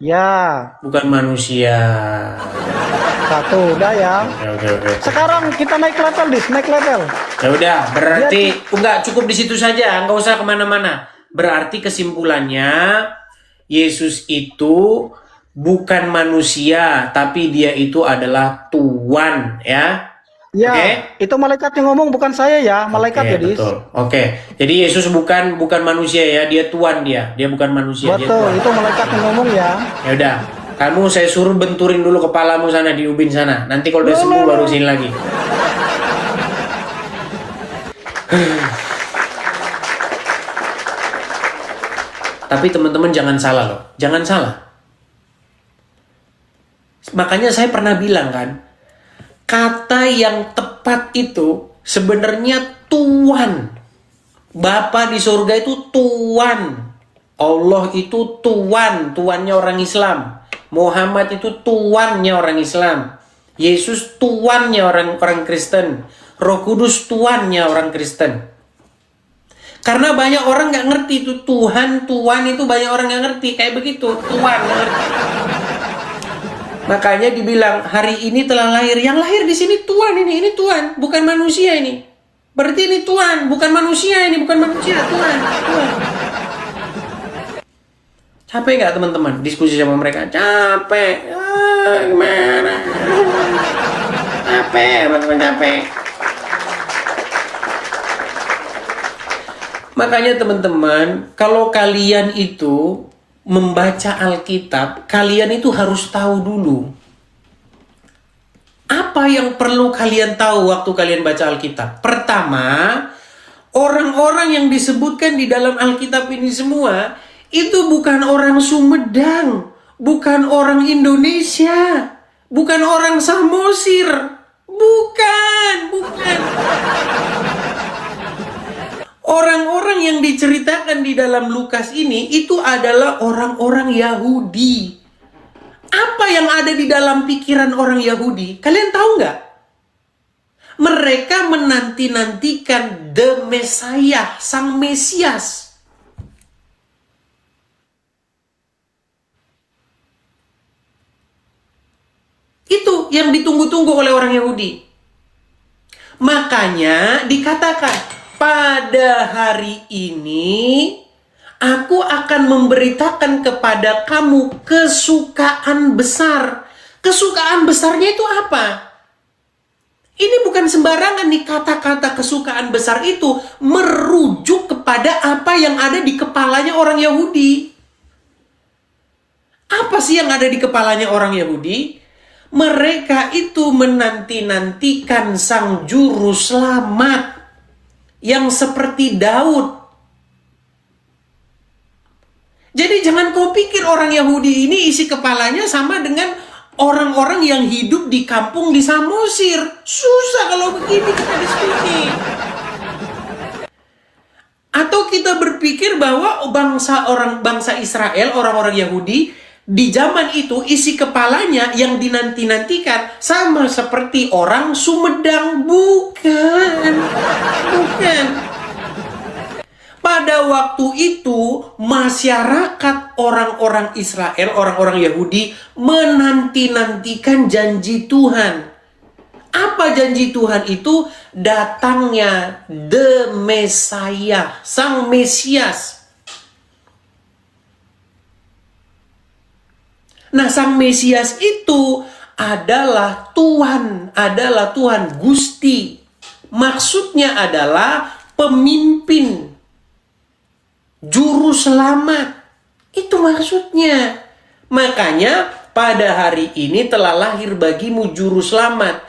Ya, Bukan manusia. satu udah ya. Oke. Sekarang kita naik level, Dis, naik level. Ya udah, berarti enggak cukup di situ saja, enggak usah kemana-mana. Berarti kesimpulannya Yesus itu bukan manusia, tapi dia itu adalah Tuhan ya. Ya, Oke. itu malaikat yang ngomong, bukan saya ya, malaikat Oke, ya, Dis. betul. Oke, jadi Yesus bukan manusia ya, dia Tuhan dia bukan manusia. Dia Betul, Tuhan. itu malaikat yang ngomong ya. Ya udah, kamu saya suruh benturin dulu kepalamu sana di ubin sana. Nanti kalau udah sembuh baru sini lagi. Tapi teman-teman jangan salah loh, jangan salah. Makanya saya pernah bilang kan, kata yang tepat itu sebenarnya Tuhan. Bapa di surga itu Tuhan. Allah itu Tuhan, Tuhannya orang Islam. Muhammad itu Tuhannya orang Islam. Yesus Tuhannya orang Kristen. Roh Kudus Tuhannya orang Kristen. Karena banyak orang nggak ngerti itu Tuhan itu banyak orang nggak ngerti kayak begitu Tuhan nggak ngerti. Makanya dibilang hari ini telah lahir. Yang lahir di sini Tuhan ini Tuhan, bukan manusia ini. Berarti ini Tuhan, bukan manusia ini, bukan manusia, Tuhan. Capek nggak teman-teman diskusi sama mereka? Capek. Gimana? Capek, teman-teman capek. Makanya teman-teman, kalau kalian itu membaca Alkitab, kalian itu harus tahu dulu apa yang perlu kalian tahu waktu kalian baca Alkitab. Pertama, orang-orang yang disebutkan di dalam Alkitab ini semua itu bukan orang Sumedang, bukan orang Indonesia, bukan orang Samosir, bukan. Orang-orang yang diceritakan di dalam Lukas ini itu adalah orang-orang Yahudi. Apa yang ada di dalam pikiran orang Yahudi? Kalian tahu nggak? Mereka menanti-nantikan the Messiah, Sang Mesias. Itu yang ditunggu-tunggu oleh orang Yahudi. Makanya dikatakan, pada hari ini aku akan memberitakan kepada kamu kesukaan besar. Kesukaan besarnya itu apa? Ini bukan sembarangan nih, kata-kata kesukaan besar itu merujuk kepada apa yang ada di kepalanya orang Yahudi. Apa sih yang ada di kepalanya orang Yahudi? Mereka itu menanti-nantikan sang juru selamat yang seperti Daud. Jadi jangan kau pikir orang Yahudi ini isi kepalanya sama dengan orang-orang yang hidup di kampung di Samosir. Susah kalau begini kita diskusi. Atau kita berpikir bahwa bangsa Israel, orang-orang Yahudi di zaman itu isi kepalanya yang dinanti-nantikan sama seperti orang Sumedang. Bukan. Pada waktu itu, masyarakat orang-orang Israel, orang-orang Yahudi, menanti-nantikan janji Tuhan. Apa janji Tuhan itu? Datangnya The Messiah, Sang Mesias. Nah, Sang Mesias itu adalah Tuhan Gusti. Maksudnya adalah pemimpin, juru selamat. Itu maksudnya. Makanya pada hari ini telah lahir bagimu juru selamat,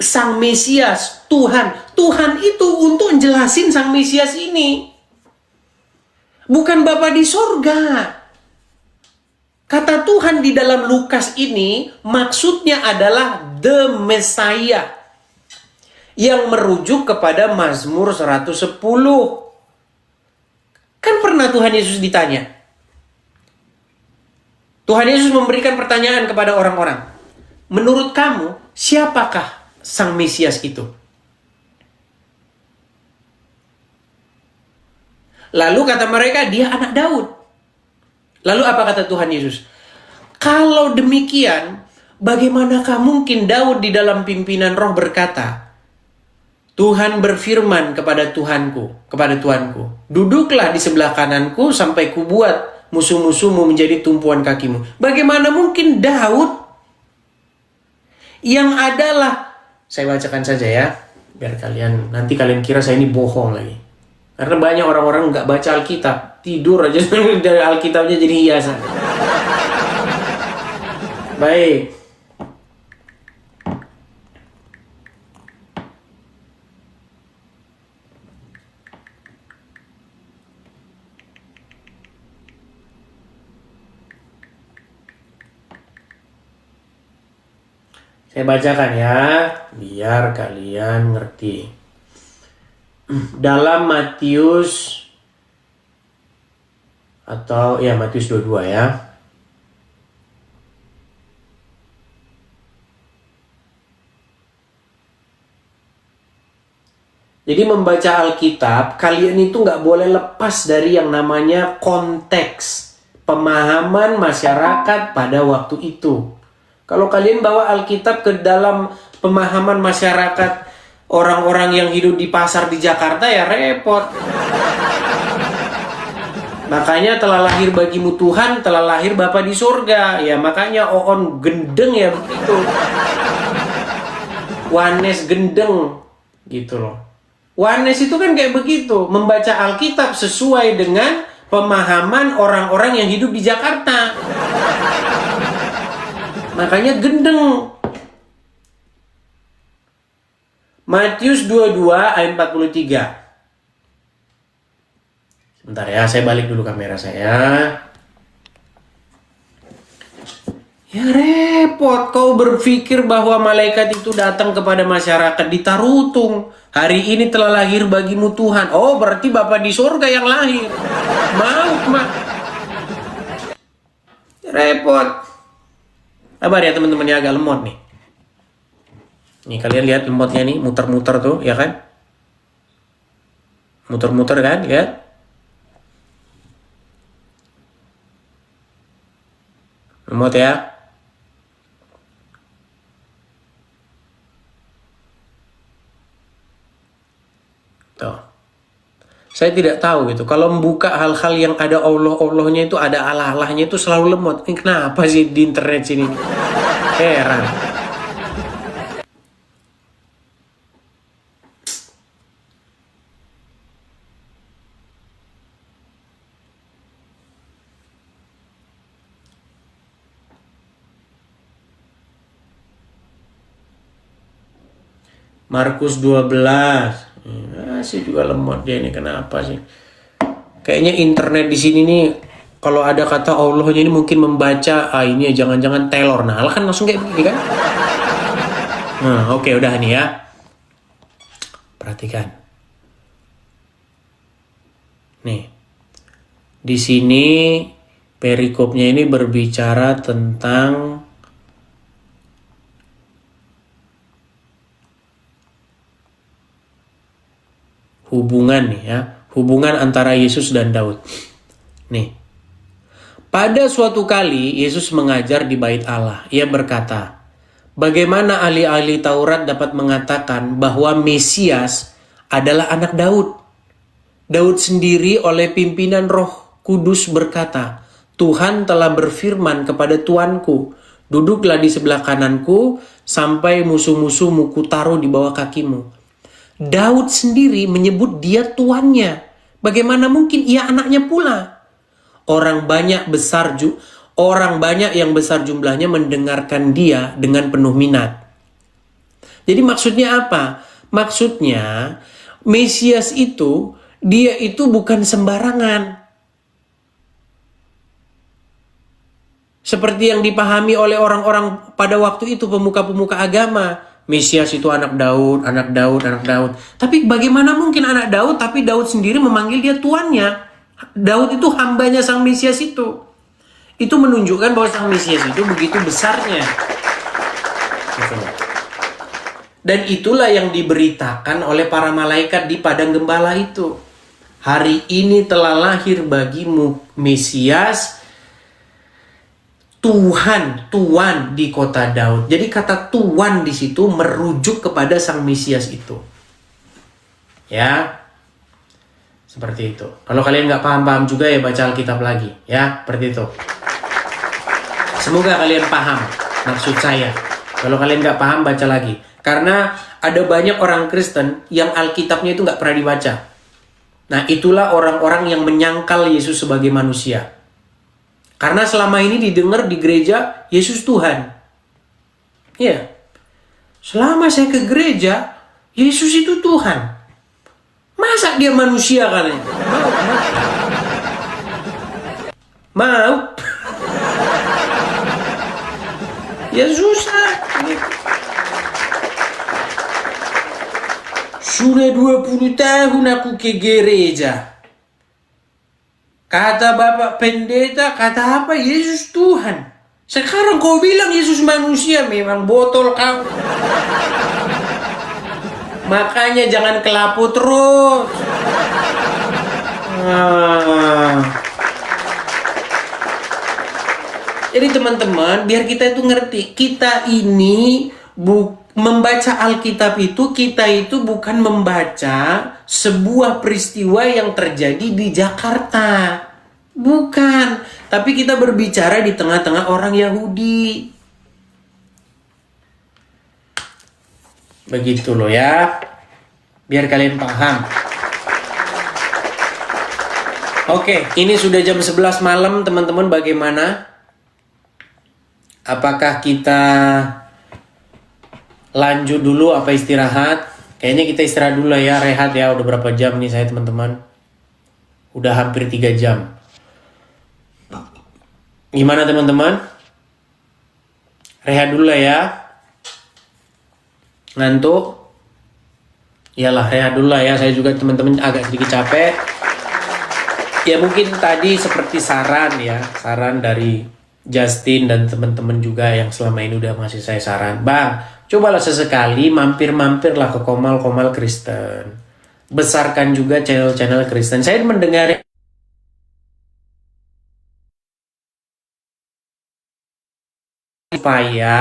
Sang Mesias, Tuhan. Tuhan itu untuk jelasin Sang Mesias ini. Bukan Bapa di sorga. Kata Tuhan di dalam Lukas ini maksudnya adalah The Messiah, yang merujuk kepada Mazmur 110. Kan pernah Tuhan Yesus ditanya. Tuhan Yesus memberikan pertanyaan kepada orang-orang. Menurut kamu, siapakah Sang Mesias itu? Lalu kata mereka, dia anak Daud. Lalu apa kata Tuhan Yesus? Kalau demikian, bagaimanakah mungkin Daud di dalam pimpinan roh berkata, Tuhan berfirman kepada Tuhanku, duduklah di sebelah kananku sampai kubuat musuh-musuhmu menjadi tumpuan kakimu. Bagaimana mungkin Daud yang adalah, saya bacakan saja ya, biar nanti kalian kira saya ini bohong lagi. Karena banyak orang-orang nggak baca Alkitab, tidur aja dari Alkitabnya jadi hiasan. Baik. Saya bacakan ya, biar kalian ngerti. Dalam Matius, Matius 22 ya. Jadi membaca Alkitab, kalian itu nggak boleh lepas dari yang namanya konteks pemahaman masyarakat pada waktu itu. Kalau kalian bawa Alkitab ke dalam pemahaman masyarakat orang-orang yang hidup di pasar di Jakarta, ya repot. Makanya telah lahir bagimu Tuhan, telah lahir Bapa di surga. Ya makanya Oon gendeng ya begitu. Wanes gendeng gitu loh. Wanes itu kan kayak begitu, membaca Alkitab sesuai dengan pemahaman orang-orang yang hidup di Jakarta. Makanya gendeng. Matius 22 ayat 43. Sebentar ya, saya balik dulu kamera saya. Ya repot, kau berpikir bahwa malaikat itu datang kepada masyarakat di Tarutung. Hari ini telah lahir bagimu Tuhan. Oh, berarti Bapa di surga yang lahir. Repot. Sabar ya teman-teman, ya agak lemot nih. Nih kalian lihat lemotnya nih, muter-muter tuh, ya kan? Muter-muter kan, ya? Lemot ya. Tuh. Saya tidak tahu gitu. Kalau membuka hal-hal yang ada Allah-Allahnya itu, ada Allah-Allahnya itu selalu lemot. Ini kenapa sih di internet sini? Heran. Markus 12. Masih juga lemot dia ini, kenapa sih? Kayaknya internet di sini nih, kalau ada kata Allahnya ini mungkin membaca, ini jangan-jangan Taylor. Nah, kan langsung kayak begini kan? Nah, oke, udah nih ya. Perhatikan. Nih. Di sini perikopnya ini berbicara tentang hubungan nih ya, hubungan antara Yesus dan Daud. Nih, pada suatu kali Yesus mengajar di bait Allah. Ia berkata, bagaimana ahli-ahli Taurat dapat mengatakan bahwa Mesias adalah anak Daud? Daud sendiri oleh pimpinan Roh Kudus berkata, Tuhan telah berfirman kepada Tuanku, duduklah di sebelah kananku sampai musuh-musuhmu kutaruh di bawah kakimu. Daud sendiri menyebut dia tuannya. Bagaimana mungkin ia anaknya pula? Orang banyak yang besar jumlahnya mendengarkan dia dengan penuh minat. Jadi maksudnya apa? Maksudnya Mesias itu, dia itu bukan sembarangan. Seperti yang dipahami oleh orang-orang pada waktu itu, pemuka-pemuka agama. Mesias itu anak Daud, anak Daud, anak Daud. Tapi bagaimana mungkin anak Daud, tapi Daud sendiri memanggil dia tuannya. Daud itu hambanya sang Mesias itu. Itu menunjukkan bahwa sang Mesias itu begitu besarnya. Gitu. Dan itulah yang diberitakan oleh para malaikat di padang gembala itu. Hari ini telah lahir bagimu Mesias, Tuhan di kota Daud. Jadi kata Tuhan di situ merujuk kepada sang Mesias itu. Ya. Seperti itu. Kalau kalian nggak paham-paham juga ya baca Alkitab lagi. Ya, seperti itu. Semoga kalian paham maksud saya. Kalau kalian nggak paham baca lagi. Karena ada banyak orang Kristen yang Alkitabnya itu nggak pernah dibaca. Nah, itulah orang-orang yang menyangkal Yesus sebagai manusia. Karena selama ini didengar di gereja, Yesus Tuhan. Iya. Selama saya ke gereja, Yesus itu Tuhan. Masa dia manusia katanya? Mau. Ya susah. Sudah 20 tahun aku ke gereja. Kata Bapak Pendeta, kata apa? Yesus Tuhan. Sekarang kau bilang Yesus manusia, memang botol kau. Makanya jangan kelapu terus. Jadi teman-teman, biar kita itu ngerti, kita ini membaca Alkitab itu, kita itu bukan membaca sebuah peristiwa yang terjadi di Jakarta. Bukan. Tapi kita berbicara di tengah-tengah orang Yahudi. Begitu loh ya. Biar kalian paham. Oke, ini sudah jam 11 malam teman-teman, bagaimana? Apakah kita lanjut dulu apa istirahat? Kayaknya kita istirahat dulu ya, rehat ya. Udah berapa jam nih saya teman-teman? Udah hampir 3 jam. Gimana teman-teman? Rehat dulu ya. Ngantuk? Iyalah, rehat dulu ya. Saya juga teman-teman agak sedikit capek. Ya mungkin tadi seperti saran ya. Saran dari Justin dan teman-teman juga yang selama ini udah ngasih saya saran. Bang, cobalah sesekali mampir-mampirlah ke Komal-Komal Kristen. Besarkan juga channel-channel Kristen. Saya mendengar supaya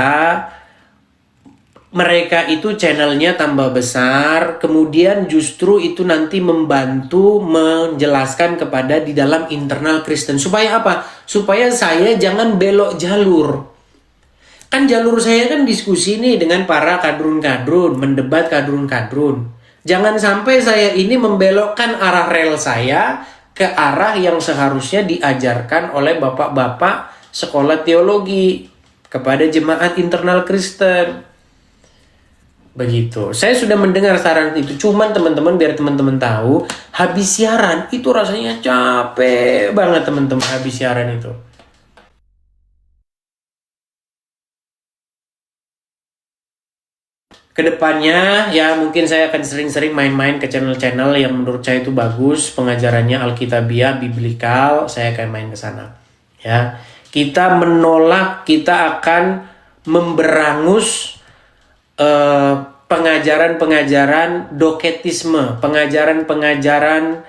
mereka itu channelnya tambah besar, kemudian justru itu nanti membantu menjelaskan kepada di dalam internal Kristen. Supaya apa? Supaya saya jangan belok jalur. Kan jalur saya kan diskusi nih dengan para kadrun-kadrun, mendebat kadrun-kadrun. Jangan sampai saya ini membelokkan arah rel saya ke arah yang seharusnya diajarkan oleh bapak-bapak sekolah teologi kepada jemaat internal Kristen. Begitu. Saya sudah mendengar saran itu. Cuman teman-teman, biar teman-teman tahu, habis siaran itu rasanya capek banget teman-teman habis siaran itu. Kedepannya ya mungkin saya akan sering-sering main-main ke channel-channel yang menurut saya itu bagus, pengajarannya Alkitabiah, biblikal, saya akan main ke sana. Ya, kita menolak, kita akan memberangus pengajaran-pengajaran doketisme, pengajaran-pengajaran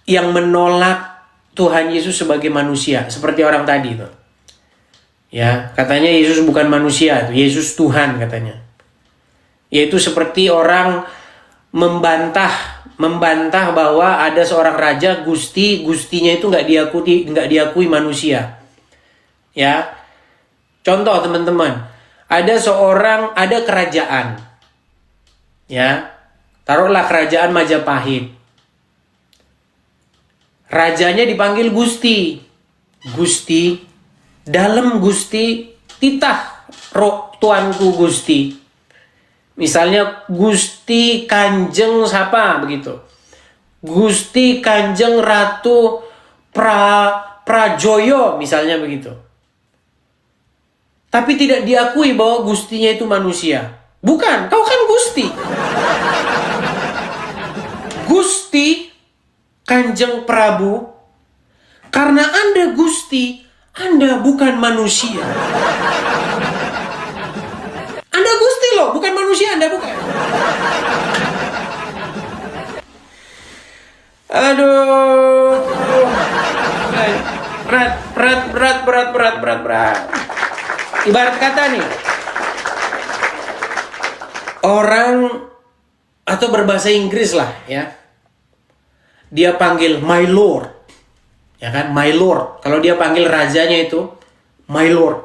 yang menolak Tuhan Yesus sebagai manusia, seperti orang tadi itu. Ya, katanya Yesus bukan manusia, Yesus Tuhan katanya. Yaitu seperti orang membantah bahwa ada seorang raja gustinya itu nggak diakui manusia. Ya, contoh teman-teman, ada kerajaan, ya, taruhlah kerajaan Majapahit. Rajanya dipanggil Gusti, dalam Gusti titah roh tuanku Gusti. Misalnya Gusti Kanjeng siapa begitu. Gusti Kanjeng Ratu Prajoyo misalnya begitu. Tapi tidak diakui bahwa Gustinya itu manusia. Bukan, kau kan Gusti. Gusti Kanjeng Prabu, karena Anda Gusti, Anda bukan manusia. Anda Gusti loh, bukan manusia, Anda bukan. Aduh. Berat. Ibarat kata nih, orang atau berbahasa Inggris lah ya, dia panggil my lord, ya kan, my lord. Kalau dia panggil rajanya itu my lord,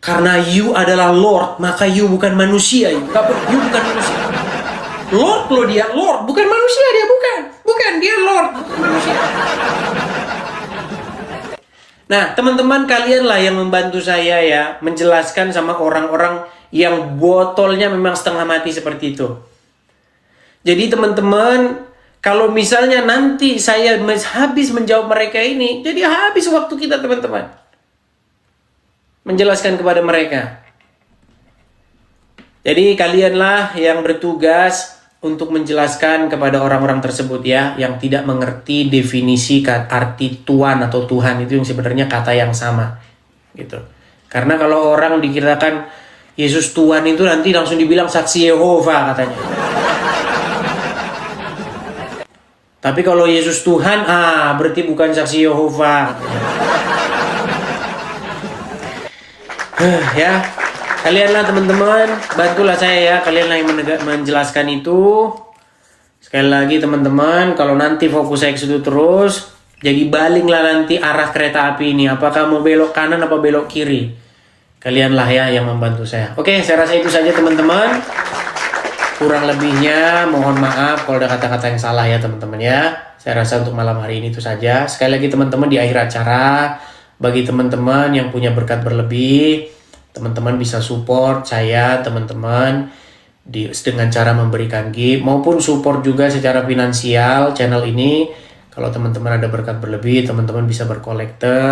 karena you adalah lord, maka you bukan manusia. You bukan manusia. Lord lo dia, lord, bukan manusia dia, bukan dia lord, bukan manusia. Nah, teman-teman kalian lah yang membantu saya ya, menjelaskan sama orang-orang yang botolnya memang setengah mati seperti itu. Jadi teman-teman, kalau misalnya nanti saya habis menjawab mereka ini, jadi habis waktu kita teman-teman menjelaskan kepada mereka. Jadi kalianlah yang bertugas untuk menjelaskan kepada orang-orang tersebut ya, yang tidak mengerti definisi arti Tuhan atau Tuhan itu yang sebenarnya kata yang sama gitu. Karena kalau orang dikirakan Yesus Tuhan itu nanti langsung dibilang saksi Yehova katanya. Tapi kalau Yesus Tuhan, berarti bukan saksi Yehova. Ya, kalianlah teman-teman, bantulah saya ya, kalianlah yang menjelaskan itu. Sekali lagi teman-teman, kalau nanti fokus saya ke situ terus, jadi balinglah nanti arah kereta api ini. Apakah mau belok kanan apa belok kiri? Kalianlah ya yang membantu saya. Oke, saya rasa itu saja teman-teman. Kurang lebihnya mohon maaf kalau ada kata-kata yang salah ya teman-teman ya. Saya rasa untuk malam hari ini itu saja. Sekali lagi teman-teman, di akhir acara, bagi teman-teman yang punya berkat berlebih, teman-teman bisa support saya, teman-teman, dengan cara memberikan gift, maupun support juga secara finansial channel ini. Kalau teman-teman ada berkat berlebih, teman-teman bisa berkolektor.